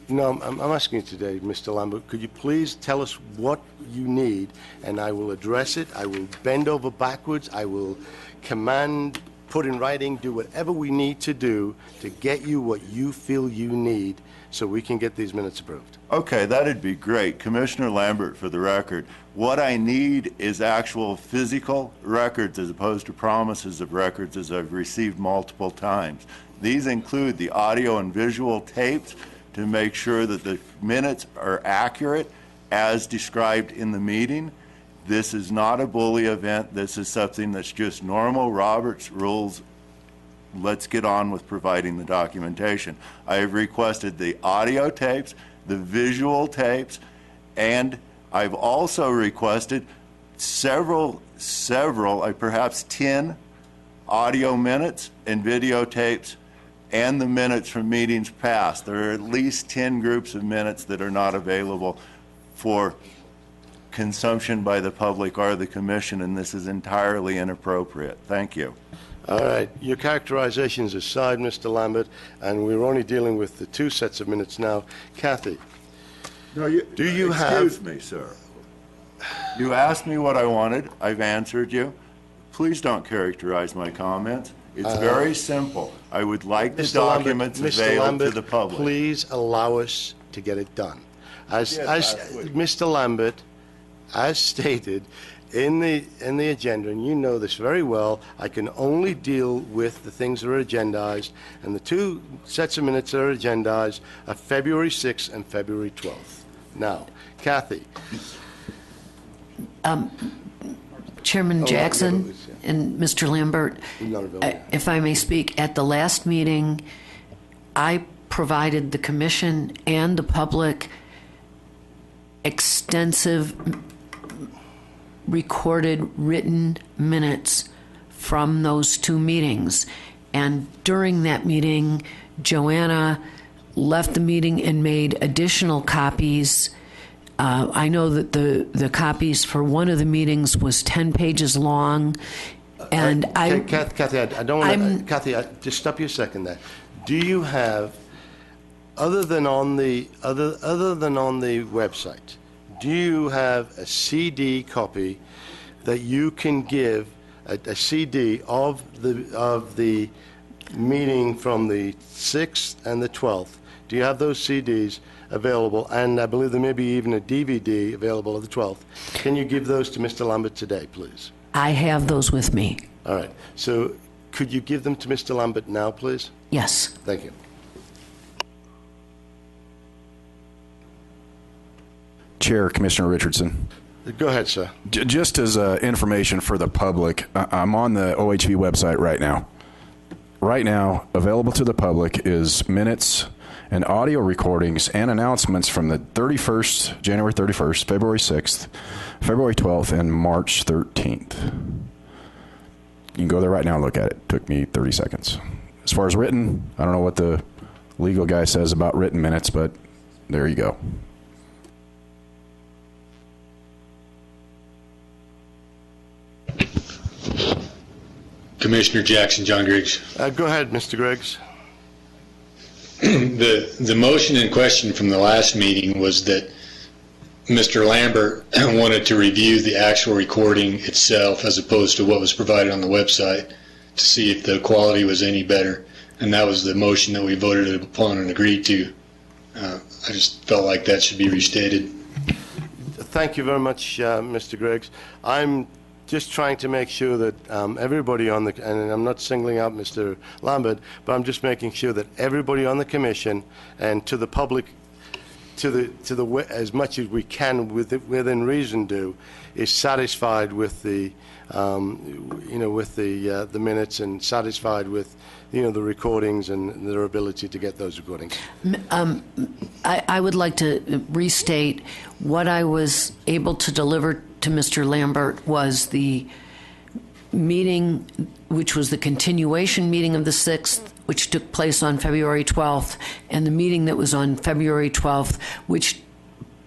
No, I'm asking you today, Mr. Lambert, could you please tell us what you need, and I will address it. I will bend over backwards. I will command, put in writing, do whatever we need to do to get you what you feel you need so we can get these minutes approved. Okay, that'd be great. Commissioner Lambert, for the record, what I need is actual physical records as opposed to promises of records, as I've received multiple times. These include the audio and visual tapes to make sure that the minutes are accurate as described in the meeting. This is not a bully event. This is something that's just normal Robert's rules. Let's get on with providing the documentation. I have requested the audio tapes, the visual tapes, and I've also requested several, perhaps 10 audio minutes and videotapes and the minutes from meetings past. There are at least 10 groups of minutes that are not available for consumption by the public or the commission, and this is entirely inappropriate. Thank you. All right. Your characterizations aside, Mr. Lambert, and we're only dealing with the 2 sets of minutes now. Kathy, do you have... Excuse me, sir. You asked me what I wanted. I've answered you. Please don't characterize my comments. It's very simple. I would like the documents available to the public. Please allow us to get it done. As Mr. Lambert, as stated in the agenda, and you know this very well, I can only deal with the things that are agendized, and the 2 sets of minutes that are agendized are February 6th and February 12th. Now, Kathy. Chairman Jackson and Mr. Lambert, if I may speak, at the last meeting, I provided the commission and the public extensive recorded written minutes from those 2 meetings. And during that meeting, Joanna left the meeting and made additional copies. I know that the copies for one of the meetings was 10 pages long, and Kathy, I don't want to... Kathy, just stop you a second there. Do you have, other than on the website, do you have a CD copy that you can give, a CD of the meeting from the 6th and the 12th? Do you have those CDs available? And I believe there may be even a DVD available of the 12th. Can you give those to Mr. Lambert today, please? I have those with me. All right. So could you give them to Mr. Lambert now, please? Yes. Thank you. Chair, Commissioner Richardson. Go ahead, sir. Just as information for the public, I'm on the OHV website right now. Right now, available to the public is minutes and audio recordings and announcements from the 31st, January 31st, February 6th, February 12th, and March 13th. You can go there right now and look at it. Took me 30 seconds. As far as written, I don't know what the legal guy says about written minutes, but there you go. Commissioner Jackson, John Griggs. Go ahead, Mr. Griggs. The motion in question from the last meeting was that Mr. Lambert wanted to review the actual recording itself as opposed to what was provided on the website to see if the quality was any better. And that was the motion that we voted upon and agreed to. I just felt like that should be restated. Thank you very much, Mr. Griggs. I'm just trying to make sure that everybody on the, and I'm not singling out Mr. Lambert, but I'm just making sure that everybody on the commission and to the public, as much as we can within reason do, is satisfied with the, with the minutes and satisfied with, the recordings and their ability to get those recordings. I would like to restate what I was able to deliver to Mr. Lambert was the meeting, which was the continuation meeting of the 6th, which took place on February 12th, and the meeting that was on February 12th, which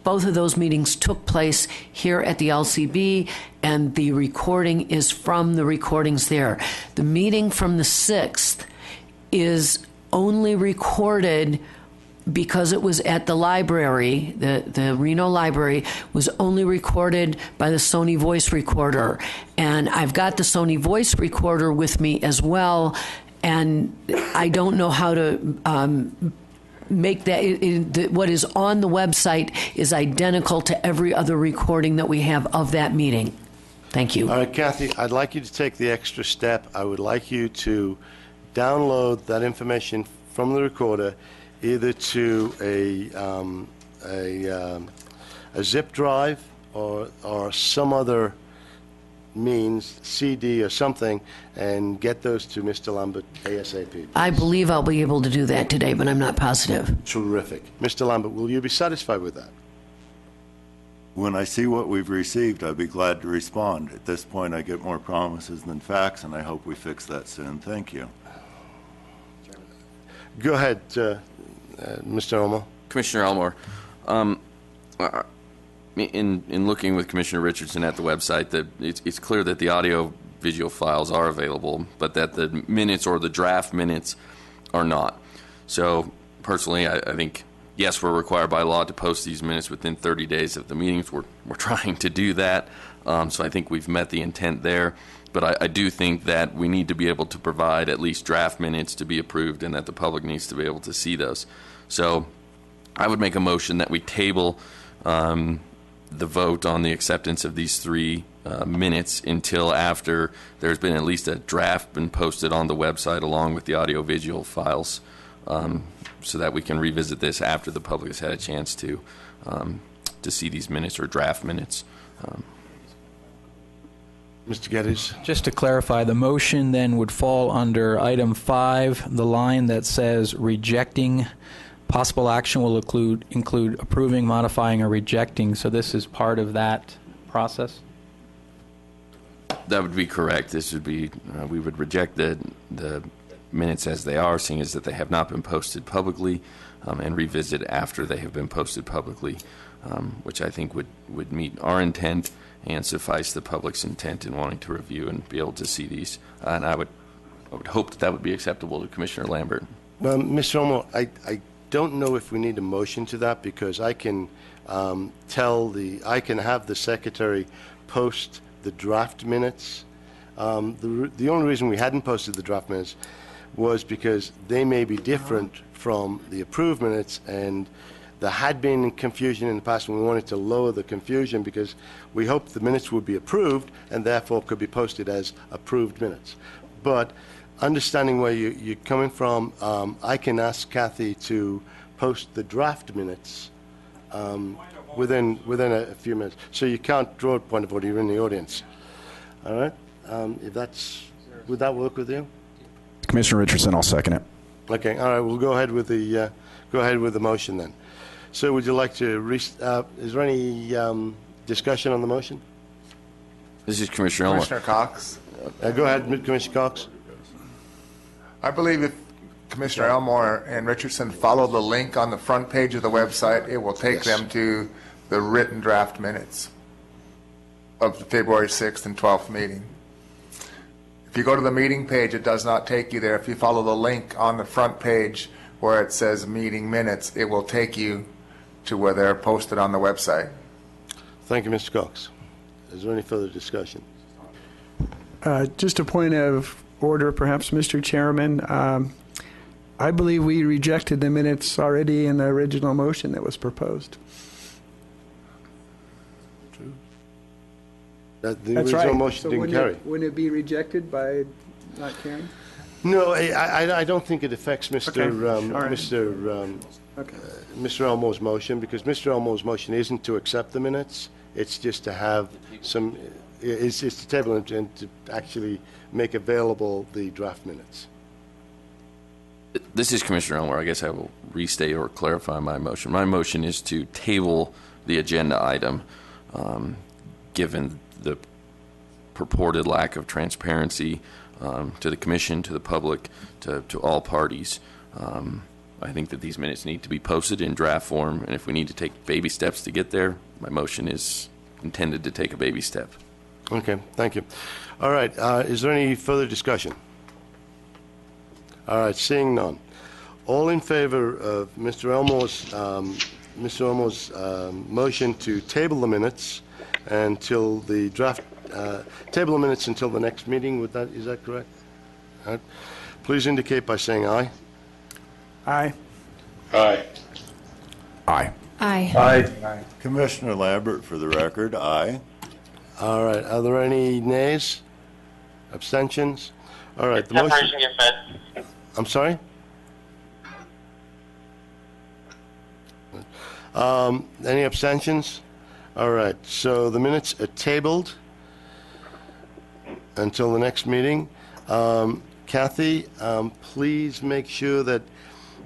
both of those meetings took place here at the LCB, and the recording is from the recordings there. The meeting from the 6th is only recorded because it was at the library, the Reno Library, was only recorded by the Sony voice recorder. And I've got the Sony voice recorder with me as well, and I don't know how to make that, what is on the website is identical to every other recording that we have of that meeting. Thank you. All right, Kathy, I'd like you to take the extra step. I would like you to download that information from the recorder either to a zip drive or some other means, CD or something, and get those to Mr. Lambert ASAP. Please. I believe I'll be able to do that today, but I'm not positive. Terrific. Mr. Lambert, will you be satisfied with that? When I see what we've received, I'd be glad to respond. At this point, I get more promises than facts, and I hope we fix that soon. Thank you. Go ahead, Mr. Elmore. Commissioner Elmore, in looking with Commissioner Richardson at the website, that it's clear that the audio-visual files are available, but that the minutes or the draft minutes are not. So personally, I think, yes, we're required by law to post these minutes within 30 days of the meetings. We're trying to do that, so I think we've met the intent there. But I do think that we need to be able to provide at least draft minutes to be approved, and that the public needs to be able to see those. So I would make a motion that we table the vote on the acceptance of these 3 minutes until after there's been at least a draft been posted on the website along with the audio-visual files, so that we can revisit this after the public has had a chance to see these minutes or draft minutes. Mr. Geddes. Just to clarify, the motion then would fall under item 5, the line that says rejecting. Possible action will include approving, modifying, or rejecting. So this is part of that process? That would be correct. This would be, we would reject the minutes as they are, seeing as that they have not been posted publicly, and revisit after they have been posted publicly, which I think would meet our intent and suffice the public's intent in wanting to review and be able to see these. And I would hope that would be acceptable to Commissioner Lambert. Well, Mr. Elmore, I don't know if we need a motion to that, because I can I can have the secretary post the draft minutes. The only reason we hadn't posted the draft minutes was because they may be different from the approved minutes, and there had been confusion in the past, and we wanted to lower the confusion because we hoped the minutes would be approved and therefore could be posted as approved minutes. But understanding where you're coming from, I can ask Kathy to post the draft minutes within a few minutes. So you can't draw a point of order, you're in the audience. All right? Would that work with you? Commissioner Richardson, I'll second it. Okay, all right, we'll go ahead with the motion then. So would you like to, is there any discussion on the motion? This is Commissioner Elmore. Commissioner Cox. Go ahead, Commissioner Cox. I believe if Commissioner Elmore and Richardson follow the link on the front page of the website, it will take them to the written draft minutes of the February 6th and 12th meeting. If you go to the meeting page, it does not take you there. If you follow the link on the front page where it says meeting minutes, it will take you to where they're posted on the website. Thank you, Mr. Cox. Is there any further discussion? Just a point of order, perhaps, Mr. Chairman. I believe we rejected the minutes already in the original motion that was proposed. The That's original right. motion So didn't carry. Wouldn't it be rejected by not carrying? No, I don't think it affects Mr. All right. Mr. Elmo's motion, because Mr. Elmo's motion isn't to accept the minutes. It's just to have some, it's to table and to actually make available the draft minutes. This is Commissioner Elmore. I guess I will restate or clarify my motion. My motion is to table the agenda item, given the purported lack of transparency to the Commission, to the public, to all parties. I think that these minutes need to be posted in draft form, and if we need to take baby steps to get there, my motion is intended to take a baby step. Okay, thank you. All right, is there any further discussion? All right, seeing none. All in favor of Mr. Elmore's motion to table the minutes until the draft, table the minutes until the next meeting, is that correct? All right. Please indicate by saying aye. Aye. Aye. Aye. Aye. Aye. Commissioner Lambert, for the record, aye. All right, are there any nays? Abstentions? All right, the motion... I'm sorry? Any abstentions? All right, so the minutes are tabled until the next meeting. Kathy, please make sure that,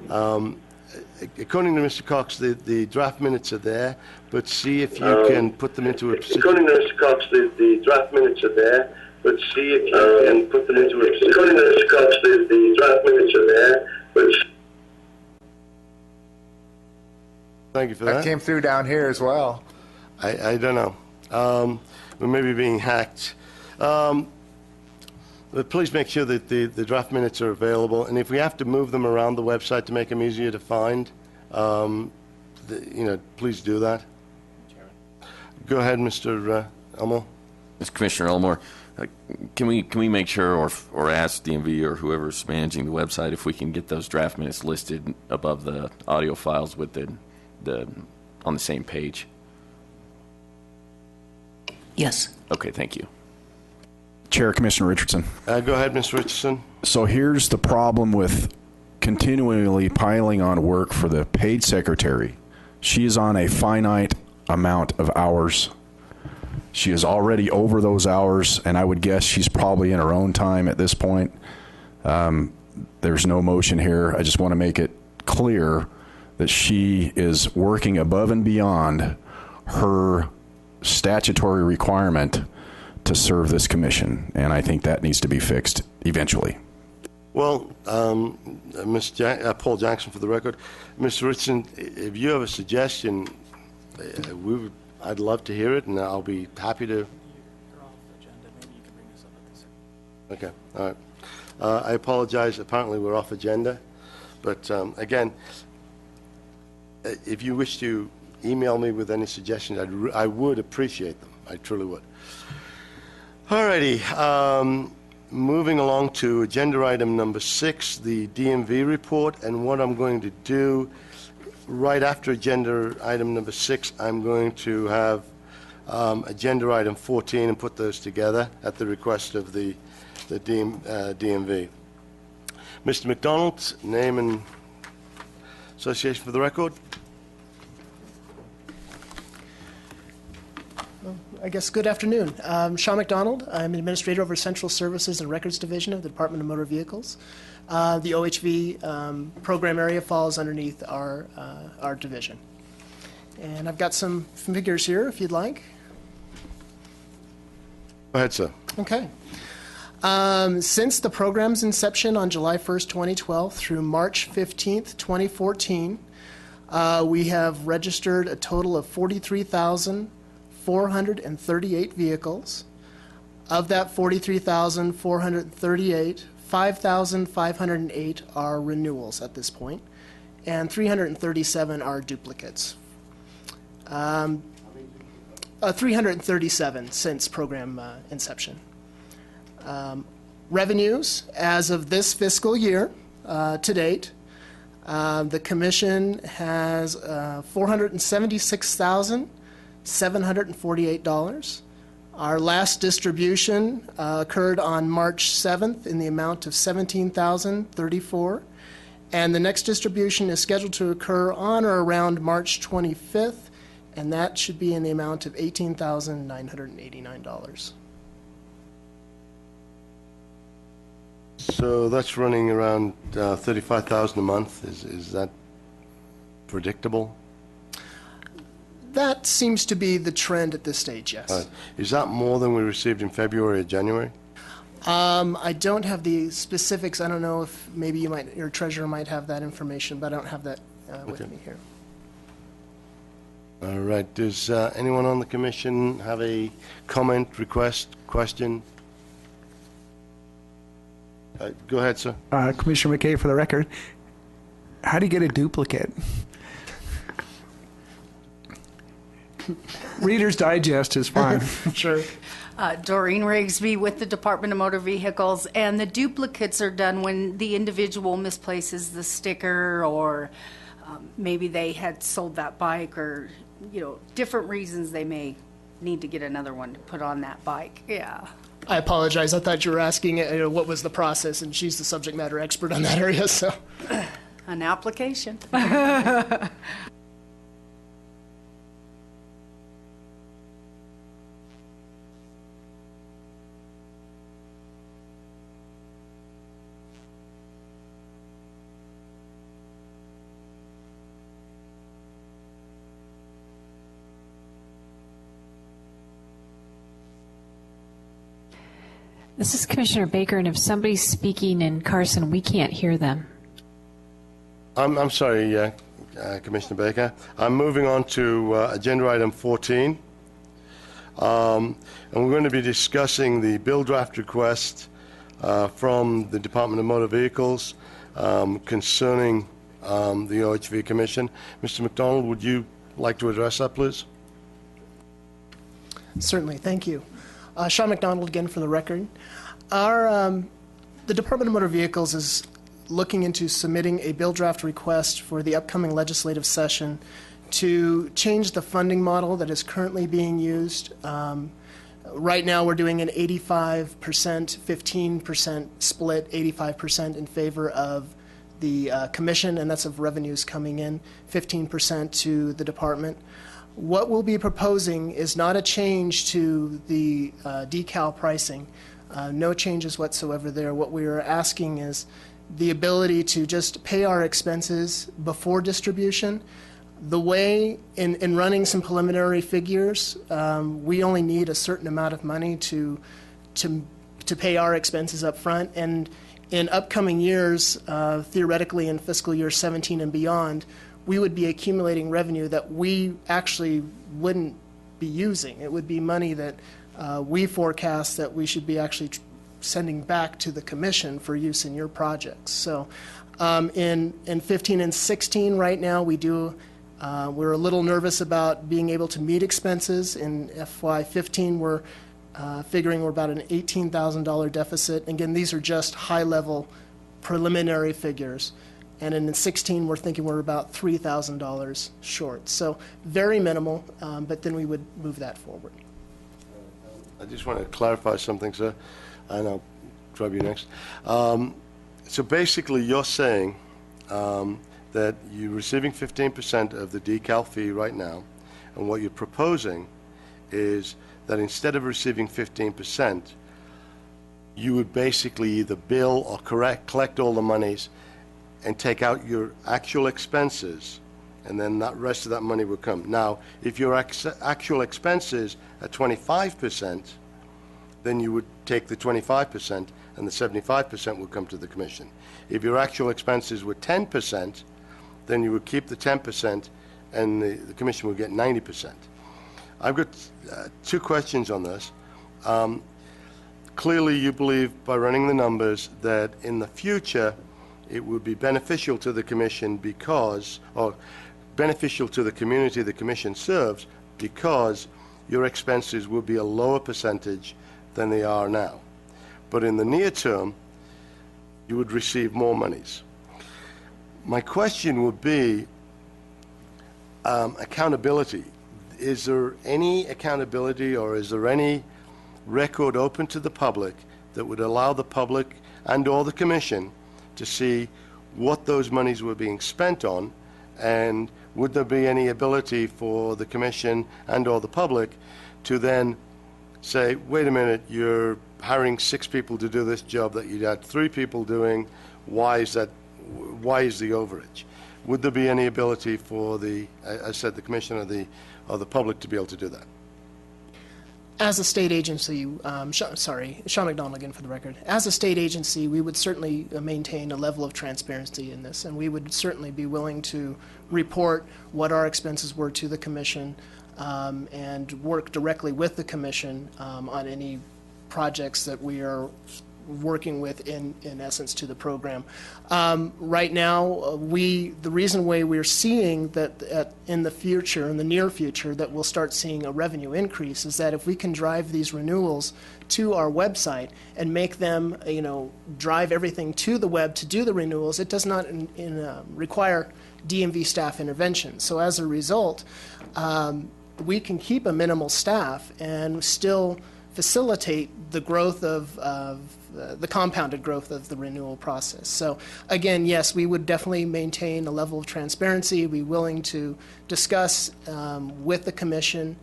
according to Mr. Cox, the draft minutes are there, but see if you can put them into a... According to Mr. Cox, the draft minutes are there, but see if you can put them into a... According to Mr. Cox, the draft minutes are there, but... Thank you for that. That came through down here as well. I don't know. We may be being hacked. But please make sure that the draft minutes are available, and if we have to move them around the website to make them easier to find, please do that. Go ahead, Mr. Elmore. Mr. Commissioner Elmore, can we make sure or ask DMV or whoever's managing the website if we can get those draft minutes listed above the audio files with the on the same page? Yes. Okay, thank you. Chair, Commissioner Richardson. Go ahead, Mr. Richardson. So here's the problem with continually piling on work for the paid secretary. She is on a finite amount of hours. She is already over those hours, and I would guess she's probably in her own time at this point. There's no motion here. I just want to make it clear that she is working above and beyond her statutory requirement to serve this commission, and I think that needs to be fixed eventually. Well, Paul Jackson, for the record. Mr. Richardson, if you have a suggestion, I'd love to hear it, and I'll be happy to. Okay, all right. I apologize. Apparently, we're off agenda. But again, if you wish to email me with any suggestions, I would appreciate them. I truly would. All righty. Moving along to agenda item number 6, the DMV report. And what I'm going to do right after agenda item number 6, I'm going to have agenda item 14 and put those together at the request of the DMV. Mr. McDonald, name and association for the record. I guess good afternoon. Sean McDonald. I'm Administrator over Central Services and Records Division of the Department of Motor Vehicles. The OHV program area falls underneath our division. And I've got some figures here if you'd like. Go ahead, sir. Okay. Since the program's inception on July 1st, 2012 through March 15th, 2014, we have registered a total of 43,438 vehicles. Of that 43,438, 5,508 are renewals at this point, and 337 are duplicates. 337 since program inception. Revenues, as of this fiscal year to date, The commission has $476,748. Our last distribution occurred on March 7th in the amount of $17,034. And the next distribution is scheduled to occur on or around March 25th, and that should be in the amount of $18,989. So that's running around $35,000 a month. Is that predictable? That seems to be the trend at this stage, yes. Is that more than we received in February or January? I don't have the specifics. I don't know if maybe your treasurer might have that information, but I don't have that with me here. All right. Does anyone on the commission have a comment, request, question? Go ahead, sir. Commissioner McKay, for the record, how do you get a duplicate? Reader's Digest is fine. Sure. Doreen Rigsby with the Department of Motor Vehicles, and the duplicates are done when the individual misplaces the sticker, or maybe they had sold that bike, or different reasons they may need to get another one to put on that bike. Yeah. I apologize. I thought you were asking what was the process, and she's the subject matter expert on that area. So, an application. This is Commissioner Baker, and if somebody's speaking in Carson, we can't hear them. I'm sorry, Commissioner Baker. I'm moving on to agenda item 14. And we're going to be discussing the bill draft request from the Department of Motor Vehicles concerning the OHV Commission. Mr. McDonald, would you like to address that, please? Certainly. Thank you. Sean McDonald again for the record. The Department of Motor Vehicles is looking into submitting a bill draft request for the upcoming legislative session to change the funding model that is currently being used. Right now we're doing an 85%, 15% split, 85% in favor of the commission, and that's of revenues coming in, 15% to the department. What we'll be proposing is not a change to the decal pricing. No changes whatsoever there. What we are asking is the ability to just pay our expenses before distribution. The way, in running some preliminary figures, we only need a certain amount of money to pay our expenses up front. And in upcoming years, theoretically in fiscal year 17 and beyond, we would be accumulating revenue that we actually wouldn't be using. It would be money that we forecast that we should be actually sending back to the commission for use in your projects. So in 15 and 16 right now, we're a little nervous about being able to meet expenses. In FY15, we're figuring we're about an $18,000 deficit. Again, these are just high-level preliminary figures. And in 16, we're thinking we're about $3,000 short. So very minimal, but then we would move that forward. I just want to clarify something, sir, and I'll drop you next. So basically, you're saying that you're receiving 15% of the decal fee right now, and what you're proposing is that instead of receiving 15%, you would basically either bill or collect all the monies and take out your actual expenses, and then that rest of that money would come. Now, if your actual expenses are 25%, then you would take the 25% and the 75% would come to the commission. If your actual expenses were 10%, then you would keep the 10% and the commission would get 90%. I've got two questions on this. Clearly, you believe by running the numbers that in the future it would be beneficial to the commission because, or beneficial to the community the commission serves, because your expenses will be a lower percentage than they are now. But in the near term, you would receive more monies. My question would be accountability. Is there any accountability, or is there any record open to the public that would allow the public and or the commission to see what those monies were being spent on? And would there be any ability for the commission and or the public to then say, wait a minute, you're hiring 6 people to do this job that you had 3 people doing, why is the overage? Would there be any ability for I said, the commission or the public to be able to do that? As a state agency, Sean McDonald again for the record. As a state agency, we would certainly maintain a level of transparency in this, and we would certainly be willing to report what our expenses were to the commission and work directly with the commission on any projects that we are working with in essence to the program. Right now, the reason why we're seeing that in the near future, that we'll start seeing a revenue increase is that if we can drive these renewals to our website and make them, drive everything to the web to do the renewals, it does not require DMV staff intervention. So as a result, we can keep a minimal staff and still facilitate the growth of the compounded growth of the renewal process. So again, yes, we would definitely maintain a level of transparency, be willing to discuss with the commission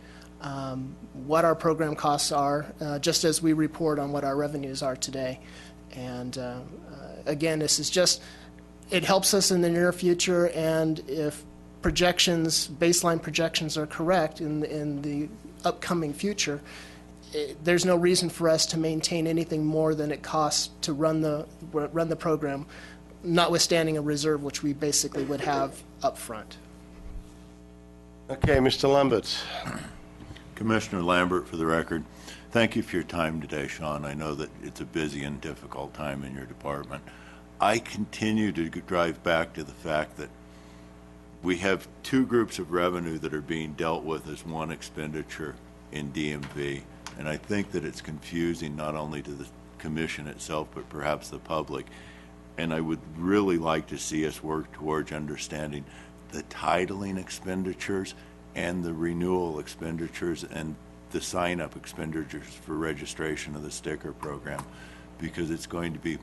what our program costs are, just as we report on what our revenues are today. And again, this is just, it helps us in the near future, and if baseline projections are correct in the upcoming future, there's no reason for us to maintain anything more than it costs to run the program, notwithstanding a reserve, which we basically would have up front. Okay, Mr. Lambert. Commissioner Lambert, for the record, thank you for your time today, Sean. I know that it's a busy and difficult time in your department. I continue to drive back to the fact that we have 2 groups of revenue that are being dealt with as one expenditure in DMV. And I think that it's confusing not only to the commission itself, but perhaps the public. And I would really like to see us work towards understanding the titling expenditures and the renewal expenditures and the sign-up expenditures for registration of the sticker program, because it's going to be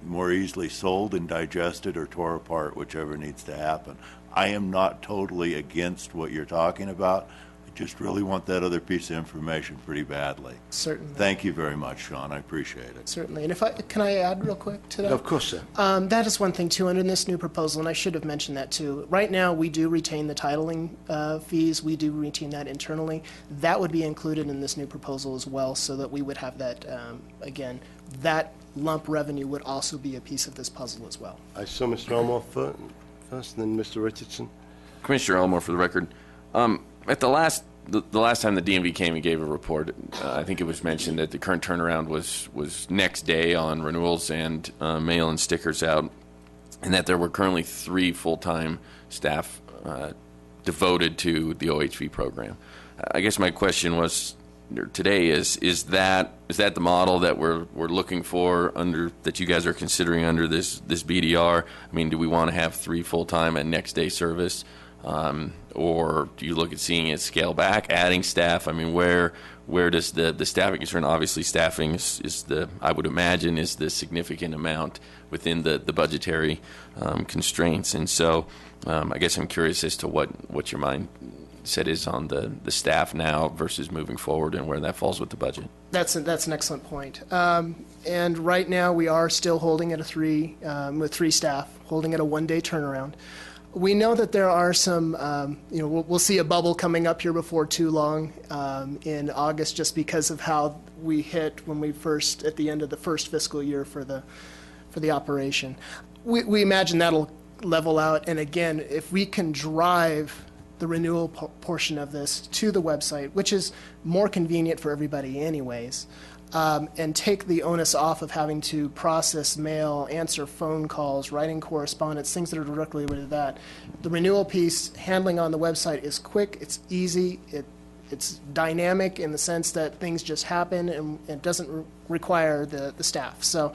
more easily sold and digested or tore apart, whichever needs to happen. I am not totally against what you're talking about. Just really want that other piece of information pretty badly. Certainly. Thank you very much, Sean. I appreciate it. Certainly. And can I add real quick to that? Of course, sir. That is one thing, too, under this new proposal, and I should have mentioned that, too. Right now, we do retain the titling fees. We do retain that internally. That would be included in this new proposal as well, so that we would have that, again, that lump revenue would also be a piece of this puzzle as well. I saw Mr. Elmore first, and then Mr. Richardson. Commissioner Elmore, for the record. At the last time the DMV came and gave a report, I think it was mentioned that the current turnaround was next day on renewals and mail and stickers out, and that there were currently 3 full-time staff devoted to the OHV program. I guess my question was today is that the model that we're looking for that you guys are considering under this BDR? I mean, do we want to have 3 full-time and next day service? Or do you look at seeing it scale back, adding staff? I mean, where does the staffing concern? Obviously, staffing I would imagine, is the significant amount within the budgetary constraints. And so I guess I'm curious as to what your mindset is on the staff now versus moving forward, and where that falls with the budget. That's an excellent point. And right now, we are still holding at with 3 staff, holding at a 1-day turnaround. We know that there are some, we'll see a bubble coming up here before too long in August, just because of how we hit when we first, at the end of the first fiscal year for the operation. We imagine that'll level out, and again, if we can drive the renewal portion of this to the website, which is more convenient for everybody anyways, and take the onus off of having to process mail, answer phone calls, writing correspondence, things that are directly related to that. The renewal piece, handling on the website, is quick, it's easy, it's dynamic in the sense that things just happen, and it doesn't require the staff. So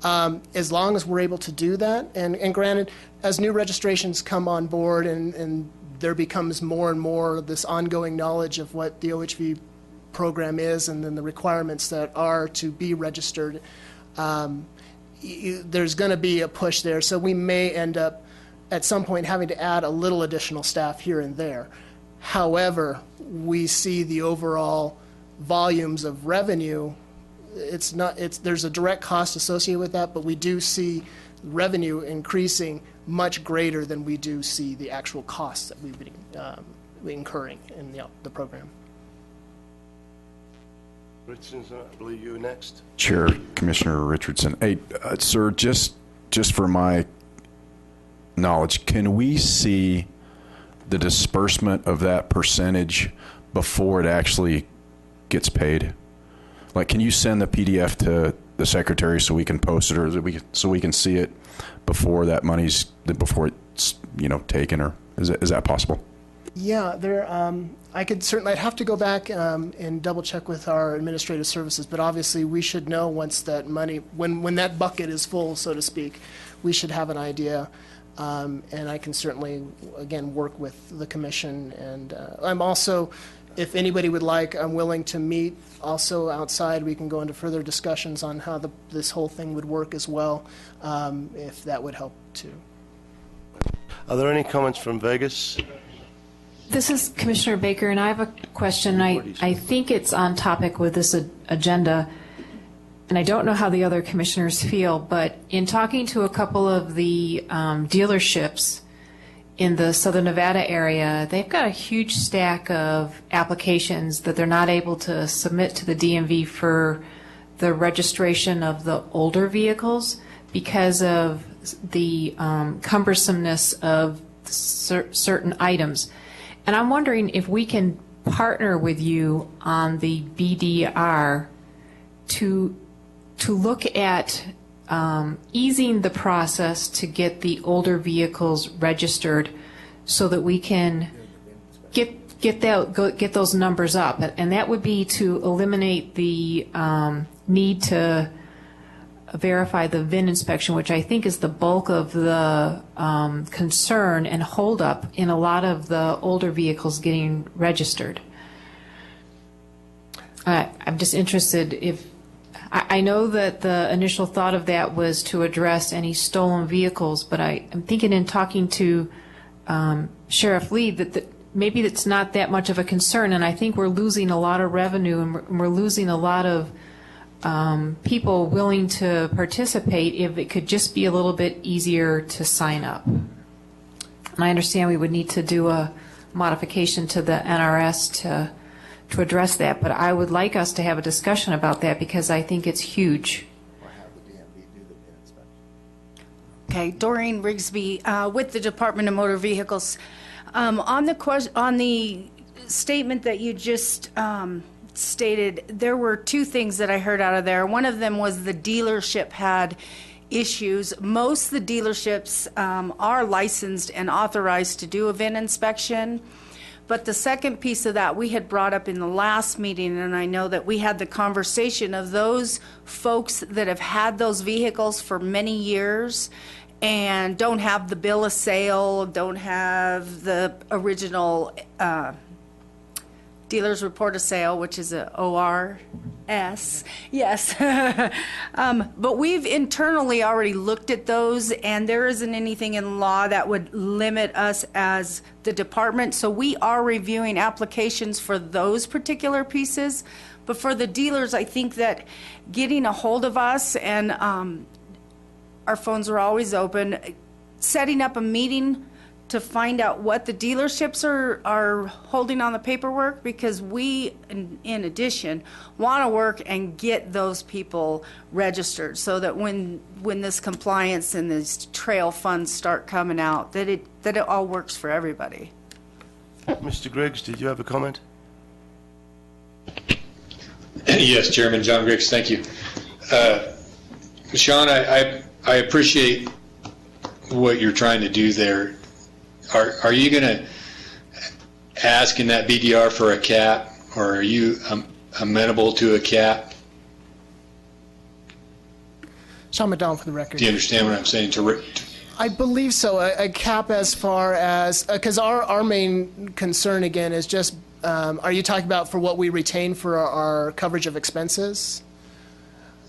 As long as we're able to do that, and granted, as new registrations come on board and there becomes more and more this ongoing knowledge of what the OHV program is and then the requirements that are to be registered, there's going to be a push there. So we may end up at some point having to add a little additional staff here and there. However, we see the overall volumes of revenue. There's a direct cost associated with that, but we do see revenue increasing much greater than we do see the actual costs that we've been incurring in the program. Richardson, I believe you were next. Chair, Commissioner Richardson. Hey, sir, just for my knowledge, can we see the disbursement of that percentage before it actually gets paid? Like, can you send the PDF to the secretary so we can post it, or so we can see it before that before it's taken, or is that possible? Yeah, I could certainly. I'd have to go back and double check with our administrative services, but obviously we should know once that money, when that bucket is full, so to speak, we should have an idea. And I can certainly, again, work with the commission. And I'm also, if anybody would like, I'm willing to meet also outside. We can go into further discussions on how this whole thing would work as well, if that would help too. Are there any comments from Vegas? This is Commissioner Baker, and I have a question. I think it's on topic with this agenda, and I don't know how the other commissioners feel, but in talking to a couple of the dealerships in the Southern Nevada area, they've got a huge stack of applications that they're not able to submit to the DMV for the registration of the older vehicles because of the cumbersomeness of certain items. And I'm wondering if we can partner with you on the BDR to look at easing the process to get the older vehicles registered so that we can get those numbers up. And that would be to eliminate the need to verify the VIN inspection, which I think is the bulk of the concern and holdup in a lot of the older vehicles getting registered. I'm just interested if I know that the initial thought of that was to address any stolen vehicles, but I'm thinking in talking to Sheriff Lee that maybe it's not that much of a concern, and I think we're losing a lot of revenue and we're losing a lot of people willing to participate if it could just be a little bit easier to sign up. And I understand we would need to do a modification to the NRS to address that, but I would like us to have a discussion about that because I think it's huge. Okay, Doreen Rigsby with the Department of Motor Vehicles. On the statement that you just stated, there were two things that I heard out of there. One of them was the dealership had issues. Most of the dealerships are licensed and authorized to do a VIN inspection. But the second piece of that we had brought up in the last meeting, and I know that we had the conversation of those folks that have had those vehicles for many years and don't have the bill of sale, don't have the original dealer's report of sale, which is a ORS. Yes. But we've internally already looked at those, and there isn't anything in law that would limit us as the department. So we are reviewing applications for those particular pieces. But for the dealers, I think that getting a hold of us, and our phones are always open, setting up a meeting to find out what the dealerships are holding on the paperwork, because we, in addition, want to work and get those people registered so that when this compliance and these trail funds start coming out, that it all works for everybody. Mr. Griggs, did you have a comment? Yes, Chairman John Griggs, thank you. Sean, I appreciate what you're trying to do there. Are you going to ask in that BDR for a cap, or are you amenable to a cap? Sean McDonald for the record. Do you understand what I'm saying? I believe so. A cap as far as, because our main concern again is just, are you talking about for what we retain for our coverage of expenses?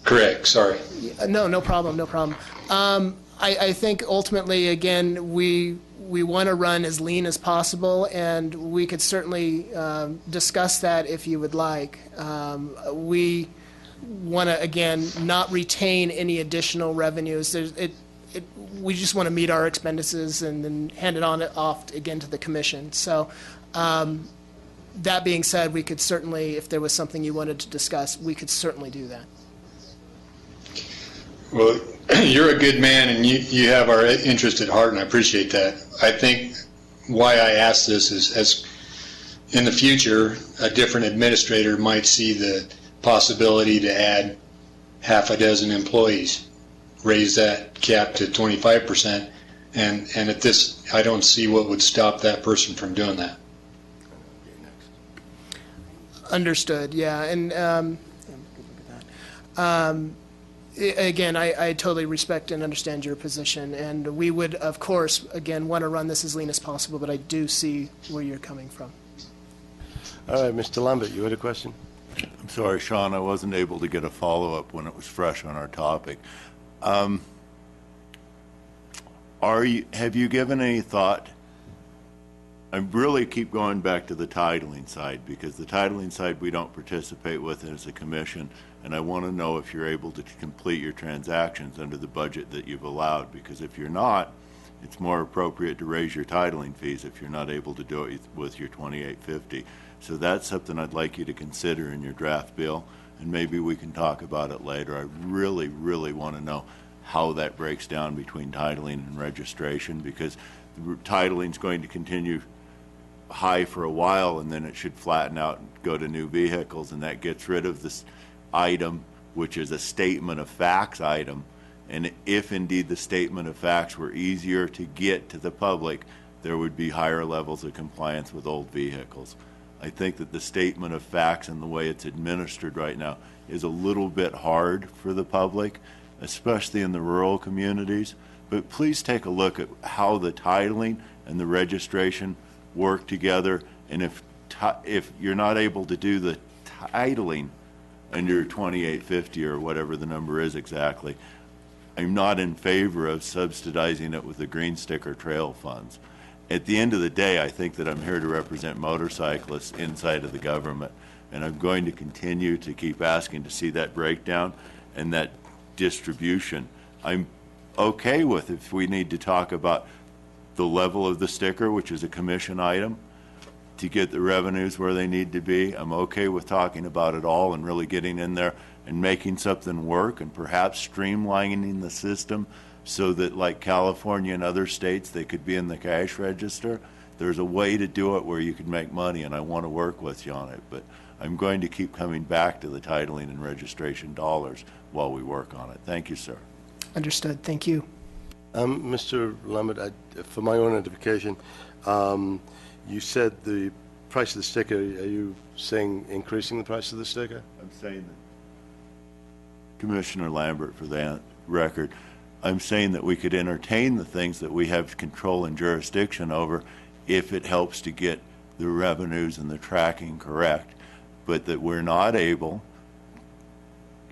Correct, sorry. No problem. I think ultimately, again, we want to run as lean as possible, and we could certainly discuss that if you would like. We want to, again, not retain any additional revenues. We just want to meet our expenses and then hand it off again to the commission. So that being said, we could certainly, if there was something you wanted to discuss, we could certainly do that. Well, you're a good man, and you have our interest at heart, and I appreciate that. I think why I ask this is, as in the future, a different administrator might see the possibility to add half a dozen employees, raise that cap to 25%, and at this, I don't see what would stop that person from doing that. Understood, yeah, and again, I totally respect and understand your position, and we would, of course, again, want to run this as lean as possible, but I do see where you're coming from. All right, Mr. Lambert, you had a question? I'm sorry, Sean, I wasn't able to get a follow-up when it was fresh on our topic. Have you given any thought? I really keep going back to the titling side, because the titling side we don't participate with as a commission, and I want to know if you're able to complete your transactions under the budget that you've allowed, because if you're not, it's more appropriate to raise your titling fees if you're not able to do it with your 2850. So that's something I'd like you to consider in your draft bill, and maybe we can talk about it later. I really, really want to know how that breaks down between titling and registration, because titling is going to continue high for a while, and then it should flatten out and go to new vehicles, and that gets rid of this item, which is a statement of facts item. And if indeed the statement of facts were easier to get to the public, there would be higher levels of compliance with old vehicles. I think that the statement of facts and the way it's administered right now is a little bit hard for the public, especially in the rural communities. But please take a look at how the titling and the registration work together, and if you're not able to do the titling under 2850 or whatever the number is exactly, I'm not in favor of subsidizing it with the green sticker trail funds. At the end of the day, I think that I'm here to represent motorcyclists inside of the government, and I'm going to continue to keep asking to see that breakdown and that distribution. I'm okay with if we need to talk about the level of the sticker, which is a commission item, to get the revenues where they need to be. I'm okay with talking about it all and really getting in there and making something work, and perhaps streamlining the system so that, like California and other states, they could be in the cash register. There's a way to do it where you can make money, and I want to work with you on it. But I'm going to keep coming back to the titling and registration dollars while we work on it. Thank you, sir. Understood. Thank you. Mr. Lambert, for my own identification, you said the price of the sticker. Are you saying increasing the price of the sticker? I'm saying that, Commissioner Lambert, for that record, I'm saying that we could entertain the things that we have control and jurisdiction over if it helps to get the revenues and the tracking correct, but that we're not able,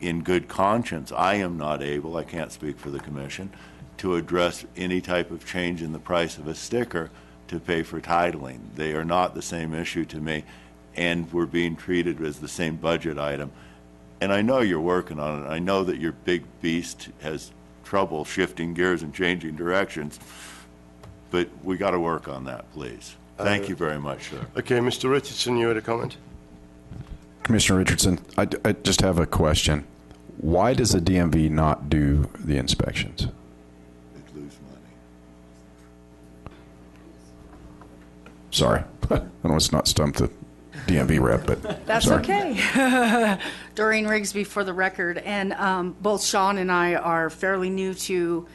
in good conscience, I am not able, I can't speak for the commission, to address any type of change in the price of a sticker to pay for titling. They are not the same issue to me, and we're being treated as the same budget item. And I know you're working on it. I know that your big beast has trouble shifting gears and changing directions, but we got to work on that, please. Thank you very much, sir. Okay, Mr. Richardson, you had a comment? Commissioner Richardson, I just have a question. Why does the DMV not do the inspections? They'd lose money. Sorry. I know it's not stumped the DMV rep, but That's sorry. okay. Doreen Rigsby for the record, and both Sean and I are fairly new to,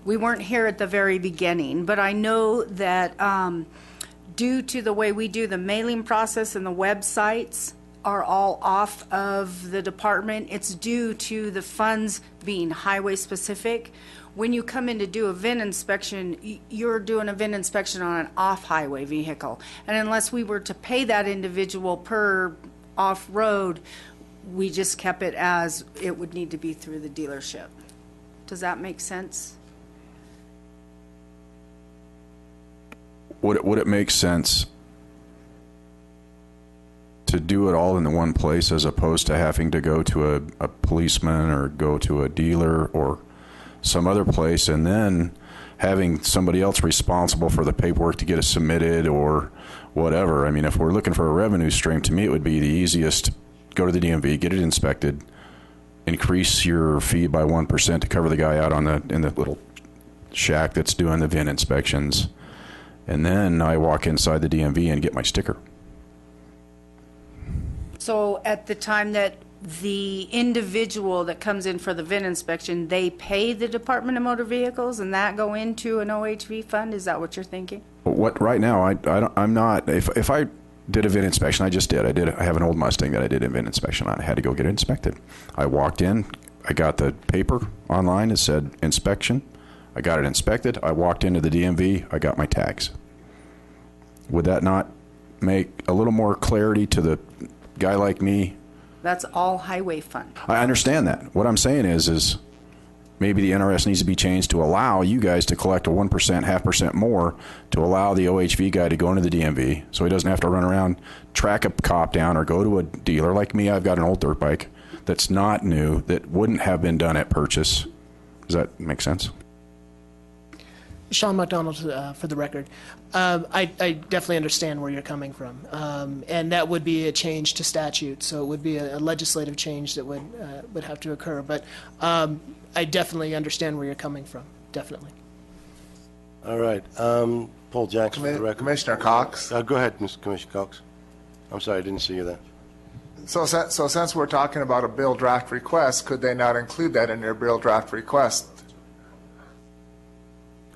we weren't here at the very beginning, but I know that due to the way we do the mailing process and the websites, are all off of the department. It's due to the funds being highway specific. When you come in to do a VIN inspection, you're doing a VIN inspection on an off-highway vehicle. And unless we were to pay that individual per off-road, we just kept it as it would need to be through the dealership. Does that make sense? Would it make sense to do it all in the one place as opposed to having to go to a policeman or go to a dealer or some other place and then having somebody else responsible for the paperwork to get it submitted or whatever? I mean, if we're looking for a revenue stream, to me it would be the easiest: go to the DMV, get it inspected, increase your fee by 1% to cover the guy out on in the little shack that's doing the VIN inspections, and then I walk inside the DMV and get my sticker. So at the time that the individual that comes in for the VIN inspection, they pay the Department of Motor Vehicles and that go into an OHV fund? Is that what you're thinking? What right now, I'm not. If I did a VIN inspection, I just did. I have an old Mustang that I did a VIN inspection on. I had to go get it inspected. I walked in, I got the paper online that said inspection. I got it inspected. I walked into the DMV. I got my tags. Would that not make a little more clarity to the guy like me? That's all highway fund. I understand that. What I'm saying is maybe the NRS needs to be changed to allow you guys to collect a 1%, 0.5% more to allow the OHV guy to go into the DMV so he doesn't have to run around, track a cop down, or go to a dealer. Like me, I've got an old dirt bike that's not new, that wouldn't have been done at purchase. Does that make sense? Sean McDonald, for the record. I definitely understand where you're coming from. And that would be a change to statute, so it would be a legislative change that would have to occur. But I definitely understand where you're coming from, definitely. All right. Paul Jackson, for the record. Commissioner Cox. Go ahead, Mr. Commissioner Cox. I'm sorry, I didn't see you there. So since we're talking about a bill draft request, could they not include that in their bill draft request?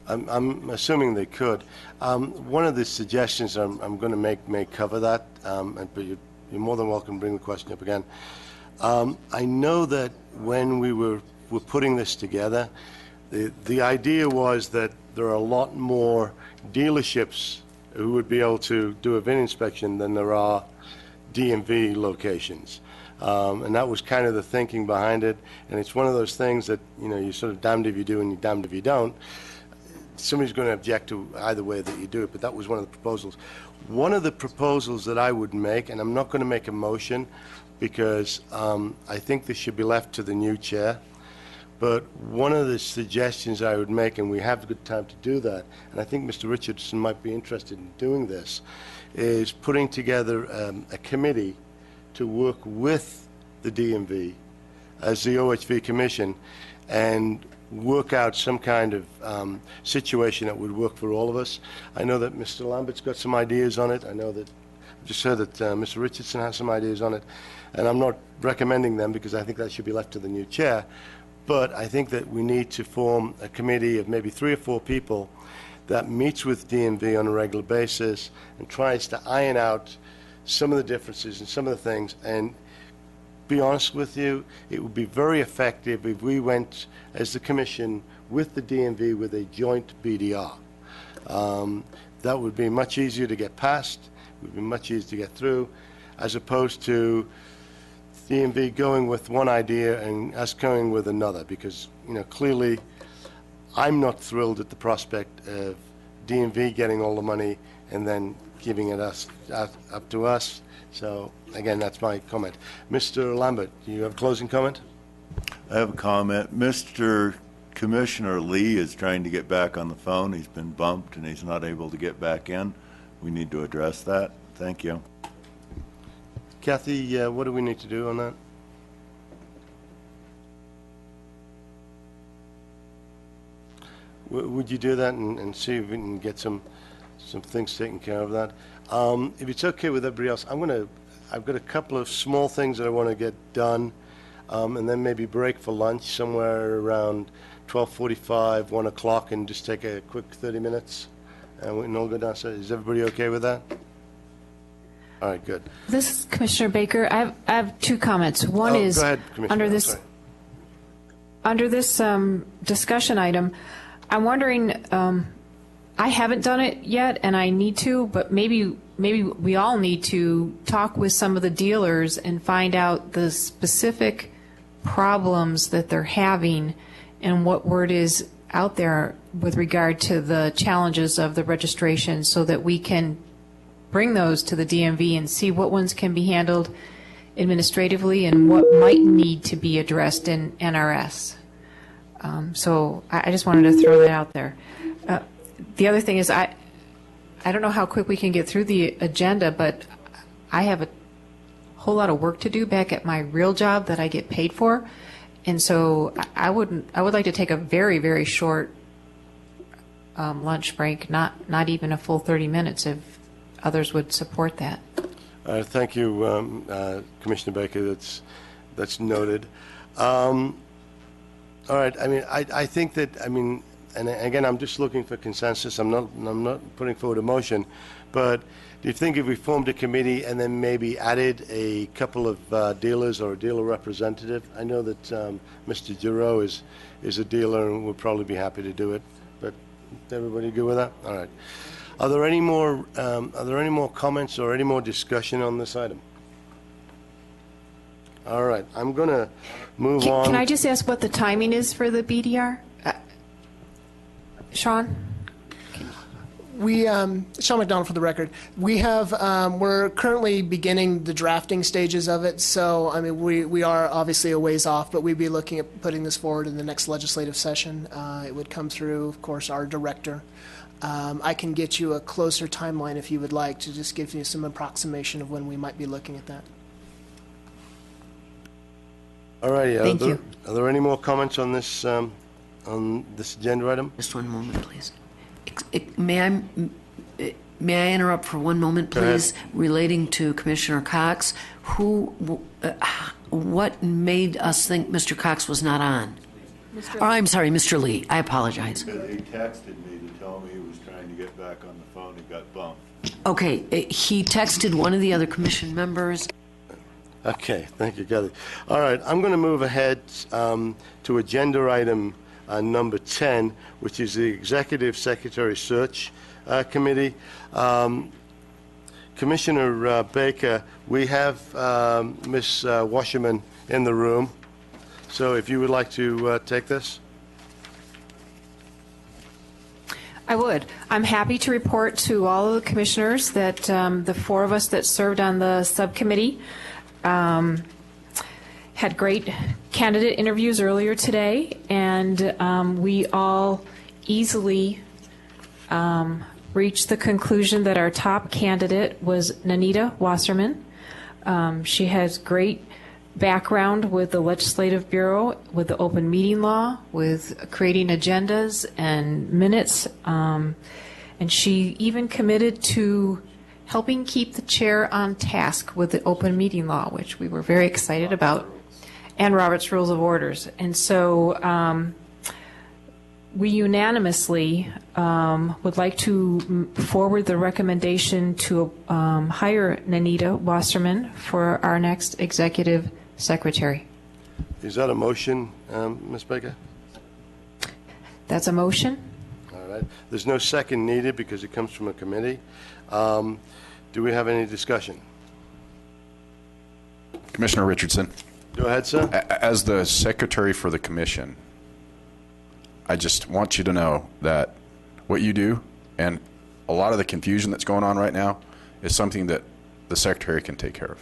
I'm assuming they could. One of the suggestions I'm going to make may cover that, but you're more than welcome to bring the question up again. I know that when we were putting this together, the idea was that there are a lot more dealerships who would be able to do a VIN inspection than there are DMV locations. And that was kind of the thinking behind it. And it's one of those things that, you're sort of damned if you do and you're damned if you don't. Somebody's going to object to either way that you do it, but that was one of the proposals. One of the proposals that I would make, and I'm not going to make a motion because I think this should be left to the new chair, but one of the suggestions I would make, and we have a good time to do that, and I think Mr. Richardson might be interested in doing this, is putting together a committee to work with the DMV as the OHV Commission and work out some kind of situation that would work for all of us. I know that Mr. Lambert's got some ideas on it. I know that I've just heard that Mr. Richardson has some ideas on it, and I'm not recommending them because I think that should be left to the new chair. But I think that we need to form a committee of maybe 3 or 4 people that meets with DMV on a regular basis and tries to iron out some of the differences and some of the things. And be honest with you, it would be very effective if we went as the commission with the DMV with a joint BDR. That would be much easier to get passed, it would be much easier to get through, as opposed to DMV going with one idea and us going with another, because clearly I'm not thrilled at the prospect of DMV getting all the money and then giving it up to us. So, again, that's my comment. Mr. Lambert, do you have a closing comment? I have a comment. Mr. Commissioner Lee is trying to get back on the phone. He's been bumped and he's not able to get back in. We need to address that. Thank you. Kathy, what do we need to do on that? Would you do that and see if we can get some things taken care of that? If it's okay with everybody else, I've got a couple of small things that I want to get done, and then maybe break for lunch somewhere around 12:45, 1 o'clock, and just take a quick 30 minutes, and we can all go downstairs. Is everybody okay with that? All right, good. This is Commissioner Baker. I have two comments. One Oh, is go ahead, Commissioner. under I'm this sorry. under this discussion item. I'm wondering. I haven't done it yet, and I need to, but maybe we all need to talk with some of the dealers and find out the specific problems that they're having and what word is out there with regard to the challenges of the registration, so that we can bring those to the DMV and see what ones can be handled administratively and what might need to be addressed in NRS. So I just wanted to throw that out there. The other thing is I don't know how quick we can get through the agenda, but I have a whole lot of work to do back at my real job that I get paid for. And so I would like to take a very, very short lunch break, not even a full 30 minutes, if others would support that. Thank you, Commissioner Baker. That's noted. All right. I mean, I think that, I mean, and again, I'm just looking for consensus. I'm not putting forward a motion, but do you think if we formed a committee and then maybe added a couple of dealers or a dealer representative? I know that Mr. Giroux is a dealer and would probably be happy to do it, but everybody good with that? All right. Are there any more comments or any more discussion on this item? All right. I'm going to move on. Can I just ask what the timing is for the BDR? Sean? Sean McDonald for the record. We're currently beginning the drafting stages of it, so I mean we are obviously a ways off, but we'd be looking at putting this forward in the next legislative session. It would come through, of course, our director. I can get you a closer timeline if you would like, to just give you some approximation of when we might be looking at that. All right. Thank you. Are there any more comments on this agenda item? Just one moment, please. May I interrupt for one moment, Go ahead. please, relating to Commissioner Cox? What made us think Mr. Cox was not on? Or, I'm sorry, Mr. Lee. I apologize. Because he texted me to tell me he was trying to get back on the phone and got bumped. Okay, he texted one of the other commission members. Okay, thank you, Kathy. All right, I'm going to move ahead to agenda item number 10, which is the Executive Secretary Search Committee. Commissioner Baker, we have Ms. Wasserman in the room, so if you would like to take this. I would. I'm happy to report to all of the commissioners that the four of us that served on the subcommittee had great candidate interviews earlier today, and we all easily reached the conclusion that our top candidate was Nanita Wasserman. She has great background with the Legislative Bureau, with the open meeting law, with creating agendas and minutes, and she even committed to helping keep the chair on task with the open meeting law, which we were very excited about, and Robert's Rules of Orders. And so we unanimously would like to forward the recommendation to hire Nanita Wasserman for our next executive secretary. Is that a motion, Ms. Baker? That's a motion. All right. There's no second needed because it comes from a committee. Do we have any discussion? Commissioner Richardson. Go ahead, sir. As the secretary for the commission, I just want you to know that what you do and a lot of the confusion that's going on right now is something that the secretary can take care of.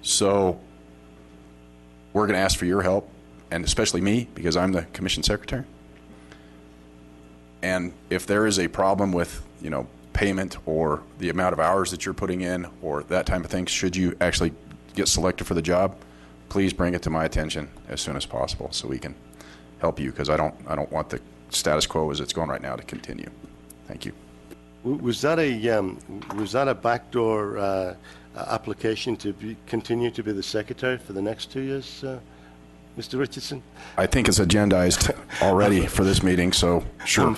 So we're going to ask for your help, and especially me, because I'm the commission secretary. And if there is a problem with, payment or the amount of hours that you're putting in or that type of thing, should you actually get selected for the job, please bring it to my attention as soon as possible so we can help you, because I don't want the status quo as it's going right now to continue. Thank you. Was that a backdoor application to continue to be the secretary for the next 2 years, Mr. Richardson? I think it's agendized already for this meeting, so sure.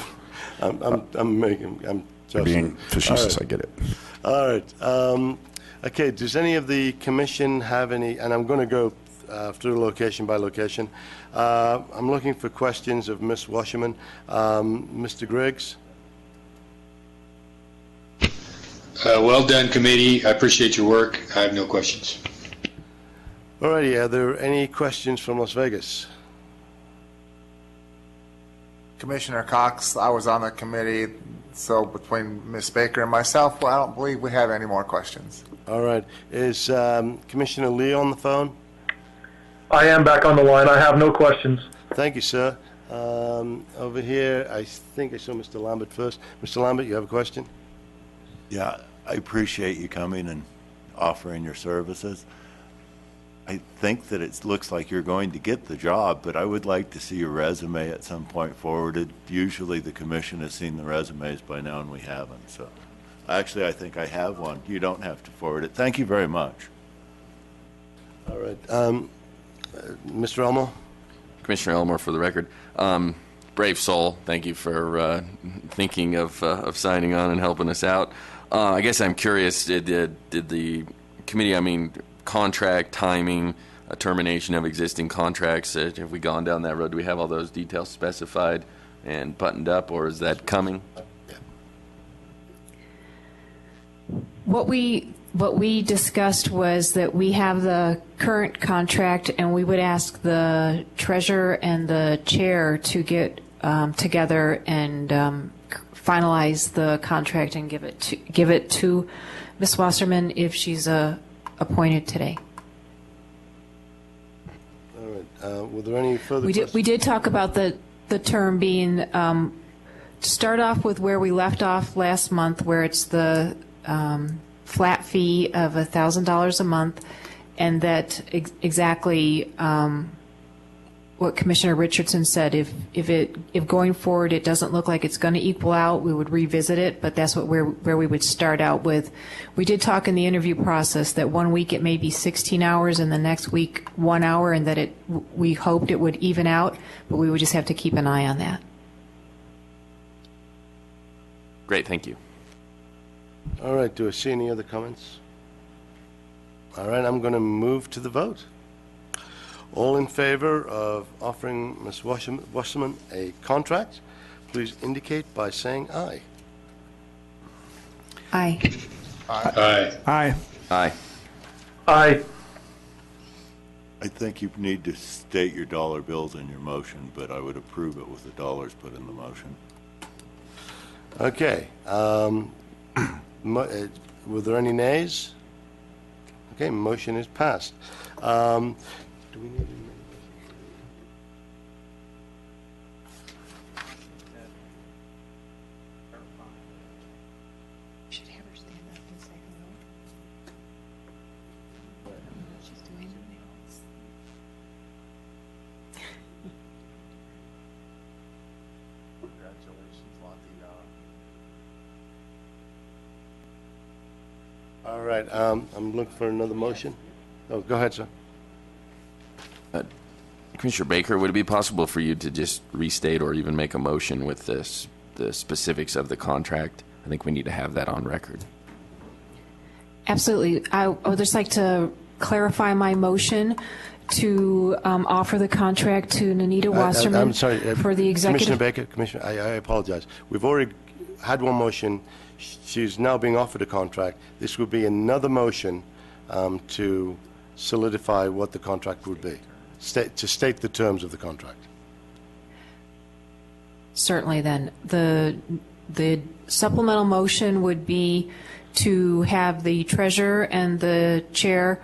I'm You're being facetious, I get it. All right. Okay, does any of the commission have any, and I'm going to go through location by location. I'm looking for questions of Ms. Wasserman. Mr. Griggs? Well done, committee. I appreciate your work. I have no questions. All righty, are there any questions from Las Vegas? Commissioner Cox, I was on the committee, so between Ms. Baker and myself, well, I don't believe we have any more questions. All right. Is Commissioner Lee on the phone? I am back on the line. I have no questions. Thank you, sir. Over here, I think I saw Mr. Lambert first. Mr. Lambert, you have a question? Yeah, I appreciate you coming and offering your services. I think that it looks like you're going to get the job, but I would like to see your resume at some point forwarded. Usually the commission has seen the resumes by now, and we haven't. So actually, I think I have one. You don't have to forward it. Thank you very much. All right. Mr. Elmore? Commissioner Elmore, for the record. Brave soul. Thank you for thinking of signing on and helping us out. I guess I'm curious, did the committee, contract, timing, termination of existing contracts, have we gone down that road? Do we have all those details specified and buttoned up, or is that coming? What we discussed was that we have the current contract, and we would ask the treasurer and the chair to get together and finalize the contract and give it to Ms. Wasserman if she's appointed today. All right. Were there any further questions? We did talk about the term being to start off with where we left off last month, where it's the flat fee of $1,000 a month, and that exactly what Commissioner Richardson said. If going forward it doesn't look like it's going to equal out, we would revisit it. But that's where we would start out with. We did talk in the interview process that 1 week it may be 16 hours, and the next week 1 hour, and that we hoped it would even out, but we would just have to keep an eye on that. Great, thank you. All right, do I see any other comments? All right, I'm going to move to the vote. All in favor of offering Ms. Wasserman a contract, please indicate by saying aye. Aye. Aye. Aye. Aye. Aye. I think you need to state your dollar bills in your motion, but I would approve it with the dollars put in the motion. Okay. Were there any nays? Okay, motion is passed. Do we need any? Should have her stand up and say hello. She's doing something else. Congratulations, Monty. All right, I'm looking for another motion. Oh, go ahead, sir. Commissioner Baker, would it be possible for you to just restate or even make a motion with the specifics of the contract? I think we need to have that on record. Absolutely. I would just like to clarify my motion to offer the contract to Nanita Wasserman. I'm sorry, for the executive. Commissioner Baker, I apologize. We've already had one motion. She's now being offered a contract. This would be another motion to solidify what the contract would be, to state the terms of the contract. Certainly, then. The supplemental motion would be to have the treasurer and the chair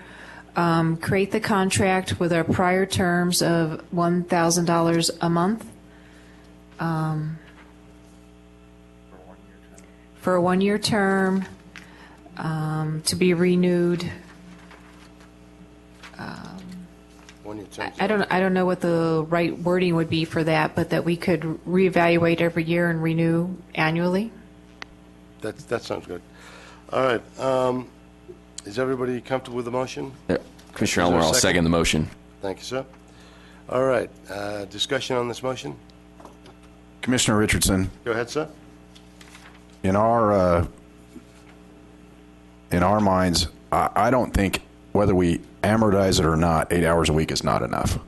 create the contract with our prior terms of $1,000 a month for a one-year term to be renewed. I don't know what the right wording would be for that, but that we could reevaluate every year and renew annually. That sounds good. All right. Is everybody comfortable with the motion? Commissioner Elmore, I'll second the motion. Thank you, sir. All right. Discussion on this motion? Commissioner Richardson, Go ahead, sir. in our minds, I don't think whether we amortize it or not, 8 hours a week is not enough.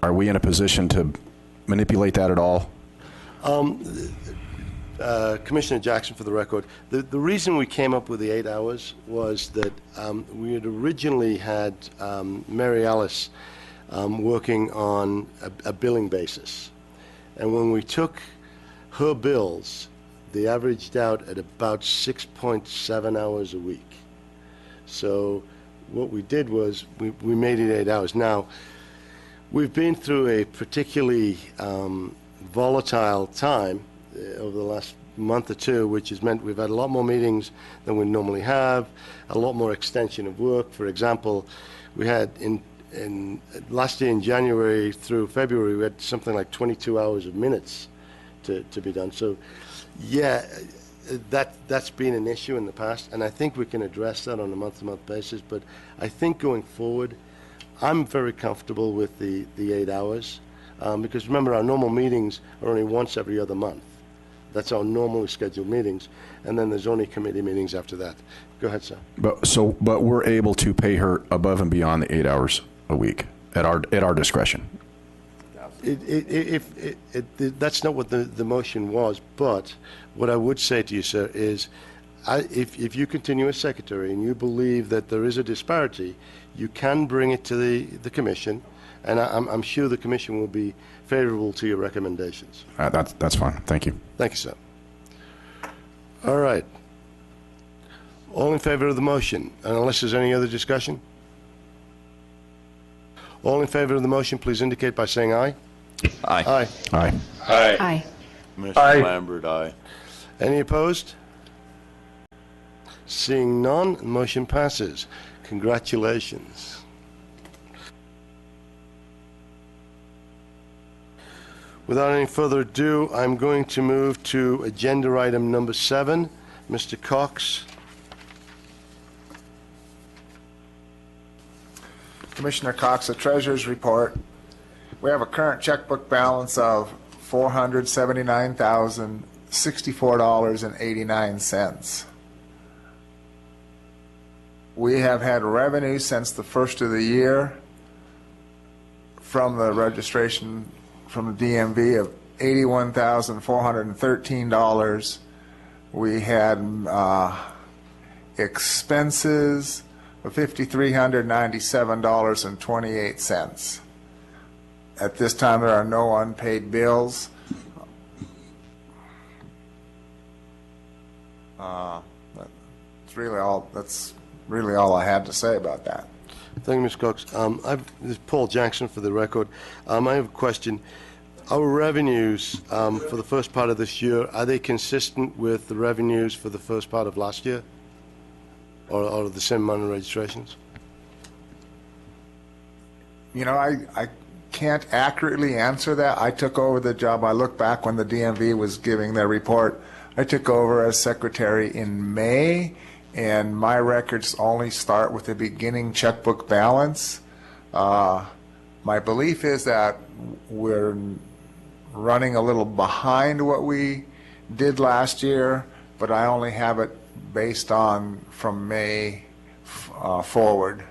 Are we in a position to manipulate that at all? Commissioner Jackson, for the record, the reason we came up with the 8 hours was that we had originally had Mary Alice working on a billing basis. And when we took her bills, they averaged out at about 6.7 hours a week. So what we did was we made it 8 hours. Now, we've been through a particularly volatile time over the last month or two, which has meant we've had a lot more meetings than we normally have, a lot more extension of work. For example, we had in last year in January through February, we had something like 22 hours of minutes to be done. So, yeah, that's been an issue in the past, and I think we can address that on a month-to-month basis. But I think going forward, I'm very comfortable with the 8 hours, because remember, our normal meetings are only once every other month. That's our normally scheduled meetings, and then there's only committee meetings after that. Go ahead, sir. But we're able to pay her above and beyond the 8 hours a week at our discretion. That's not what the motion was, but what I would say to you, sir, is if you continue as secretary and you believe that there is a disparity, you can bring it to the commission, and I'm sure the commission will be favorable to your recommendations. That's fine. Thank you. Thank you, sir. All right. All in favor of the motion, and unless there's any other discussion? All in favor of the motion, please indicate by saying aye. Aye. Aye. Aye. Aye. Aye. Commissioner Lambert, aye. Any opposed? Seeing none, the motion passes. Congratulations. Without any further ado, I'm going to move to agenda item number 7. Mr. Cox. Commissioner Cox, the Treasurer's Report. We have a current checkbook balance of $479,064.89. We have had revenue since the first of the year from the registration from the DMV of $81,413. We had expenses of $5,397.28. At this time, there are no unpaid bills. That's really all I had to say about that. Thank you, Mr. Cox. This is Paul Jackson for the record. I have a question. Our revenues for the first part of this year, are they consistent with the revenues for the first part of last year? Or the same amount of registrations? You know, I can't accurately answer that. I took over the job. I look back when the DMV was giving their report. I took over as secretary in May, and my records only start with the beginning checkbook balance. My belief is that we're running a little behind what we did last year, but I only have it based on from May forward.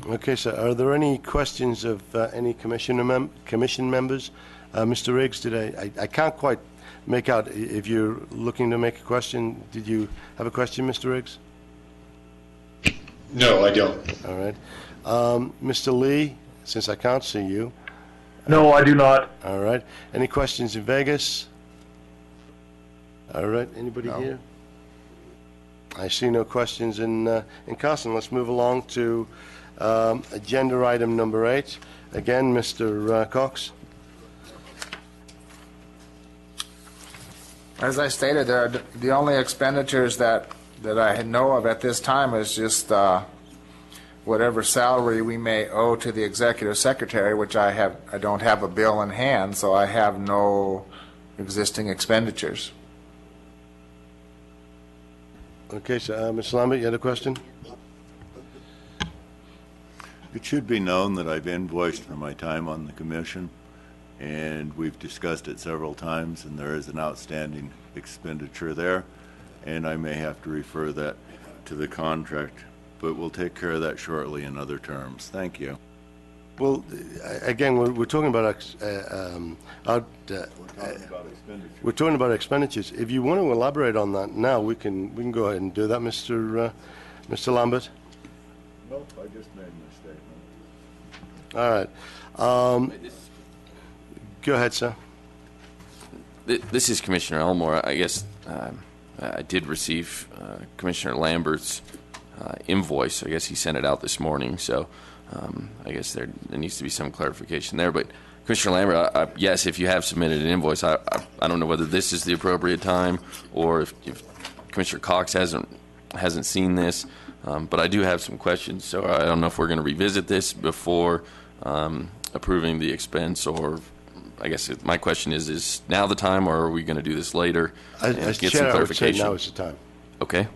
Okay, sir. Are there any questions of any commission members? Mr. Riggs, I can't quite make out if you're looking to make a question. Did you have a question, Mr. Riggs? No, I don't. All right. Mr. Lee, since I can't see you. No, I do not. All right. Any questions in Vegas? All right. Anybody here? I see no questions in Carson. Let's move along to agenda item number 8. Again, Mr. Cox. As I stated, the only expenditures that I know of at this time is just whatever salary we may owe to the executive secretary, which I don't have a bill in hand, so I have no existing expenditures. Okay, so Ms. Lambert, you had a question? It should be known that I've invoiced for my time on the commission, and we've discussed it several times, and there is an outstanding expenditure there, and I may have to refer that to the contract, but we'll take care of that shortly in other terms. Thank you. Well, again, we're talking about we're talking about expenditures. If you want to elaborate on that now, we can go ahead and do that, Mr. Lambert. Nope, I just made a statement. All right. Go ahead, sir. This is Commissioner Elmore. I guess I did receive Commissioner Lambert's invoice. I guess he sent it out this morning, so I guess there needs to be some clarification there. But Commissioner Lambert, yes, if you have submitted an invoice, I don't know whether this is the appropriate time or if Commissioner Cox hasn't seen this, but I do have some questions. So I don't know if we're going to revisit this before approving the expense, or I guess my question is now the time, or are we going to do this later and get some clarification? Now is the time. Okay.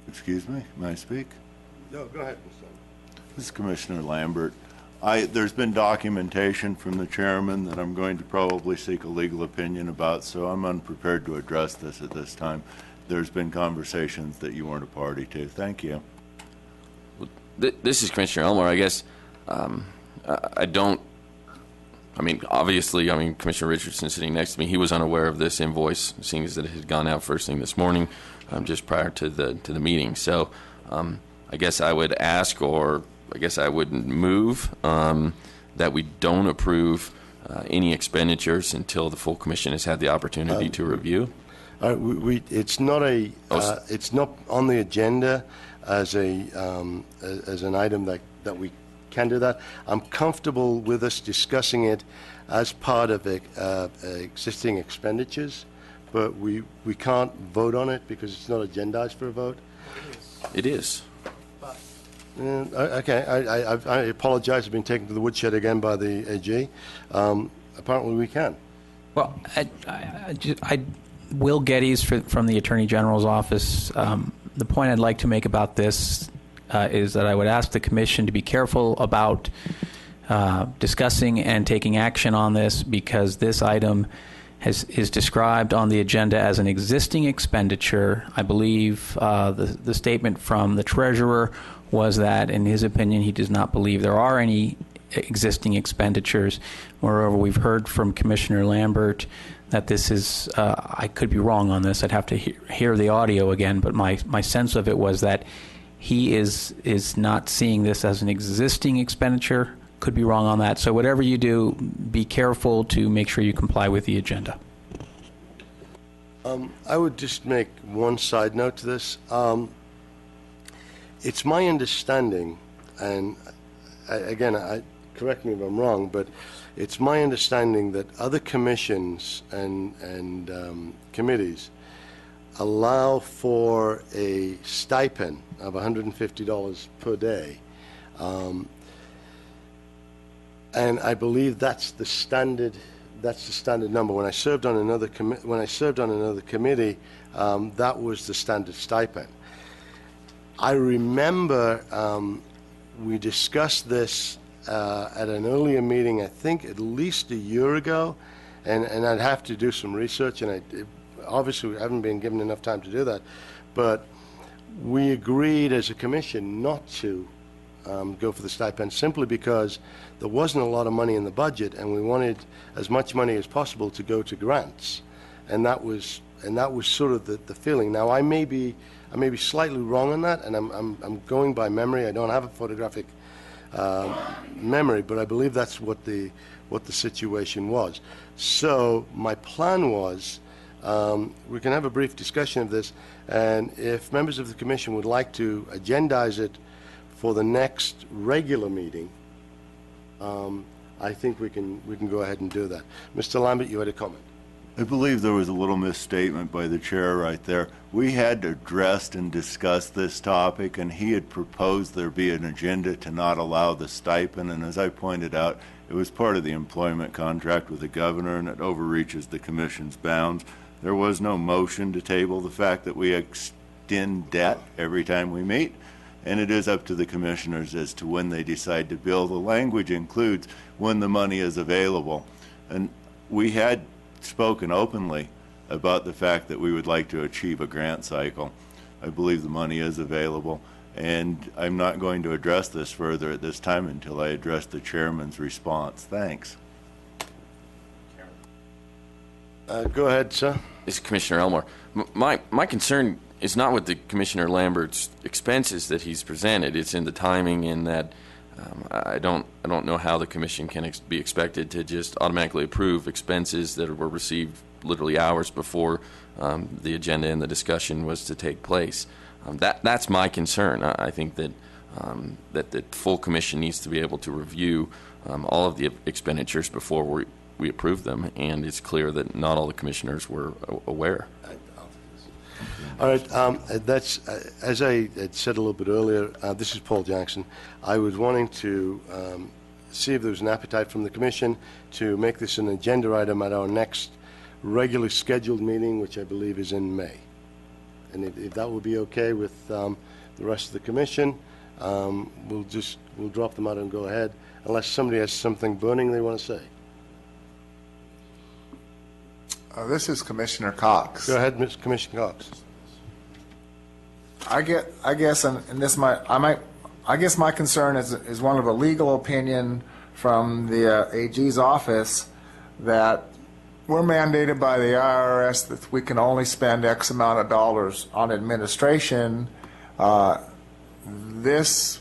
Excuse me, may I speak? No, go ahead, Mr. This is Commissioner Lambert. There's been documentation from the chairman that I'm going to probably seek a legal opinion about, so I'm unprepared to address this at this time. There's been conversations that you weren't a party to. Thank you. This is Commissioner Elmore. I guess obviously, Commissioner Richardson sitting next to me, he was unaware of this invoice, seeing as that it had gone out first thing this morning, just prior to the meeting. So I guess I would ask, or I guess I would move that we don't approve any expenditures until the full commission has had the opportunity to review. It's not it's not on the agenda as an item that we can do that. I'm comfortable with us discussing it as part of existing expenditures, but we can't vote on it because it's not agendized for a vote. It is. Okay, I apologize. I've been taken to the woodshed again by the AG. Apparently we can. Well, Will Geddes from the Attorney General's office. The point I'd like to make about this is that I would ask the Commission to be careful about discussing and taking action on this, because this item is described on the agenda as an existing expenditure. I believe the statement from the Treasurer was that, in his opinion, he does not believe there are any existing expenditures. Moreover, we've heard from Commissioner Lambert that this is, I could be wrong on this, I'd have to hear the audio again, but my sense of it was that he is not seeing this as an existing expenditure. Could be wrong on that. So whatever you do, be careful to make sure you comply with the agenda. I would just make one side note to this. It's my understanding, and again, correct me if I'm wrong, but it's my understanding that other commissions and committees allow for a stipend of $150 per day, and I believe that's the standard. That's the standard number. When I served on another committee, that was the standard stipend. I remember we discussed this at an earlier meeting, I think at least a year ago, and I'd have to do some research, and obviously I haven't been given enough time to do that, but we agreed as a commission not to go for the stipend simply because there wasn't a lot of money in the budget, and we wanted as much money as possible to go to grants, and that was sort of the feeling. Now I may be slightly wrong on that, and I'm going by memory. I don't have a photographic memory, but I believe that's what the situation was. So my plan was we can have a brief discussion of this, and if members of the commission would like to agendize it for the next regular meeting, I think we can go ahead and do that. Mr. Lambert, you had a comment. I believe there was a little misstatement by the chair right there. We had addressed and discussed this topic, and he had proposed there be an agenda to not allow the stipend, and as I pointed out, it was part of the employment contract with the governor, and it overreaches the commission's bounds. There was no motion to table the fact that we extend debt every time we meet, and it is up to the commissioners as to when they decide to bill. The language includes when the money is available. And we had spoken openly about the fact that we would like to achieve a grant cycle. I believe the money is available, and I'm not going to address this further at this time until I address the chairman's response. Thanks. Go ahead, sir. This is Commissioner Elmore. My concern is not with the Commissioner Lambert's expenses that he's presented. It's in the timing, in that I don't know how the commission can be expected to just automatically approve expenses that were received literally hours before the agenda and the discussion was to take place. That's my concern. I think that that the full commission needs to be able to review all of the expenditures before we approve them, and it's clear that not all the commissioners were aware. All right, that's, as I had said a little bit earlier, this is Paul Jackson. I was wanting to see if there was an appetite from the commission to make this an agenda item at our next regularly scheduled meeting, which I believe is in May. And if that would be okay with the rest of the commission, we'll drop them out and go ahead, unless somebody has something burning they want to say. This is Commissioner Cox. Go ahead, Mr. Commissioner Cox. I guess my concern is one of a legal opinion from the AG's office that we're mandated by the IRS that we can only spend X amount of dollars on administration. This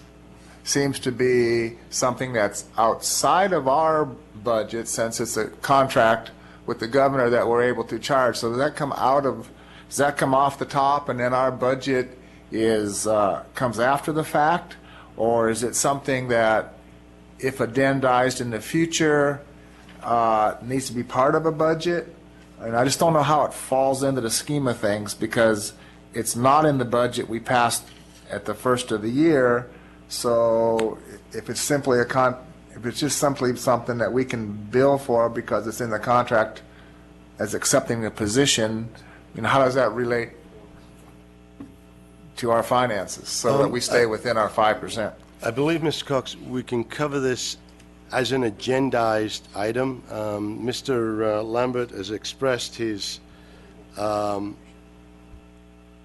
seems to be something that's outside of our budget, since it's a contract with the governor that we're able to charge. So does that come off the top, and then our budget comes after the fact, or is it something that, if addendized in the future, needs to be part of a budget? And I just don't know how it falls into the scheme of things, because it's not in the budget we passed at the first of the year. So if it's simply if it's just simply something that we can bill for because it's in the contract as accepting the position, how does that relate to our finances so that we stay within our 5%? I believe, Mr. Cox, we can cover this as an agendized item. Mr. Lambert has expressed his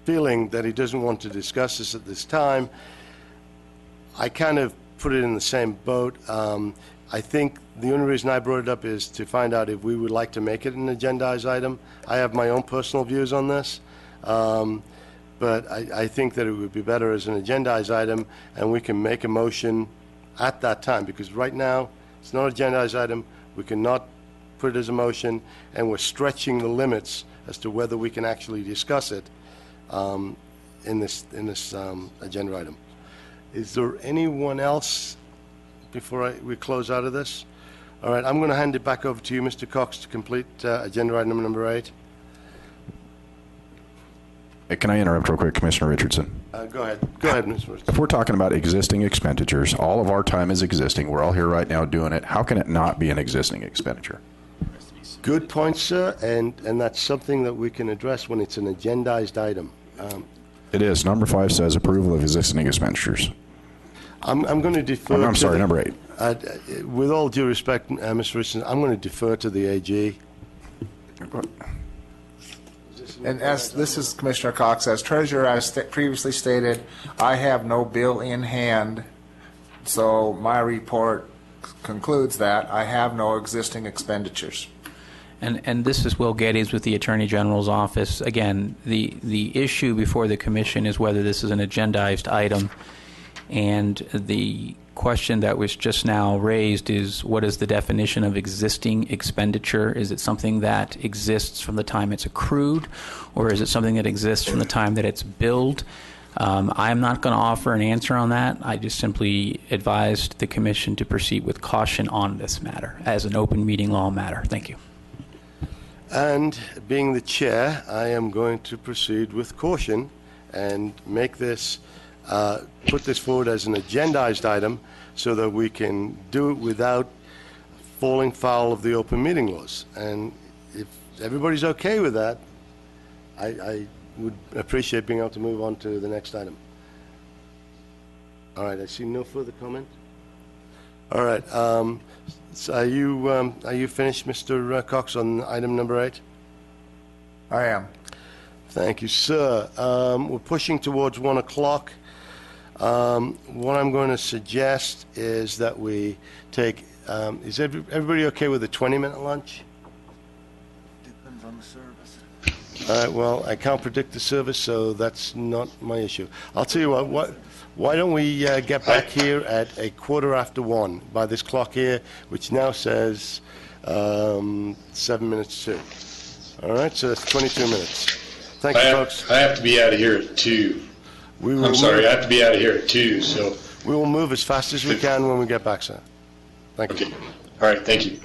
feeling that he doesn't want to discuss this at this time. I kind of put it in the same boat. I think the only reason I brought it up is to find out if we would like to make it an agendized item. I have my own personal views on this, but I think that it would be better as an agendized item, and we can make a motion at that time, because right now it's not an agendized item. We cannot put it as a motion, and we're stretching the limits as to whether we can actually discuss it in this agenda item. Is there anyone else before we close out of this? All right, I'm going to hand it back over to you, Mr. Cox, to complete agenda item number 8. Can I interrupt real quick, Commissioner Richardson? Go ahead. Go ahead, Mr. Richardson. If we're talking about existing expenditures, all of our time is existing. We're all here right now doing it. How can it not be an existing expenditure? Good point, sir, and that's something that we can address when it's an agendized item. It is. Number 5 says approval of existing expenditures. I'm going to defer. I'm sorry, number 8. With all due respect, Mr. Richardson, I'm going to defer to the AG. And as this is Commissioner Cox, as treasurer, as previously stated, I have no bill in hand, so my report concludes that I have no existing expenditures. And this is Will Geddes with the Attorney General's office. Again, the issue before the commission is whether this is an agendized item, and the question that was just now raised is, what is the definition of existing expenditure? Is it something that exists from the time it's accrued, or is it something that exists from the time that it's billed? I'm not going to offer an answer on that. I just simply advised the commission to proceed with caution on this matter as an open meeting law matter. Thank you. And being the chair, I am going to proceed with caution and make this, put this forward as an agendized item so that we can do it without falling foul of the open meeting laws. And if everybody's okay with that, I would appreciate being able to move on to the next item. All right, I see no further comment. All right, so are you finished, Mr. Cox, on item number 8? I am. Thank you, sir. We're pushing towards 1 o'clock. What I'm going to suggest is that we take, is everybody okay with a 20-minute lunch? Depends on the service. All right, well, I can't predict the service, so that's not my issue. I'll tell you what why don't we get back here at 1:15 by this clock here, which now says 7 minutes to. All right, so that's 22 minutes. Thank you, folks. I have to be out of here at 2. I'm sorry, I have to be out of here at 2, so. We will move as fast as we can when we get back, sir. Thank you. Okay. All right, thank you.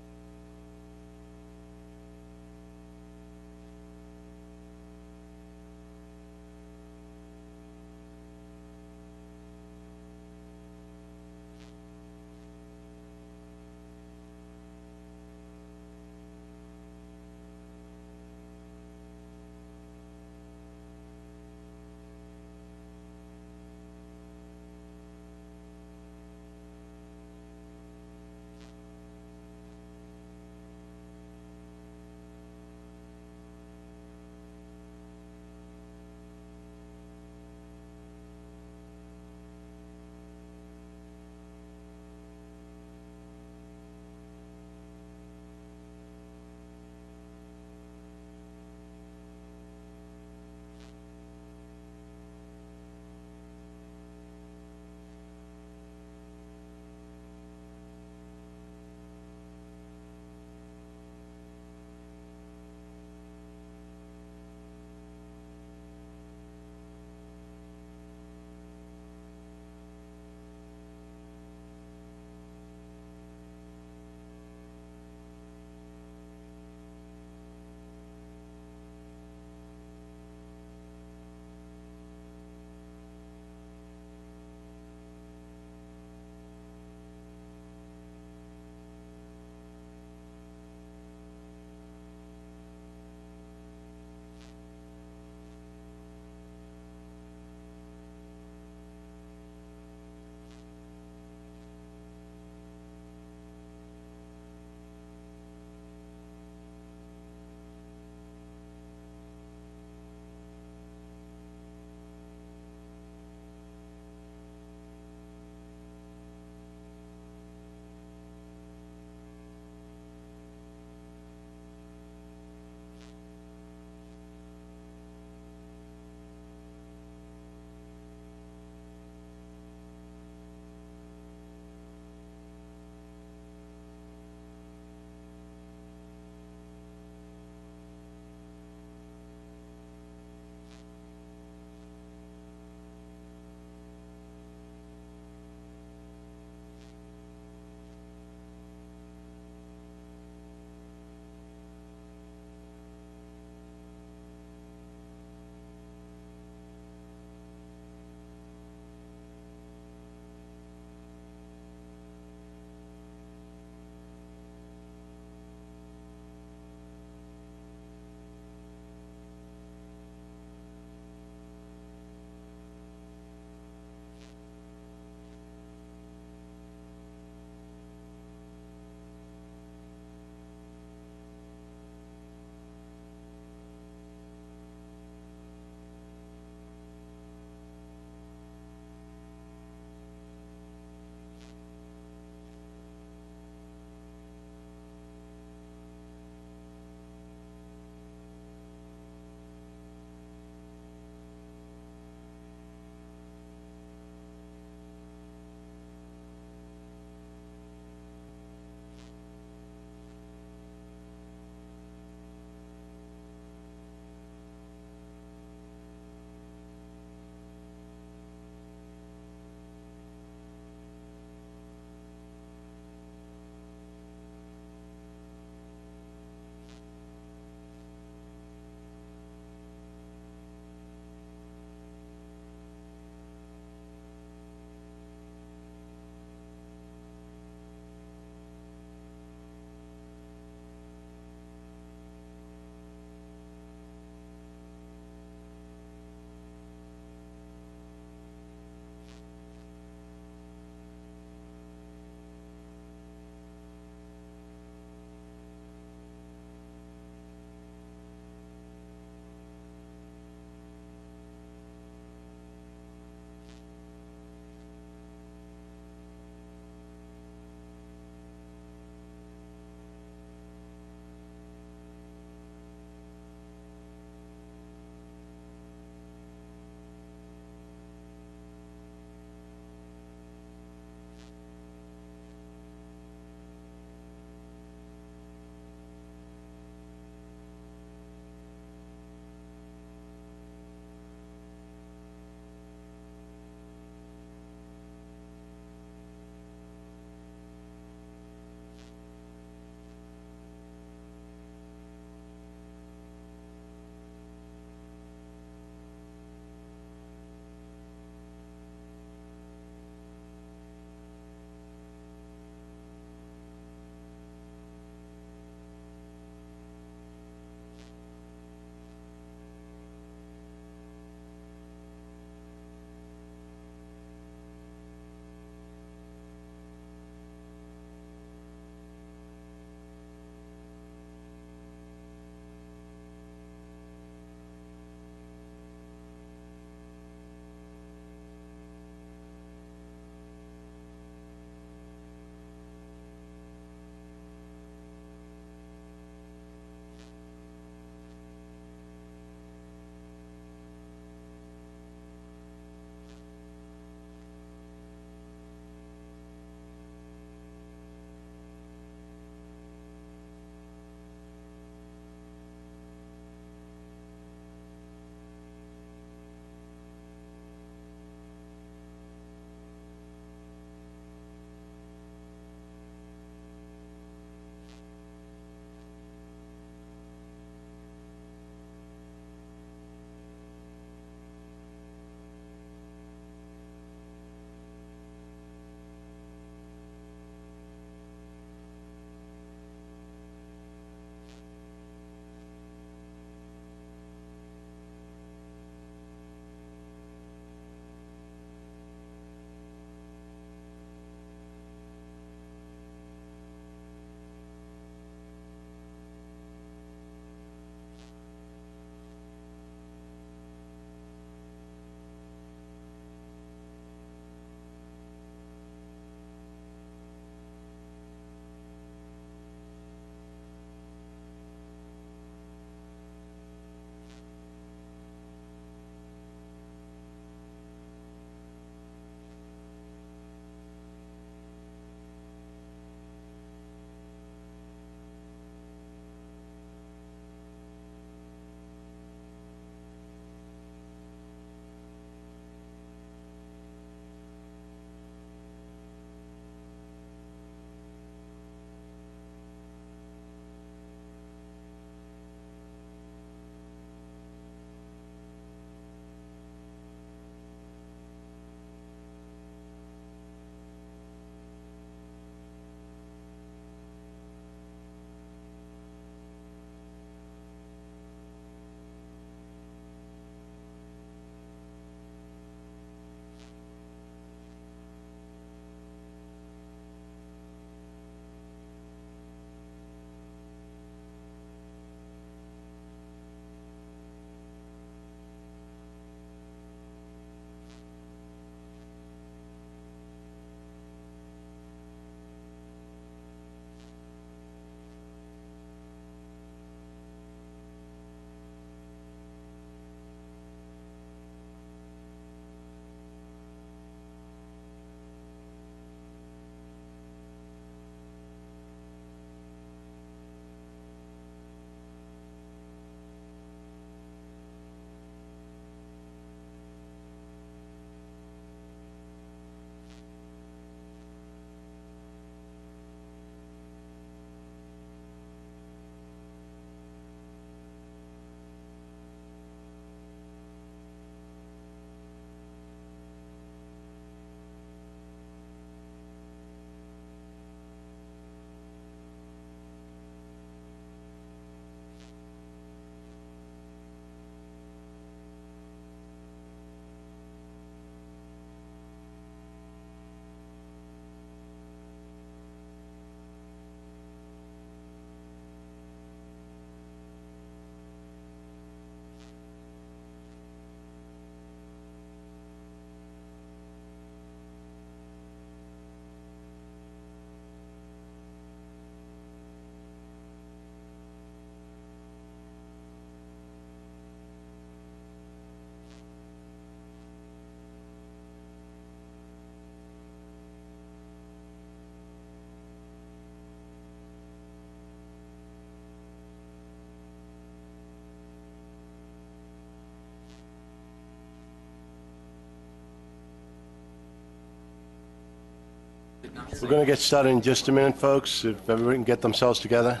We're going to get started in just a minute, folks, if everyone can get themselves together.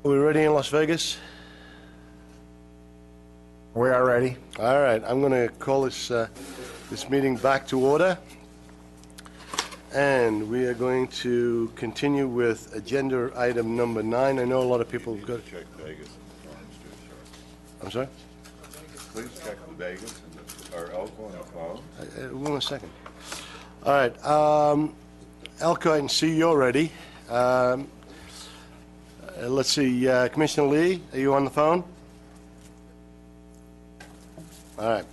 Are we ready in Las Vegas? We are ready. All right, I'm going to call this meeting back to order. And we are going to continue with agenda item number 9. I know a lot of people have got... Check Vegas. I'm sorry? Please check the Vegas or Elko on the phone. One second. All right, Elko, I can see you're ready. Let's see, Commissioner Lee, are you on the phone? All right.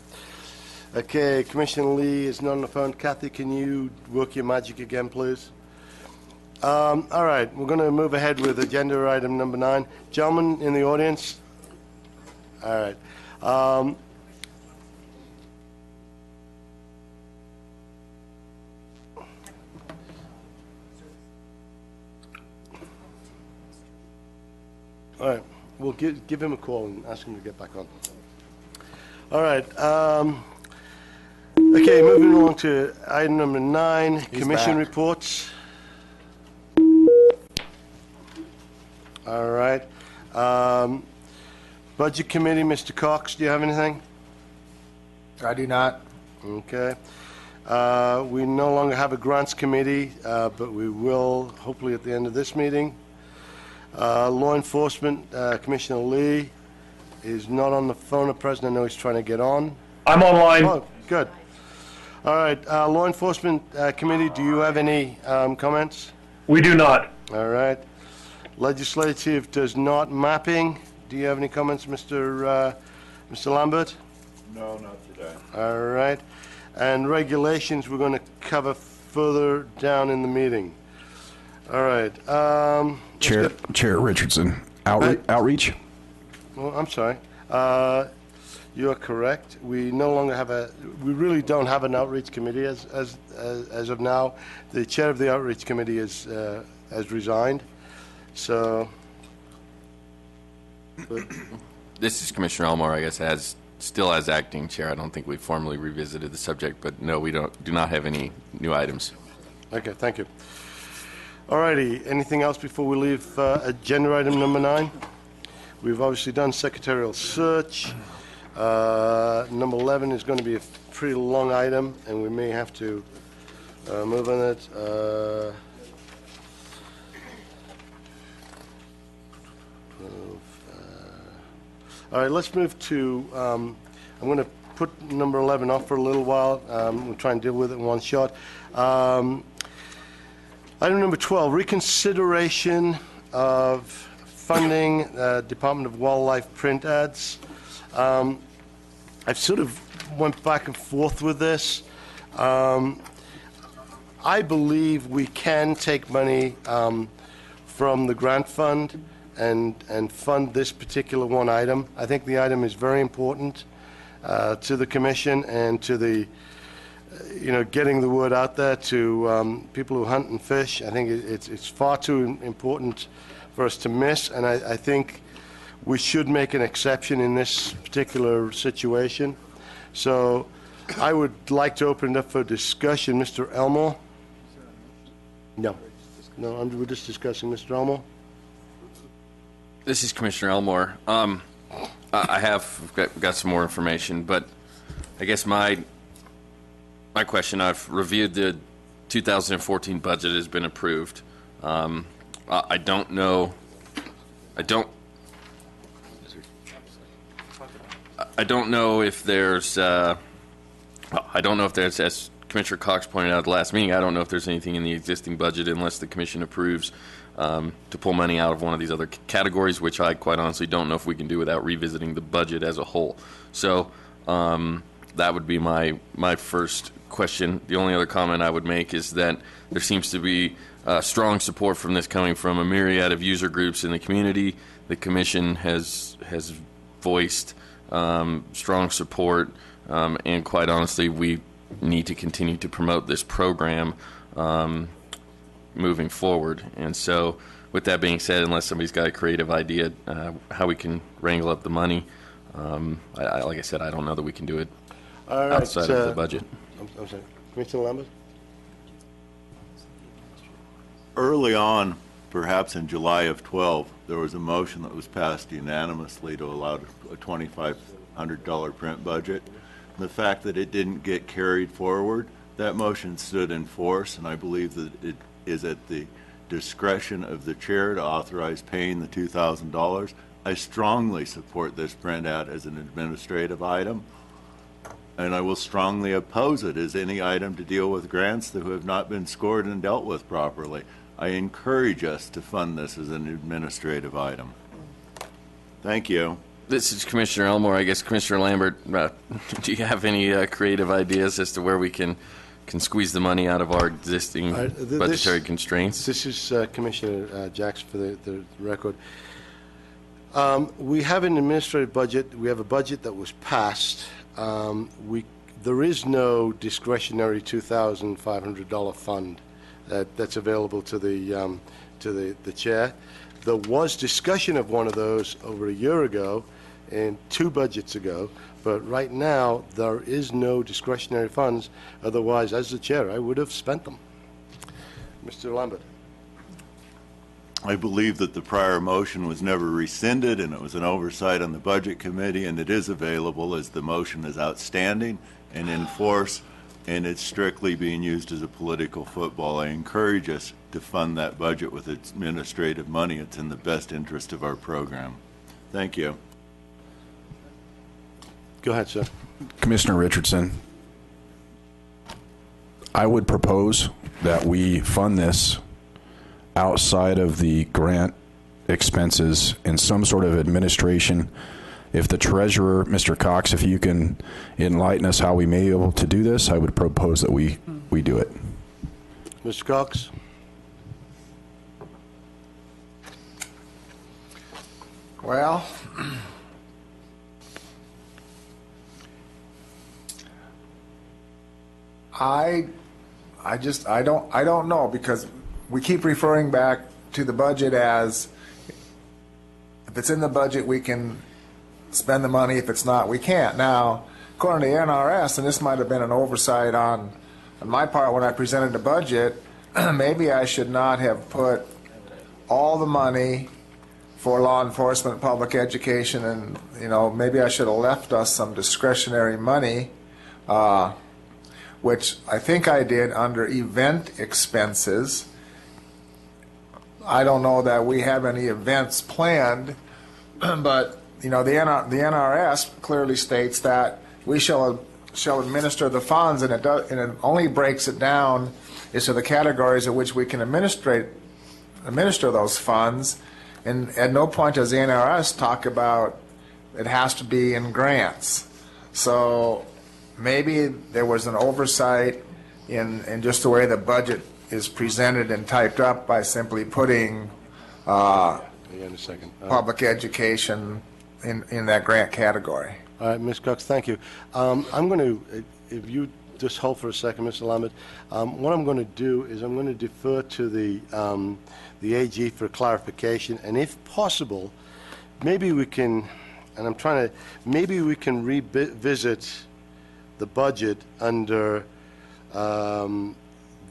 Okay, Commissioner Lee is not on the phone. Kathy, can you work your magic again, please? All right, we're going to move ahead with agenda item number 9. Gentlemen in the audience? All right. All right, we'll give him a call and ask him to get back on. All right. Okay, moving along to item number 9, commission reports. All right. Budget committee, Mr. Cox, do you have anything? I do not. Okay. We no longer have a grants committee, but we will hopefully at the end of this meeting. Law enforcement, Commissioner Lee is not on the phone at present. I know he's trying to get on. I'm online. Oh, good. All right, Law Enforcement Committee, do you have any comments? We do not. All right. Legislative does not. Mapping, do you have any comments, Mr. Lambert? No, not today. All right. And regulations, we're going to cover further down in the meeting. All right. Chair Richardson, outreach? Well, I'm sorry. You are correct. We no longer have we really don't have an outreach committee as of now. The chair of the outreach committee has resigned. So. This is Commissioner Elmore, I guess, still as acting chair. I don't think we've formally revisited the subject, but no, we do not have any new items. Okay, thank you. All righty. Anything else before we leave agenda item number 9? We've obviously done secretarial search. Number 11 is going to be a pretty long item, and we may have to move on it. All right, let's move to, I'm going to put number 11 off for a little while. We'll try and deal with it in one shot. Item number 12, reconsideration of funding Department of Wildlife print ads. I've sort of went back and forth with this. I believe we can take money from the grant fund and fund this particular one item. I think the item is very important to the commission and to the, getting the word out there to people who hunt and fish. I think it's far too important for us to miss, and I think we should make an exception in this particular situation. So I would like to open it up for discussion. Mr. Elmore? No. No, we're just discussing. Mr. Elmore? This is Commissioner Elmore. I have got some more information, but I guess my question, I've reviewed the 2014 budget has been approved. I don't know if there's as Commissioner Cox pointed out at the last meeting, I don't know if there's anything in the existing budget unless the commission approves to pull money out of one of these other categories, which I quite honestly don't know if we can do without revisiting the budget as a whole. So that would be my first question. The only other comment I would make is that there seems to be strong support from this coming from a myriad of user groups in the community. The commission has voiced strong support, and quite honestly, we need to continue to promote this program moving forward. And so with that being said, unless somebody's got a creative idea how we can wrangle up the money, like I said, I don't know that we can do it outside of the budget. I'm sorry. Commissioner Lambert? Early on, perhaps in July of 12, there was a motion that was passed unanimously to allow a $2,500 print budget. The fact that it didn't get carried forward, that motion stood in force, and I believe that it is at the discretion of the chair to authorize paying the $2,000. I strongly support this printout as an administrative item, and I will strongly oppose it as any item to deal with grants that have not been scored and dealt with properly. I encourage us to fund this as an administrative item. Thank you. This is Commissioner Elmore. I guess Commissioner Lambert, do you have any creative ideas as to where we can squeeze the money out of our existing budgetary constraints? This is Commissioner Jackson for the record. We have an administrative budget. We have a budget that was passed. There is no discretionary $2,500 fund that's available to the chair. There was discussion of one of those over a year ago and 2 budgets ago, but right now there is no discretionary funds. Otherwise, as the chair, I would have spent them. Mr. Lambert. I believe that the prior motion was never rescinded, and it was an oversight on the Budget Committee, and it is available as the motion is outstanding and in force, and it's strictly being used as a political football. I encourage us to fund that budget with its administrative money. It's in the best interest of our program. Thank you. Go ahead, sir. Commissioner Richardson, I would propose that we fund this outside of the grant expenses in some sort of administration. If the treasurer, Mr. Cox, if you can enlighten us how we may be able to do this, I would propose that we do it. Mr. Cox? Well, I don't know, because we keep referring back to the budget as if it's in the budget we can spend the money, if it's not we can't. Now, according to the NRS, and this might have been an oversight on my part when I presented the budget, maybe I should not have put all the money for law enforcement, public education, and maybe I should have left us some discretionary money, which I think I did under event expenses. I don't know that we have any events planned, but the NRS clearly states that we shall administer the funds, and it only breaks it down as to the categories in which we can administer those funds. And at no point does the NRS talk about it has to be in grants. So maybe there was an oversight in just the way the budget is presented and typed up by simply putting public education in that grant category. All right, Ms. Cox, thank you. I'm going to, if you just hold for a second, Mr. Lambert, what I'm going to do is I'm going to defer to the AG for clarification, and if possible, maybe we can, maybe we can revisit the budget under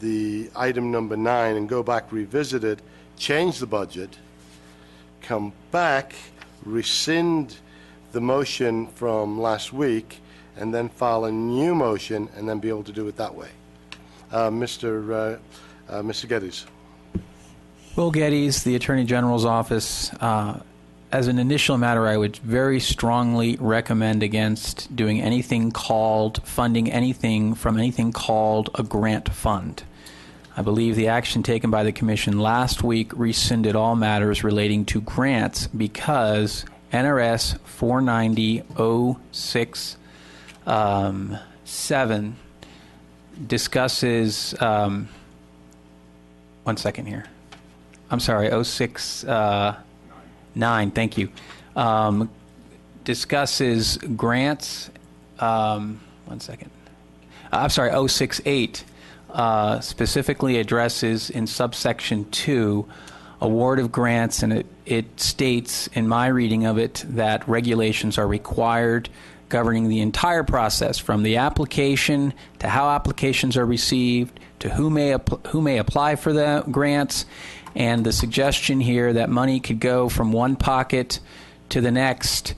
the item number 9 and go back, revisit it, change the budget, come back, rescind the motion from last week, and then file a new motion, and then be able to do it that way. Mr. Geddes. Will Geddes, the Attorney General's office. As an initial matter, I would very strongly recommend against doing anything called, funding anything from anything called a grant fund. I believe the action taken by the Commission last week rescinded all matters relating to grants because NRS 490.06.7 discusses, one second here. I'm sorry, 06.9, thank you. Discusses grants, one second. I'm sorry, 068 specifically addresses in subsection 2 award of grants, and it states in my reading of it that regulations are required governing the entire process from the application to how applications are received to who may apply for the grants, and the suggestion here that money could go from one pocket to the next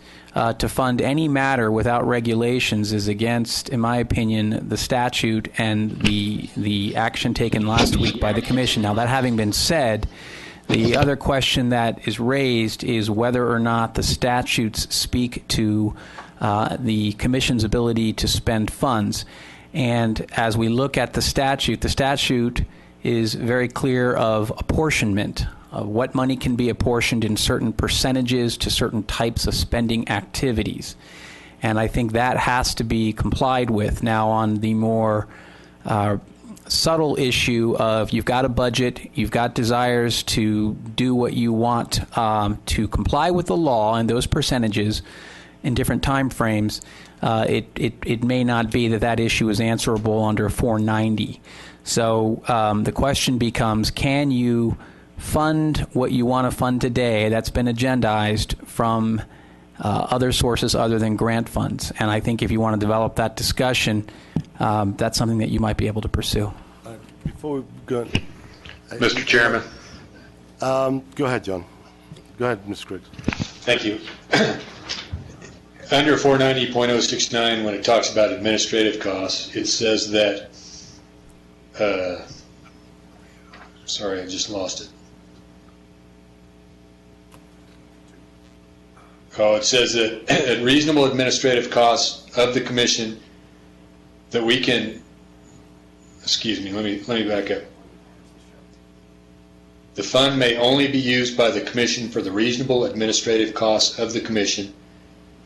to fund any matter without regulations is against, in my opinion, the statute and the action taken last week by the Commission. Now, that having been said, the other question that is raised is whether or not the statutes speak to the Commission's ability to spend funds. And as we look at the statute is very clear of apportionment, of what money can be apportioned in certain percentages to certain types of spending activities. And I think that has to be complied with. Now, on the more subtle issue of you've got a budget, you've got desires to do what you want to comply with the law and those percentages in different time frames, it may not be that issue is answerable under 490. So the question becomes, can you fund what you want to fund today that's been agendized from other sources other than grant funds? And I think if you want to develop that discussion, that's something that you might be able to pursue. Before we go, Mr. Chairman. Go ahead, John. Go ahead, Mr. Griggs. Thank you. Under 490.069, when it talks about administrative costs, it says that, sorry, I just lost it. Oh, it says that at reasonable administrative costs of the Commission that we can, excuse me, let me back up. The fund may only be used by the Commission for the reasonable administrative costs of the Commission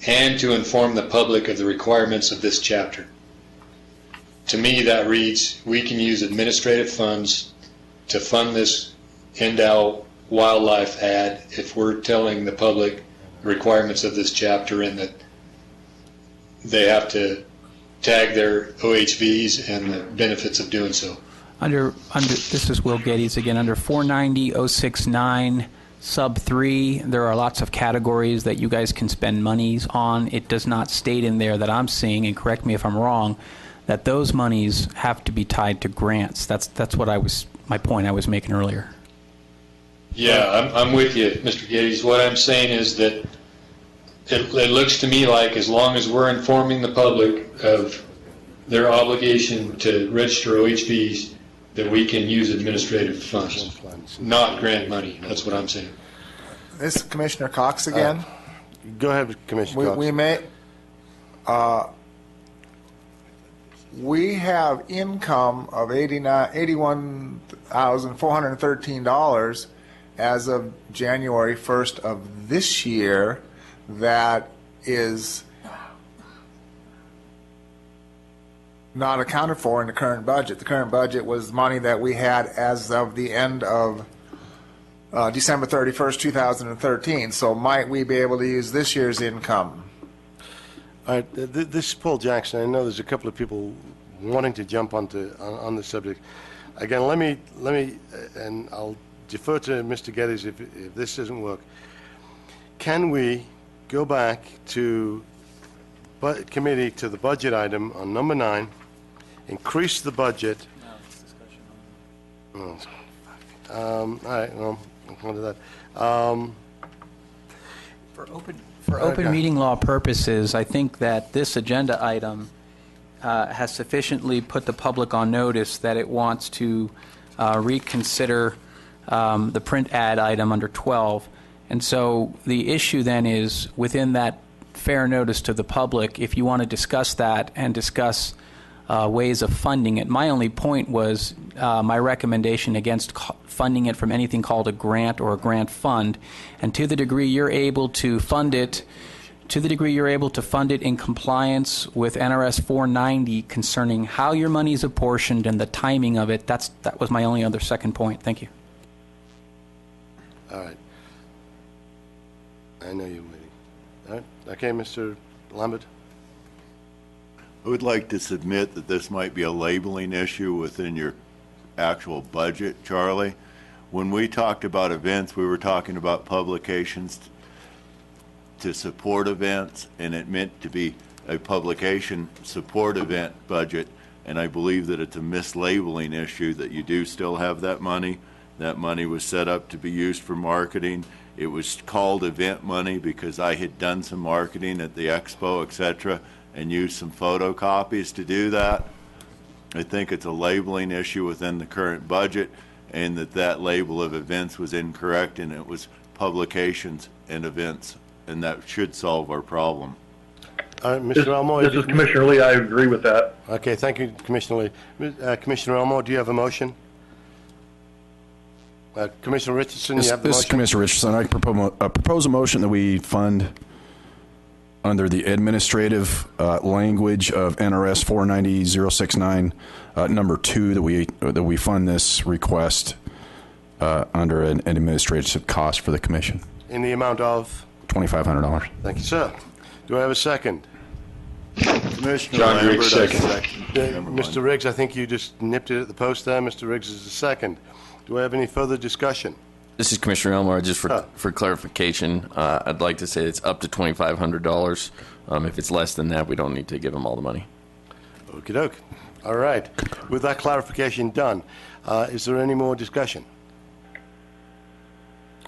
and to inform the public of the requirements of this chapter. To me, that reads, we can use administrative funds to fund this Endow wildlife ad if we're telling the public the requirements of this chapter and that they have to tag their OHVs and the benefits of doing so. Under this is Will Geddes again. Under 490.069 sub 3, there are lots of categories that you guys can spend monies on. It does not state in there that I'm seeing, and correct me if I'm wrong, that those monies have to be tied to grants. That's what my point I was making earlier. Yeah, I'm with you, Mr. Geddes. What I'm saying is that it looks to me like as long as we're informing the public of their obligation to register OHVs, that we can use administrative funds, not grant money. That's what I'm saying. This is Commissioner Cox again. Go ahead, Commissioner Cox. We have income of $81,413 as of January 1st of this year that is not accounted for in the current budget. The current budget was money that we had as of the end of December 31st, 2013. So might we be able to use this year's income? All right, this is Paul Jackson. I know there's a couple of people wanting to jump on the subject. Again, let me, and I'll defer to Mr. Geddes if this doesn't work. Can we go back to committee to the budget item on number 9, increase the budget All right, well, I'll do that. For open meeting law purposes, I think that this agenda item has sufficiently put the public on notice that it wants to reconsider the print ad item under 12. And so the issue then is, within that fair notice to the public, if you want to discuss that and discuss ways of funding it. My only point was my recommendation against funding it from anything called a grant or a grant fund. And to the degree you're able to fund it, in compliance with NRS 490 concerning how your money is apportioned and the timing of it, that was my only other second point. Thank you. All right. I know you're waiting. All right. Okay, Mr. Lambert. I would like to submit that this might be a labeling issue within your actual budget, Charlie. When we talked about events, we were talking about publications to support events, and it meant to be a publication support event budget, and I believe that it's a mislabeling issue, that you do still have that money. That money was set up to be used for marketing. It was called event money because I had done some marketing at the expo, etc., and used some photocopies to do that. I think it's a labeling issue within the current budget, and that label of events was incorrect, and it was publications and events, and that should solve our problem. Mr. Elmore. This is Commissioner Lee. I agree with that. Okay, thank you, Commissioner Lee. Commissioner Elmore, do you have a motion? Commissioner Richardson, you have the motion? This is Commissioner Richardson. I propose a motion that we fund under the administrative language of NRS 490-069, number 2, that we fund this request under an administrative cost for the commission. In the amount of? $2,500. Thank you, sir. Do I have a second? Commissioner John Lambert, Riggs, I second. Mr. Riggs, I think you just nipped it at the post there. Mr. Riggs is the second. Do I have any further discussion? This is Commissioner Elmore. Just for clarification, I'd like to say it's up to $2,500. If it's less than that, we don't need to give them all the money. Okie doke. All right. With that clarification done, is there any more discussion?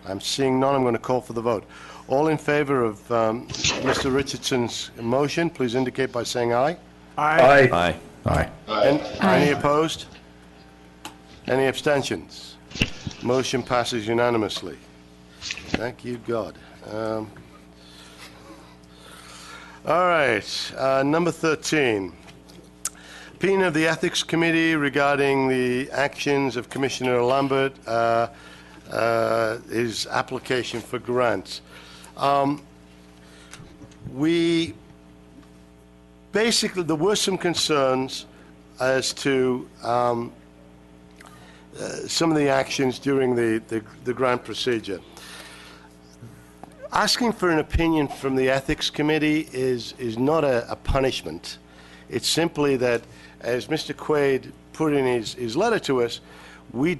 I'm seeing none. I'm going to call for the vote. All in favor of Mr. Richardson's motion, please indicate by saying aye. Aye. Aye. Aye. Any opposed? Any abstentions? Motion passes unanimously. Thank you, God. All right, number 13. Opinion of the Ethics Committee regarding the actions of Commissioner Lambert, his application for grants. There were some concerns as to some of the actions during the grant procedure. Asking for an opinion from the Ethics Committee is not a punishment. It's simply that, as Mr. Quaid put in his letter to us, we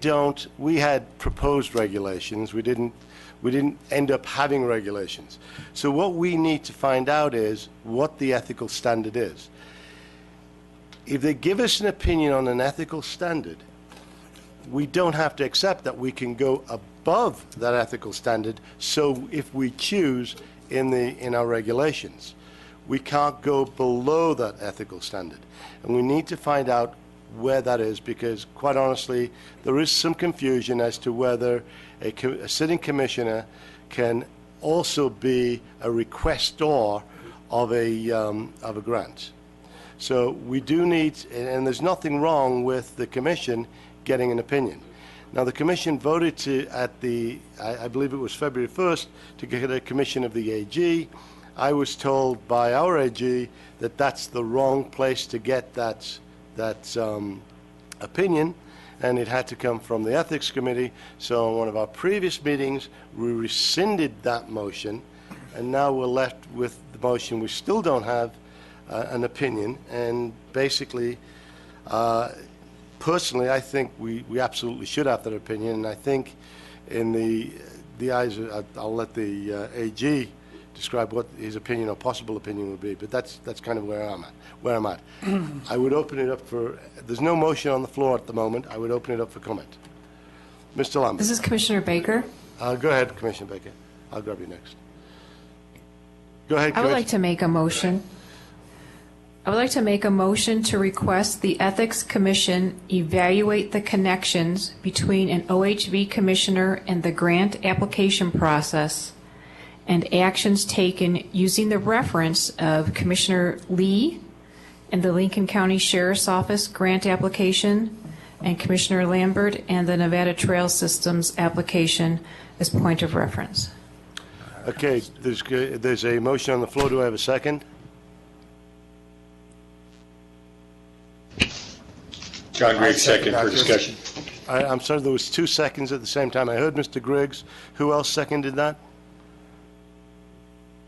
had proposed regulations. We didn't end up having regulations. So what we need to find out is what the ethical standard is. If they give us an opinion on an ethical standard, we don't have to accept that we can go above that ethical standard. So if we choose in our regulations, we can't go below that ethical standard. And we need to find out where that is, because quite honestly, there is some confusion as to whether a sitting commissioner can also be a requestor of a grant. So we do need, and there's nothing wrong with the commission getting an opinion. Now, the commission voted I believe it was February 1st, to get a commission of the AG. I was told by our AG that that's the wrong place to get that opinion, and it had to come from the Ethics Committee. So in one of our previous meetings, we rescinded that motion, and now we're left with the motion. We still don't have an opinion, and basically, personally, I think we absolutely should have that opinion, and I think in the eyes of, I'll let the AG describe what his opinion or possible opinion would be, but that's kind of where I'm at. I would open it up for, there's no motion on the floor at the moment. I would open it up for comment. Mr. Lambert. This is Commissioner Baker. Go ahead, Commissioner Baker. I'll grab you next. Go ahead, I would like to make a motion. I would like to make a motion to request the Ethics Commission evaluate the connections between an OHV commissioner and the grant application process and actions taken using the reference of Commissioner Lee and the Lincoln County Sheriff's Office grant application and Commissioner Lambert and the Nevada Trail Systems application as point of reference. Okay, there's a motion on the floor. Do I have a second? John Griggs, second for discussion. I'm sorry, there was 2 seconds at the same time. I heard Mr. Griggs. Who else seconded that?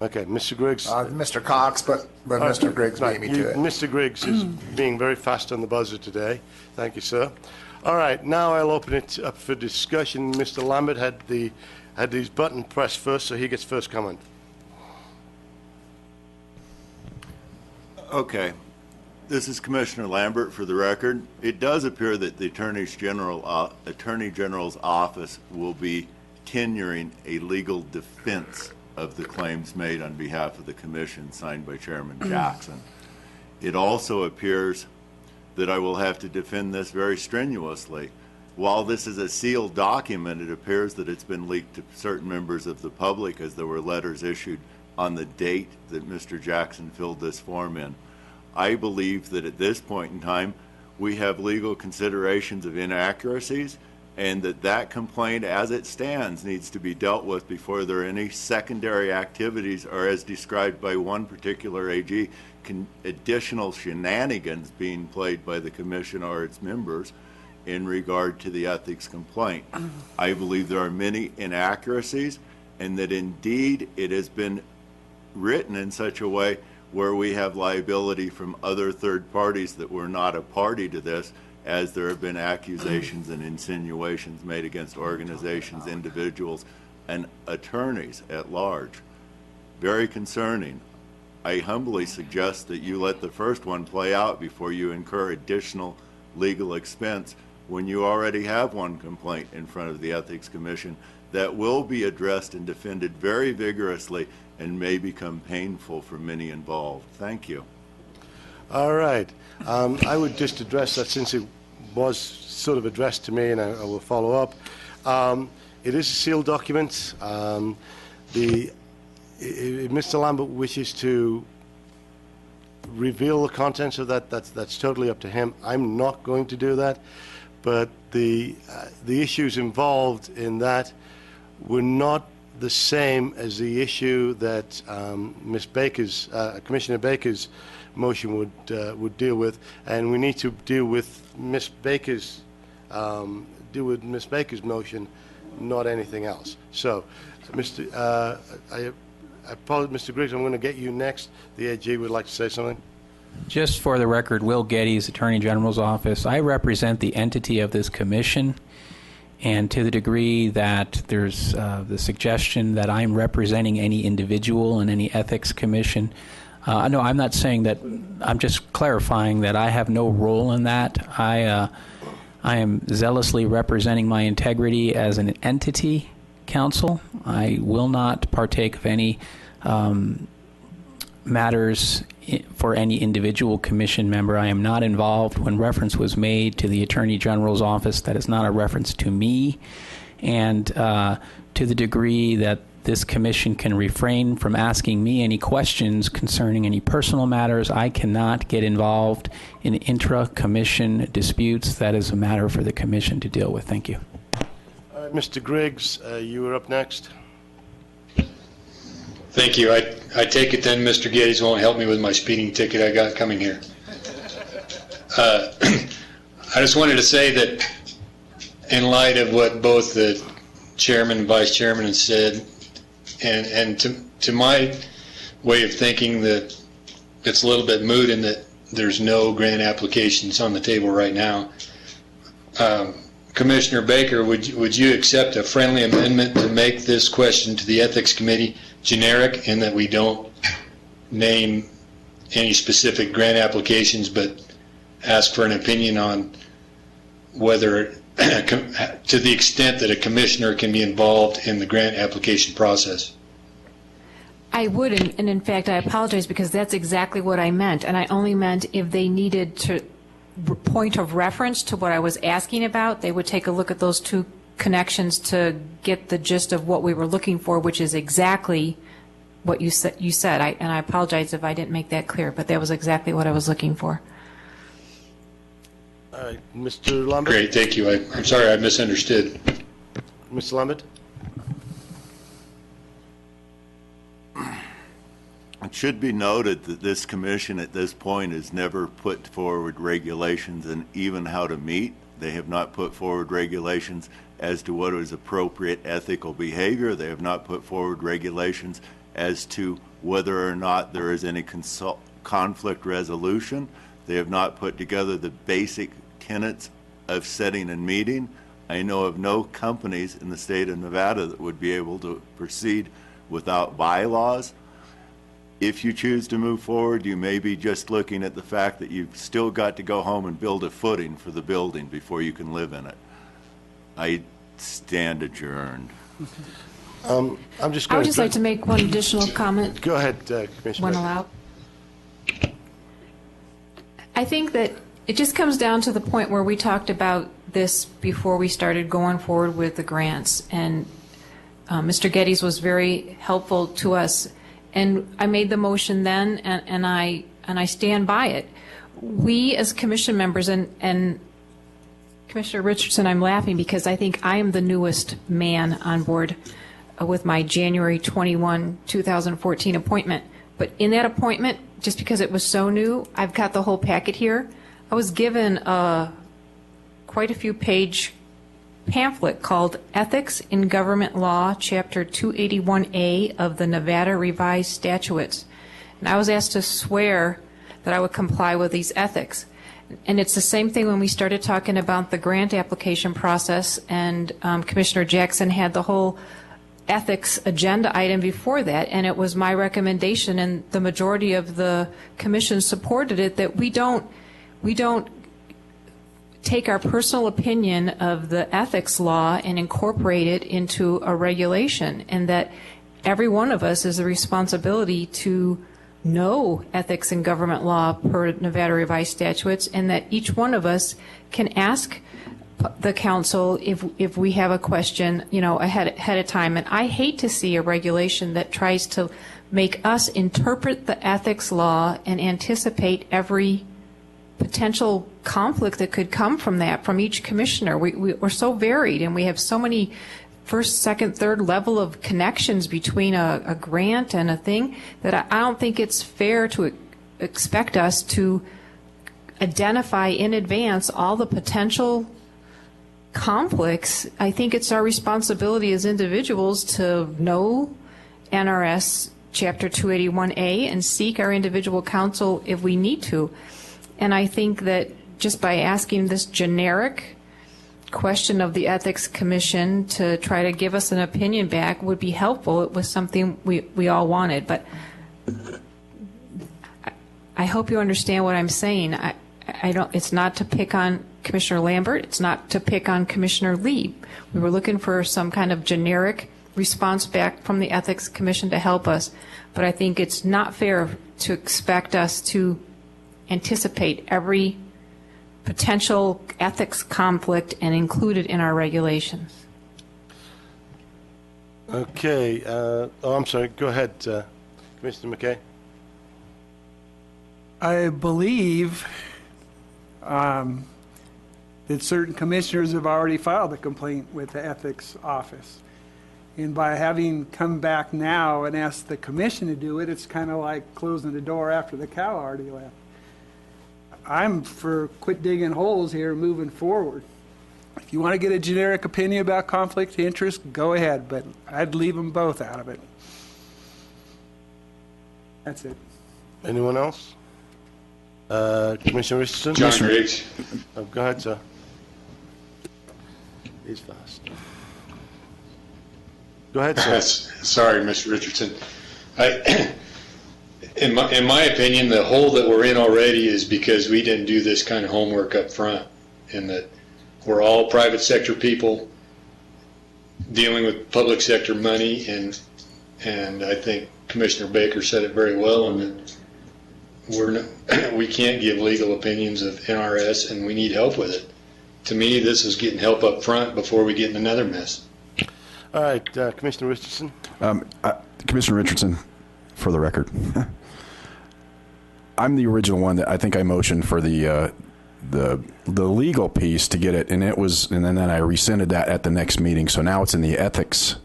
Okay, Mr. Griggs. Mr. Cox, but Mr. Griggs beat me to it. Mr. Griggs is being very fast on the buzzer today. Thank you, sir. All right, now I'll open it up for discussion. Mr. Lambert had his button pressed first, so he gets first comment. Okay. This is Commissioner Lambert for the record. It does appear that the Attorney General's office will be tenuring a legal defense of the claims made on behalf of the Commission signed by Chairman Jackson. It also appears that I will have to defend this very strenuously. While this is a sealed document, it appears that it's been leaked to certain members of the public as there were letters issued on the date that Mr. Jackson filled this form in. I believe that at this point in time, we have legal considerations of inaccuracies and that complaint as it stands needs to be dealt with before there are any secondary activities or, as described by one particular AG, additional shenanigans being played by the Commission or its members in regard to the ethics complaint. I believe there are many inaccuracies and that indeed it has been written in such a way where we have liability from other third parties that were not a party to this, as there have been accusations and insinuations made against organizations, individuals, and attorneys at large. Very concerning. I humbly suggest that you let the first one play out before you incur additional legal expense when you already have one complaint in front of the Ethics Commission that will be addressed and defended very vigorously and may become painful for many involved. Thank you. All right. I would just address that since it was sort of addressed to me, and I will follow up. It is a sealed document. If Mr. Lambert wishes to reveal the contents of that, that's totally up to him. I'm not going to do that. But the issues involved in that were not the same as the issue that Ms. Baker's, Commissioner Baker's motion would deal with, and we need to deal with Ms. Baker's motion, not anything else. So, Mr. I apologize, Mr. Griggs. I'm going to get you next. The AG would like to say something. Just for the record, Will Geddes, Attorney General's Office. I represent the entity of this commission, and to the degree that there's the suggestion that I'm representing any individual in any ethics commission, no, I'm not saying that. I'm just clarifying that I have no role in that. I am zealously representing my integrity as an entity counsel. I will not partake of any matters for any individual commission member. I am not involved when reference was made to the Attorney General's office. That is not a reference to me. And to the degree that this commission can refrain from asking me any questions concerning any personal matters, I cannot get involved in intra-commission disputes. That is a matter for the commission to deal with. Thank you. Mr. Griggs, you were up next. Thank you. I take it then Mr. Geddes won't help me with my speeding ticket I got coming here. I just wanted to say that in light of what both the chairman and vice chairman have said, and to my way of thinking, that it's a little bit moot in that there's no grant applications on the table right now. Commissioner Baker, would you accept a friendly amendment to make this question to the Ethics Committee generic, in that we don't name any specific grant applications but ask for an opinion on whether to the extent that a commissioner can be involved in the grant application process? I would, and in fact, I apologize because that's exactly what I meant, and I only meant if they needed to point of reference to what I was asking about, they would take a look at those two connections to get the gist of what we were looking for, which is exactly what you said. And I apologize if I didn't make that clear, but that was exactly what I was looking for. All right, Mr. Lambert. Great, thank you. I'm sorry I misunderstood. Mr. Lambert. It should be noted that this commission at this point has never put forward regulations and even how to meet. They have not put forward regulations as to what is appropriate ethical behavior. They have not put forward regulations as to whether or not there is any conflict resolution. They have not put together the basic tenets of setting a meeting. I know of no companies in the state of Nevada that would be able to proceed without bylaws. If you choose to move forward, you may be just looking at the fact that you've still got to go home and build a footing for the building before you can live in it. I stand adjourned. I'm just I going would just like to make one additional comment. Go ahead, Commissioner. When allowed. I think that it just comes down to the point where we talked about this before we started going forward with the grants, and Mr. Geddes was very helpful to us. And I made the motion then, and I stand by it. We as commission members, and Commissioner Richardson, I'm laughing because I think I am the newest man on board with my January 21, 2014 appointment. But in that appointment, just because it was so new, I've got the whole packet here. I was given quite a few page pamphlet called Ethics in Government Law, Chapter 281A of the Nevada Revised Statutes. And I was asked to swear that I would comply with these ethics. And it's the same thing when we started talking about the grant application process, and Commissioner Jackson had the whole ethics agenda item before that, and it was my recommendation, and the majority of the commission supported it, that we don't take our personal opinion of the ethics law and incorporate it into a regulation, and that every one of us has a responsibility to know ethics in government law per Nevada Revised Statutes, and that each one of us can ask the council if we have a question, ahead of time. And I hate to see a regulation that tries to make us interpret the ethics law and anticipate every potential conflict that could come from that from each commissioner. We're so varied, and we have so many first, second, third level of connections between a grant and a thing that I don't think it's fair to expect us to identify in advance all the potential conflicts. I think it's our responsibility as individuals to know NRS Chapter 281A and seek our individual counsel if we need to. And I think that just by asking this generic question of the Ethics Commission to try to give us an opinion back would be helpful. It was something we all wanted. But I hope you understand what I'm saying. I don't. It's not to pick on Commissioner Lambert. It's not to pick on Commissioner Lee. We were looking for some kind of generic response back from the Ethics Commission to help us. But I think it's not fair to expect us to anticipate every potential ethics conflict and include it in our regulations. Okay. I'm sorry. Go ahead, Commissioner McKay. I believe that certain commissioners have already filed a complaint with the ethics office. And by having come back now and asked the commission to do it, it's kind of like closing the door after the cow already left. I'm for quit digging holes here, moving forward. If you want to get a generic opinion about conflict of interest, go ahead, but I'd leave them both out of it. That's it. Anyone else? Commissioner Richardson? John Riggs. Oh, go ahead, sir. He's fast. Go ahead, sir. Sorry, Mr. Richardson. In my opinion, the hole that we're in already is because we didn't do this kind of homework up front, and that We're all private sector people dealing with public sector money, and I think Commissioner Baker said it very well, and we can't give legal opinions of NRS, and we need help with it. To me, this is getting help up front before we get in another mess. All right, Commissioner Richardson. Commissioner Richardson, for the record, I'm the original one that I think I motioned for the legal piece to get it, and then I rescinded that at the next meeting. So now it's in the ethics.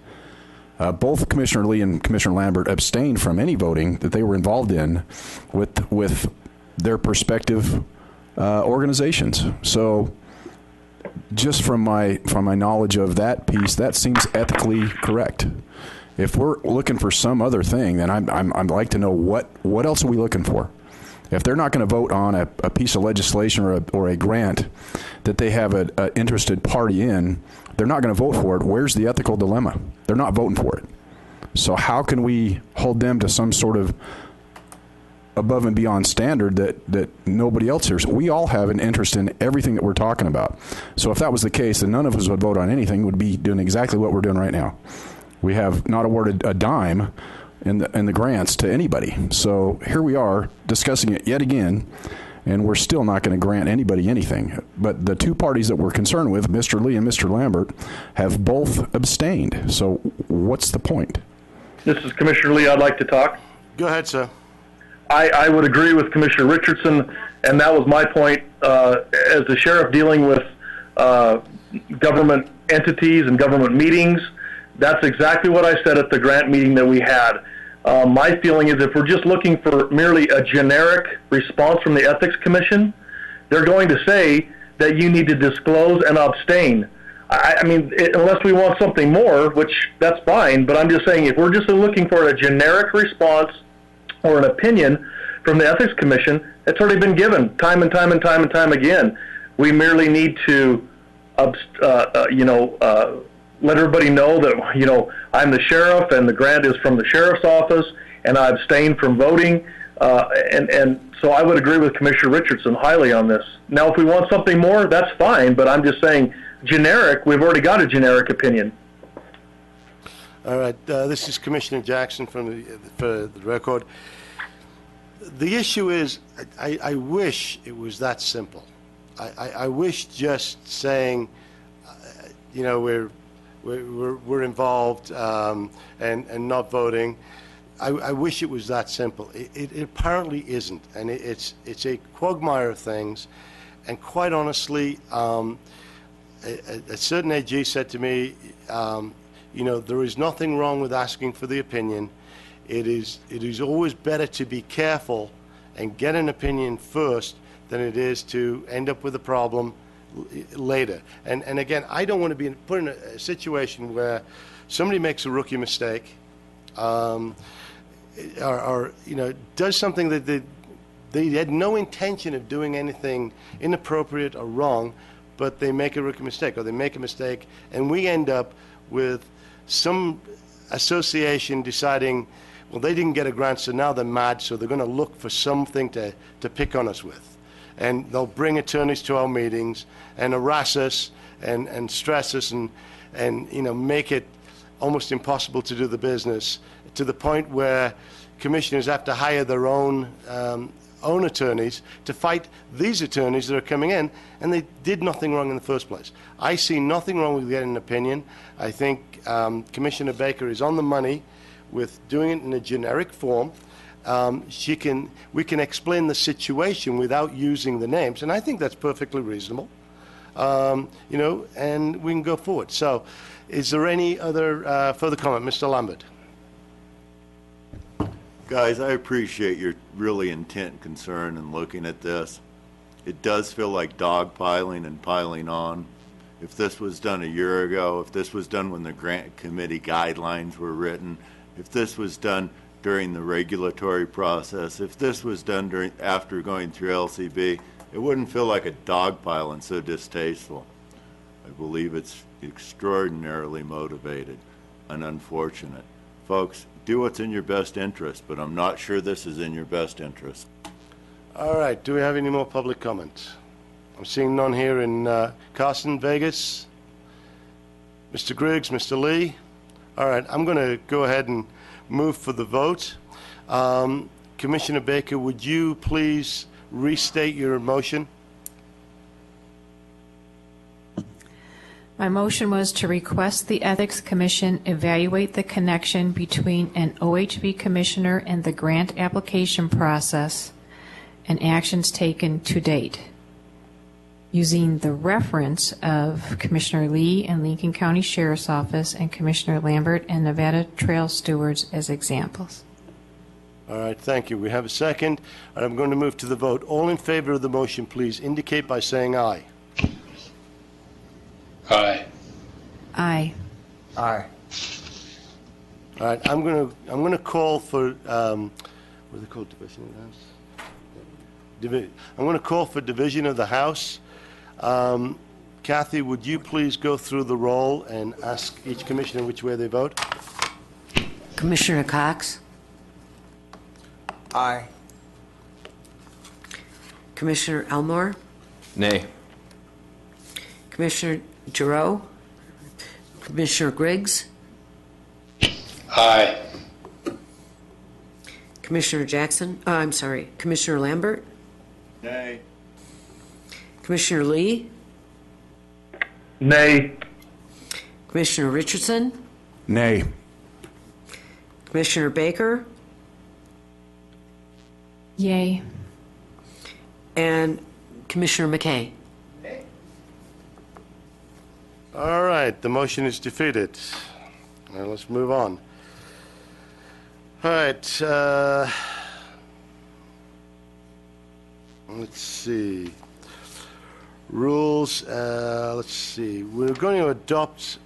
Both Commissioner Lee and Commissioner Lambert abstained from any voting that they were involved in with their respective organizations. So just from my knowledge of that piece, that seems ethically correct. If we're looking for some other thing, then I'd like to know what else are we looking for? If they're not going to vote on a piece of legislation or a grant that they have an interested party in, they're not going to vote for it. Where's the ethical dilemma? They're not voting for it. So how can we hold them to some sort of above and beyond standard that nobody else hears? We all have an interest in everything that we're talking about. So if that was the case, then none of us would vote on anything, would be doing exactly what we're doing right now. We have not awarded a dime in the grants to anybody. So here we are discussing it yet again, and we're still not going to grant anybody anything. But the two parties that we're concerned with, Mr. Lee and Mr. Lambert, have both abstained. So what's the point? This is Commissioner Lee. I'd like to talk. Go ahead, sir. I would agree with Commissioner Richardson, and that was my point. As the sheriff dealing with government entities and government meetings, that's exactly what I said at the grant meeting that we had. My feeling is if we're just looking for merely a generic response from the Ethics Commission, they're going to say that you need to disclose and abstain. I mean, unless we want something more, which that's fine, but I'm just saying if we're just looking for a generic response or an opinion from the Ethics Commission, it's already been given time and time and time and time again. We merely need to, let everybody know that, I'm the sheriff and the grant is from the sheriff's office and I abstain from voting. And so I would agree with Commissioner Richardson highly on this. Now, if we want something more, that's fine, but I'm just saying generic, we've already got a generic opinion. All right, this is Commissioner Jackson for the record. The issue is, I wish it was that simple. I wish just saying, we're involved and not voting. I wish it was that simple. It apparently isn't, and it's a quagmire of things. And quite honestly, a certain AG said to me, there is nothing wrong with asking for the opinion. It is always better to be careful and get an opinion first than it is to end up with a problem later. And again, I don't want to be put in a situation where somebody makes a rookie mistake, or does something that they had no intention of doing anything inappropriate or wrong, but they make a rookie mistake, or they make a mistake, and we end up with some association deciding, well, they didn't get a grant, so now they're mad, so they're going to look for something to pick on us with. And they'll bring attorneys to our meetings and harass us and stress us and make it almost impossible to do the business, to the point where commissioners have to hire their own attorneys to fight these attorneys that are coming in, and they did nothing wrong in the first place. I see nothing wrong with getting an opinion. I think Commissioner Baker is on the money with doing it in a generic form. We can explain the situation without using the names, and I think that's perfectly reasonable. And we can go forward. So, is there any other further comment, Mr. Lambert? Guys, I appreciate your really intent concern in looking at this. It does feel like dogpiling and piling on. If this was done a year ago, if this was done when the grant committee guidelines were written, if this was done during the regulatory process, if this was done after going through LCB, it wouldn't feel like a dogpile and so distasteful. I believe it's extraordinarily motivated and unfortunate. Folks, do what's in your best interest, but I'm not sure this is in your best interest. All right, do we have any more public comments? I'm seeing none here in Carson, Vegas. Mr. Griggs, Mr. Lee. All right, I'm going to go ahead and move for the vote. Commissioner Baker, would you please restate your motion? My motion was to request the Ethics Commission evaluate the connection between an OHV commissioner and the grant application process and actions taken to date, using the reference of Commissioner Lee and Lincoln County Sheriff's Office and Commissioner Lambert and Nevada Trail Stewards as examples. All right, thank you. We have a second, and I'm going to move to the vote. All in favor of the motion, please indicate by saying aye. Aye. Aye. Aye. All right, I'm going to call for what are they called? Division of the House. I'm going to call for division of the House. Kathy, would you please go through the roll and ask each commissioner which way they vote? Commissioner Cox? Aye. Commissioner Elmore? Nay. Commissioner Giroux? Commissioner Griggs? Aye. Commissioner Jackson? I'm sorry, Commissioner Lambert? Nay. Commissioner Lee? Nay. Commissioner Richardson? Nay. Commissioner Baker? Yay. And Commissioner McKay? All right, the motion is defeated. Now let's move on. All right, let's see. Rules, let's see. We're going to adopt,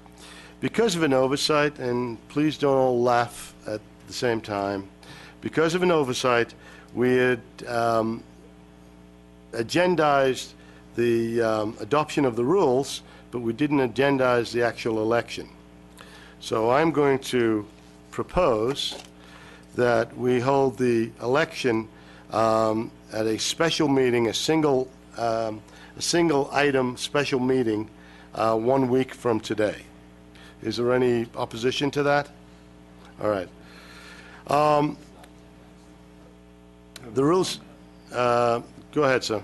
because of an oversight, and please don't all laugh at the same time, because of an oversight, we had agendized the adoption of the rules, but we didn't agendize the actual election. So I'm going to propose that we hold the election at a special meeting, a single item special meeting 1 week from today. Is there any opposition to that? All right. The rules, go ahead, sir.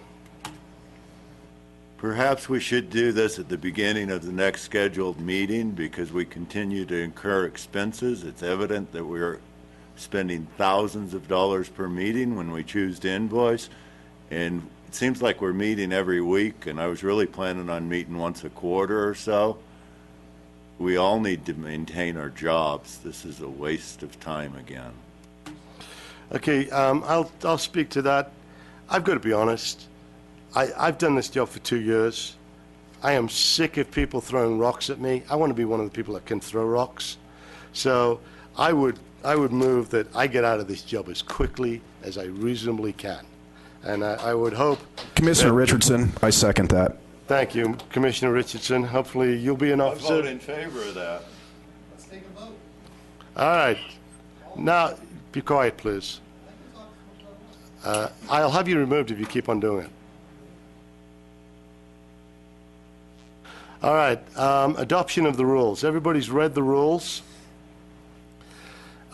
Perhaps we should do this at the beginning of the next scheduled meeting because we continue to incur expenses. It's evident that we're spending thousands of dollars per meeting when we choose to invoice. And it seems like we're meeting every week, and I was really planning on meeting once a quarter or so. We all need to maintain our jobs. This is a waste of time again. Okay, I'll speak to that. I've got to be honest. I've done this job for 2 years. I am sick of people throwing rocks at me. I want to be one of the people that can throw rocks. So I would move that I get out of this job as quickly as I reasonably can. And I would hope... Commissioner Richardson, I second that. Thank you, Commissioner Richardson. Hopefully you'll be an officer. I vote in favor of that. Let's take a vote. All right. Now, be quiet, please. I'll have you removed if you keep on doing it. All right, adoption of the rules. Everybody's read the rules.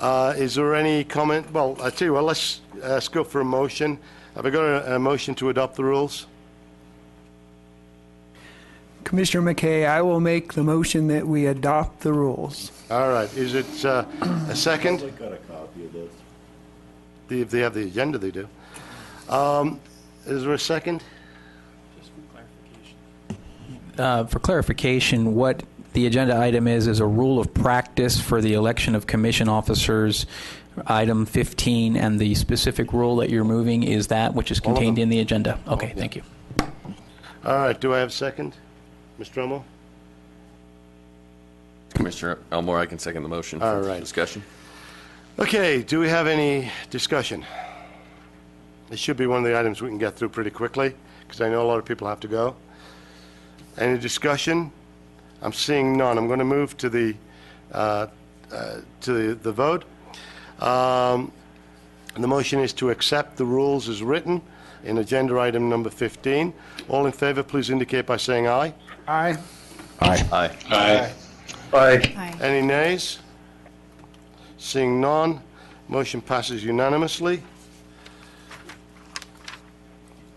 Is there any comment? Well, I tell you what, let's go for a motion. Have I got a motion to adopt the rules? Commissioner McKay, I will make the motion that we adopt the rules. All right, is it a second? I've got a copy of this. If they have the agenda, they do. Is there a second? For clarification, what the agenda item is a rule of practice for the election of commission officers, item 15, and the specific rule that you're moving is that which is contained in the agenda. Okay, thank you. All right, do I have a second? Mr. Elmore? Commissioner Elmore, I can second the motion. All right. Discussion. Okay, do we have any discussion? This should be one of the items we can get through pretty quickly, because I know a lot of people have to go. Any discussion? I'm seeing none. I'm going to move to the vote. And the motion is to accept the rules as written. in agenda item number 15. All in favor, please indicate by saying aye. Aye. Aye. Aye. Aye. Aye. Any nays? Seeing none, motion passes unanimously.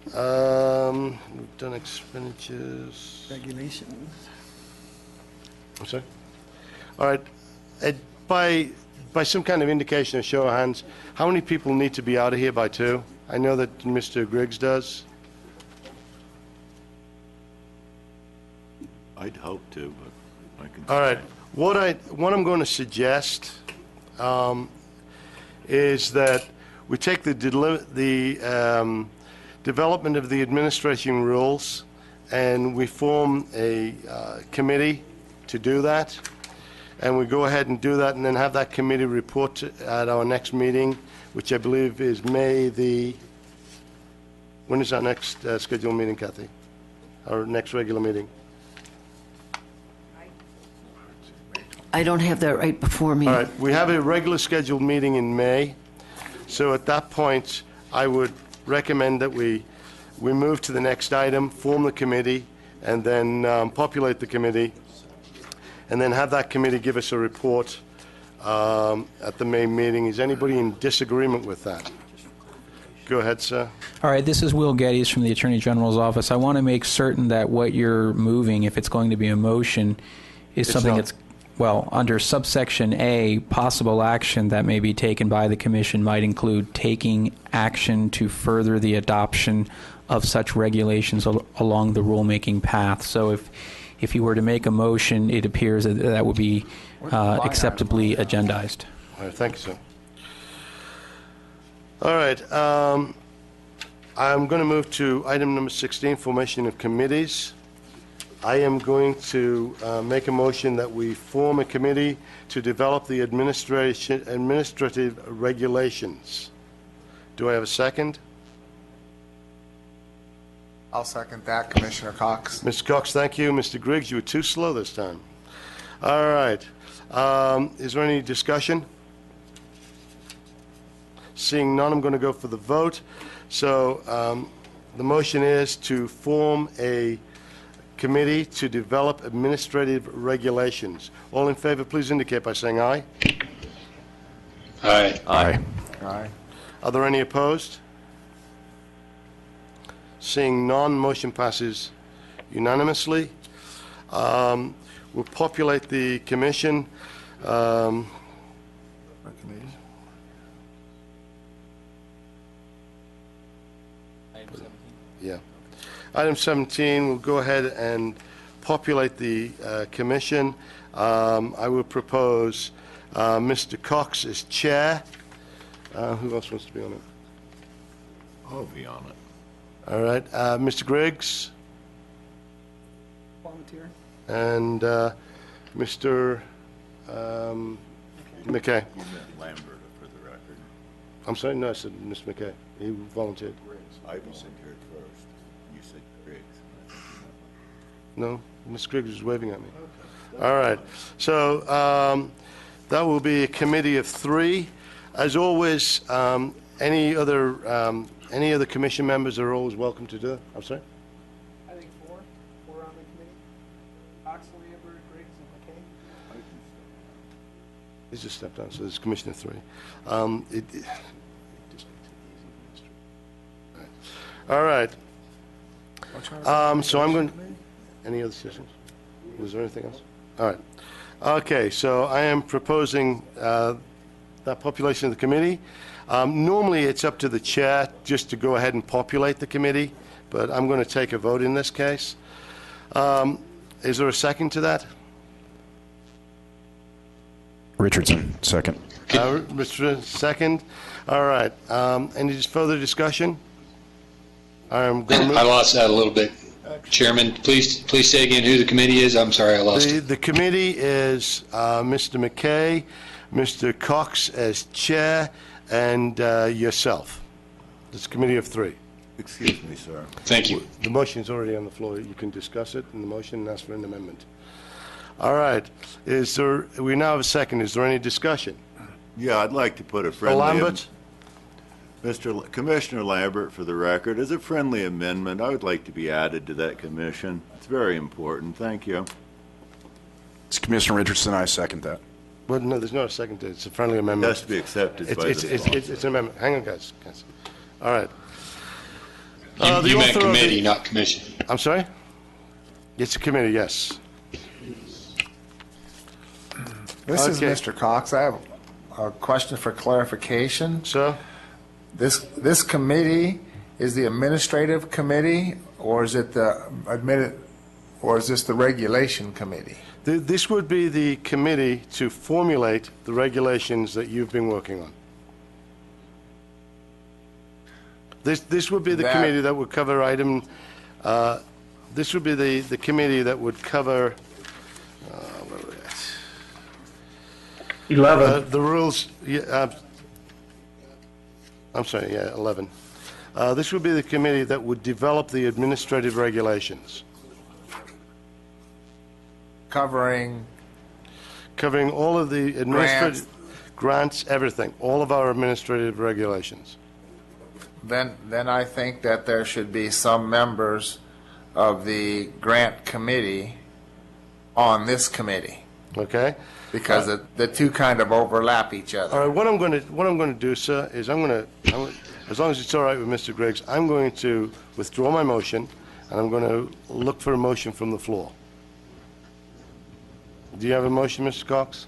We've done expenditures. Regulations. I'm sorry? All right. By some kind of indication, a show of hands, how many people need to be out of here by 2? I know that Mr. Griggs does. I'd hope to, but I can. All right. What I'm going to suggest is that we take the development of the administration rules and we form a committee to do that. And we go ahead and do that and then have that committee report at our next meeting, which I believe is May the... When is our next scheduled meeting, Kathy? Our next regular meeting? I don't have that right before me. All right, we have a regular scheduled meeting in May, so at that point, I would recommend that we move to the next item, form the committee, and then populate the committee, and then have that committee give us a report at the May meeting. Is anybody in disagreement with that? Go ahead, sir. All right, this is Will Geddes from the Attorney General's office. I want to make certain that what you're moving, if it's going to be a motion, is something that's, well, under subsection A, possible action that may be taken by the Commission might include taking action to further the adoption of such regulations along the rulemaking path. So if you were to make a motion, it appears that that would be acceptably agendized. All right, thank you, sir. All right, I'm going to move to item number 16, formation of committees. I am going to make a motion that we form a committee to develop the administrative regulations. Do I have a second? I'll second that, Commissioner Cox. Mr. Cox, thank you. Mr. Griggs, you were too slow this time. All right. Is there any discussion? Seeing none, I'm going to go for the vote. So the motion is to form a committee to develop administrative regulations. All in favor, please indicate by saying aye. Aye. Aye. Aye. Are there any opposed? Seeing none, motion passes unanimously. We'll populate the commission. Yeah. Item 17, we'll go ahead and populate the commission. I will propose Mr. Cox as chair. Who else wants to be on it? I'll be on it. All right. Mr. Griggs? Volunteer. And Mr. McKay. You meant Lambert for the record. I'm sorry? No, I said Mr. McKay. He volunteered. I volunteered first. You said Griggs. No, Ms. Griggs was waving at me. All right. So that will be a committee of 3. As always, any other commission members are always welcome to do it. I'm sorry? I think 4. 4 on the committee. Cox, Lambert, Griggs, and McKay. He's just stepped down, so there's Commissioner 3. All right. So I'm going. Any other suggestions? Was there anything else? All right. Okay. So I am proposing that population of the committee. Normally, it's up to the chair just to go ahead and populate the committee, but I'm going to take a vote in this case. Is there a second to that? Richardson, second. Mr. Second. All right. Any further discussion? I'm going to move. I lost that a little bit. Chairman, please say again who the committee is. I'm sorry, I lost it. The committee is Mr. McKay, Mr. Cox as chair, and yourself. It's a committee of 3. Excuse me, sir. Thank you. The motion is already on the floor. You can discuss it in the motion and ask for an amendment. All right. We now have a second. Is there any discussion? Yeah, I'd like to put a friendly... Lambert? Commissioner Lambert, for the record, as a friendly amendment, I would like to be added to that commission. It's very important. Thank you. It's Commissioner Richardson. I second that. Well, no, there's not a second to it. It's a friendly It amendment. has to be accepted by the It's an amendment. Hang on, guys. All right. You meant committee, not commission. I'm sorry? It's a committee, yes. This is Okay. Mr. Cox. I have a question for clarification. Sir? This committee is the administrative committee, or is it or is this the regulation committee? This would be the committee to formulate the regulations that you've been working on. This would be the committee that would cover item, this would be the committee that would cover, where are we at? 11. The rules, I'm sorry, yeah, 11. This would be the committee that would develop the administrative regulations. Covering all of the administrative grants, everything, all of our administrative regulations. Then I think that there should be some members of the grant committee on this committee. Okay? Because the two kind of overlap each other. All right, what I'm going to do, sir, is as long as it's all right with Mr. Griggs, I'm going to withdraw my motion, and I'm going to look for a motion from the floor. Do you have a motion, Mr. Cox?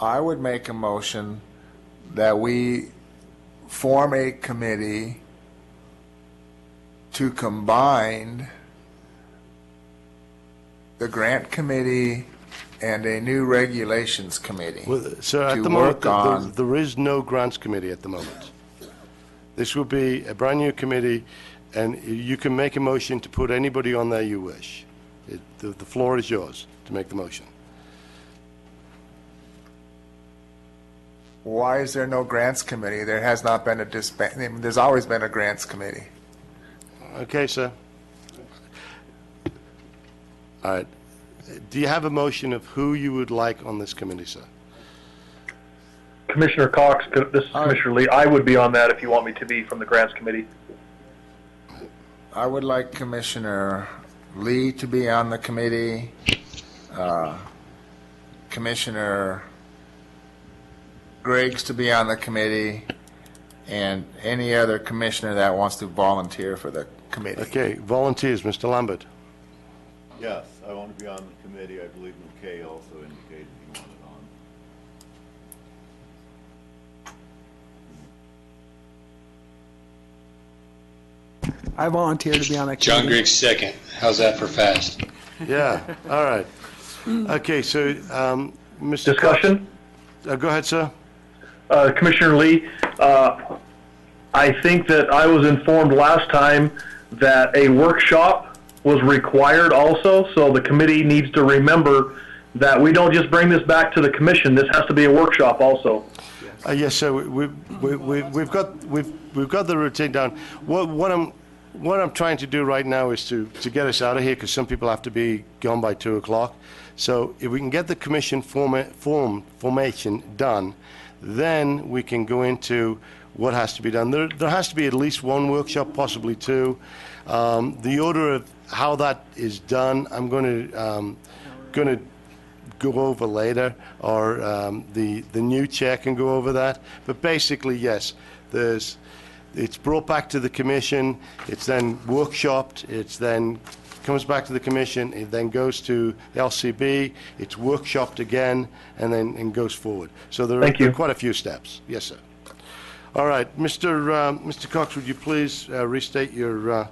I would make a motion that we form a committee to combine the grant committee and a new regulations committee. Well, sir, at to the moment, work on. there is no grants committee at the moment. This will be a brand-new committee, and you can make a motion to put anybody on there you wish. The floor is yours to make the motion. Why is there no grants committee? There has not been there's always been a grants committee. Okay, sir. All right. Do you have a motion of who you would like on this committee, sir? Commissioner Cox, this is Commissioner Lee. I would be on that if you want me to be from the Grants Committee. I would like Commissioner Lee to be on the committee, Commissioner Griggs to be on the committee, and any other commissioner that wants to volunteer for the committee. Okay, volunteers, Mr. Lambert. Yes, I want to be on the committee. I believe McKay also indicated he wanted on. I volunteer to be on that John committee. Griggs second. How's that for fast? Yeah, all right. Okay, so, Mr. Discussion? Cox, go ahead, sir. Commissioner Lee, I think that I was informed last time that a workshop was required also, so the committee needs to remember that we don't just bring this back to the commission. This has to be a workshop also. Yes, sir. We've got the routine down. What I'm trying to do right now is to get us out of here, because some people have to be gone by 2 o'clock. So if we can get the commission formation done, then we can go into what has to be done. There has to be at least one workshop, possibly two. The order of how that is done, I'm going to go over later, or the new chair can go over that. But basically, yes, it's brought back to the commission, it's then workshopped, it's then comes back to the commission, it then goes to the LCB, it's workshopped again, and then goes forward. So there are quite a few steps. Yes, sir. All right, Mr. Cox, would you please restate your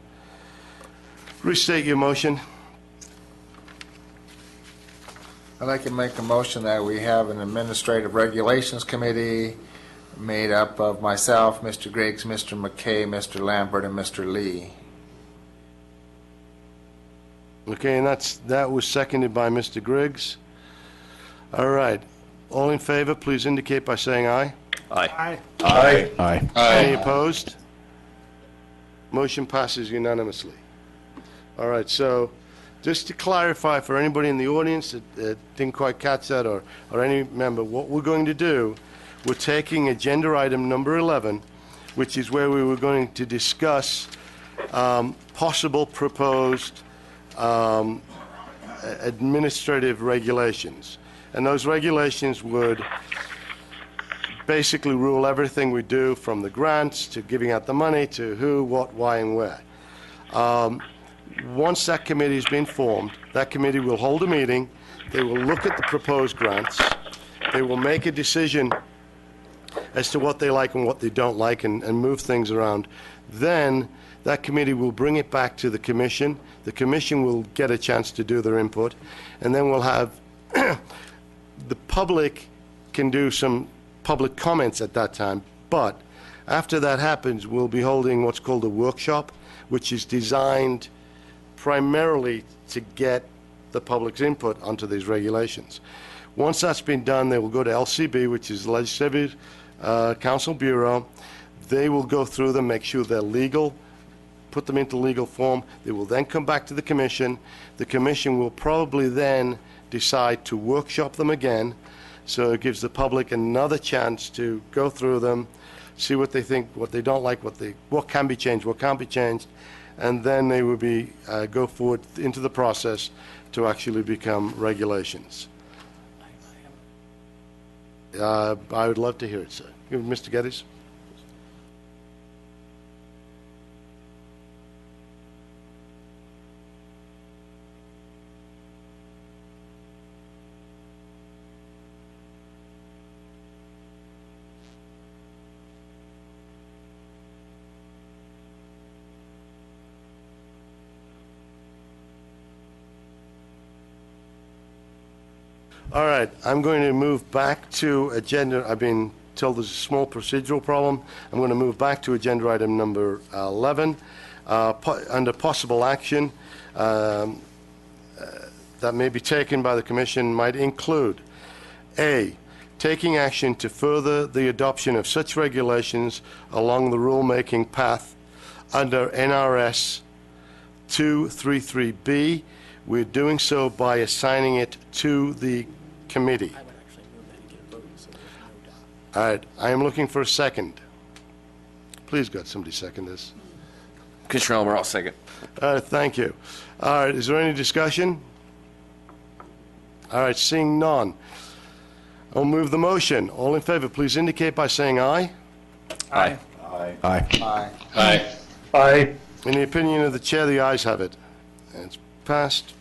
motion? I'd like to make a motion that we have an administrative regulations committee made up of myself, Mr. Griggs, Mr. McKay, Mr. Lambert, and Mr. Lee. Okay, and that was seconded by Mr. Griggs. All right. All in favor, please indicate by saying aye. Aye. Aye. Aye. Any opposed? Motion passes unanimously. All right, so just to clarify for anybody in the audience that didn't quite catch that, or any member, what we're going to do we're taking agenda item number 11, which is where we were going to discuss possible proposed administrative regulations. And those regulations would basically rule everything we do, from the grants to giving out the money to who, what, why, and where. Once that committee has been formed, that committee will hold a meeting. They will look at the proposed grants. They will make a decision as to what they like and what they don't like, and move things around. Then that committee will bring it back to the commission. The commission will get a chance to do their input, and then we'll have the public can do some public comments at that time. But after that happens, we'll be holding what's called a workshop, which is designed primarily to get the public's input onto these regulations. Once that's been done, they will go to LCB, which is the Legislative Council Bureau. They will go through them, make sure they're legal, put them into legal form. They will then come back to the commission. The commission will probably then decide to workshop them again, so it gives the public another chance to go through them, see what they think, what they don't like, what can be changed, what can't be changed, and then they will be go forward into the process to actually become regulations. I would love to hear it, sir. Mr. Geddes? All right, I'm going to move back to agenda. I've been told there's a small procedural problem. I'm going to move back to agenda item number 11. Under possible action that may be taken by the Commission might include A, taking action to further the adoption of such regulations along the rulemaking path under NRS 233B. We're doing so by assigning it to the committee. All right, I am looking for a second. Please, God, somebody second this. Commissioner Elmer, I'll second. Thank you. All right, is there any discussion? All right, seeing none, I'll move the motion. All in favor, please indicate by saying aye. Aye. Aye. Aye. Aye. In the opinion of the chair, the ayes have it. It's passed.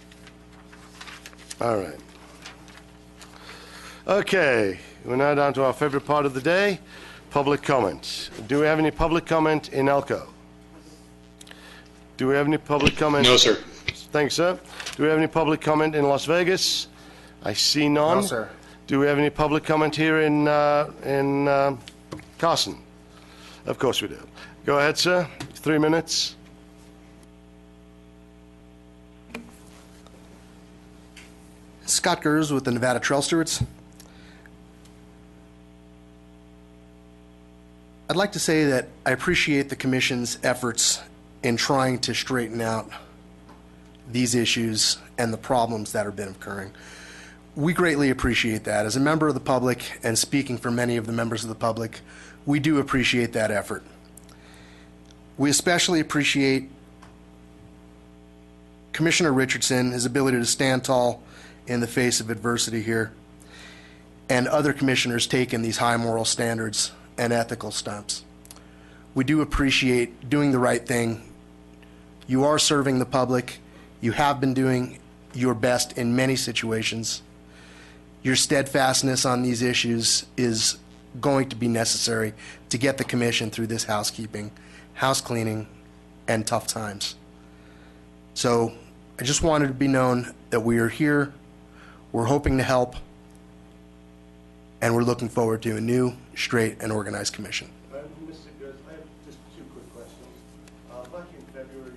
All right. Okay, we're now down to our favorite part of the day, public comment. Do we have any public comment in Elko? Do we have any public comment? No, sir. Thanks, sir. Do we have any public comment in Las Vegas? I see none. No, sir. Do we have any public comment here in Carson? Of course we do. Go ahead, sir. 3 minutes. Scott Gers with the Nevada Trail Stewards. I'd like to say that I appreciate the Commission's efforts in trying to straighten out these issues and the problems that have been occurring. We greatly appreciate that. As a member of the public, and speaking for many of the members of the public, we do appreciate that effort. We especially appreciate Commissioner Richardson, his ability to stand tall in the face of adversity here, and other commissioners taking these high moral standards and ethical steps. We do appreciate doing the right thing. You are serving the public. You have been doing your best in many situations. Your steadfastness on these issues is going to be necessary to get the commission through this housekeeping, house cleaning, and tough times. So I just wanted to be known that we are here, we're hoping to help, and we're looking forward to a new, straight, and organized commission. Mr. Gers, I have just 2 quick questions. Back in February,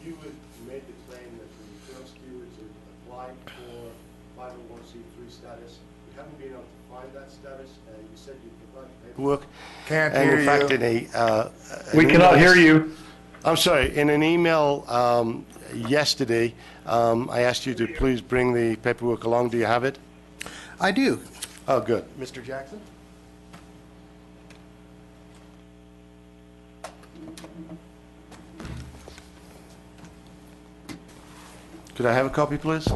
you had made the claim that the trail stewards had applied for 501c3 status. You haven't been able to find that status, and you said you provided paperwork. Can't and hear in fact, you. We cannot hear you. I'm sorry. In an email yesterday, I asked you to please bring the paperwork along. Do you have it? I do. Oh, good. Mr. Jackson? Could I have a copy, please?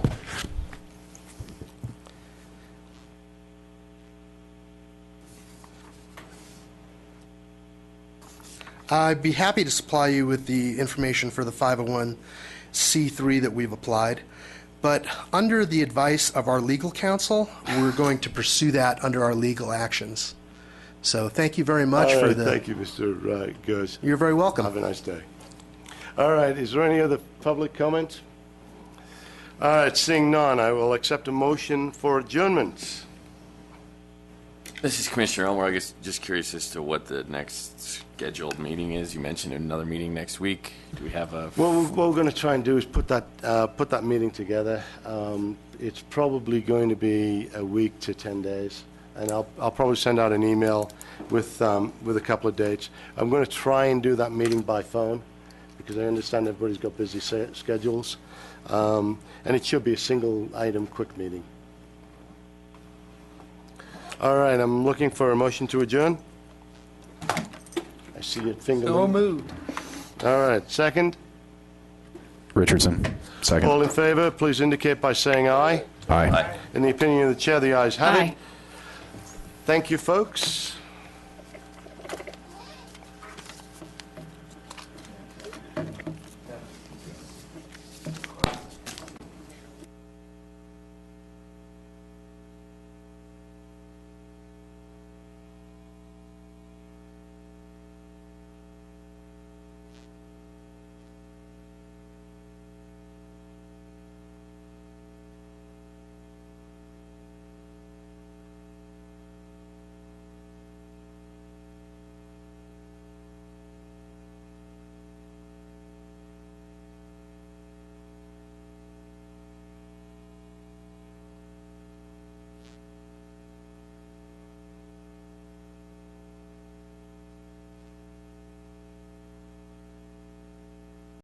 I'd be happy to supply you with the information for the 501c3 that we've applied, but under the advice of our legal counsel, we're going to pursue that under our legal actions. So thank you very much for the... Thank you, Mr. Gers. You're very welcome. Have a nice day. All right, is there any other public comment? All right, seeing none, I will accept a motion for adjournment. This is Commissioner Elmore. I guess just curious as to what the next scheduled meeting is. You mentioned another meeting next week. Do we have a... Well, what we're going to try and do is put that meeting together. It's probably going to be a week to 10 days, and I'll probably send out an email with a couple of dates. I'm going to try and do that meeting by phone because I understand everybody's got busy schedules, and it should be a single item quick meeting. All right, I'm looking for a motion to adjourn. I see your finger. So moved. All right, second. Richardson, second. All in favor, please indicate by saying aye. Aye. In the opinion of the chair, the ayes have it. Thank you, folks.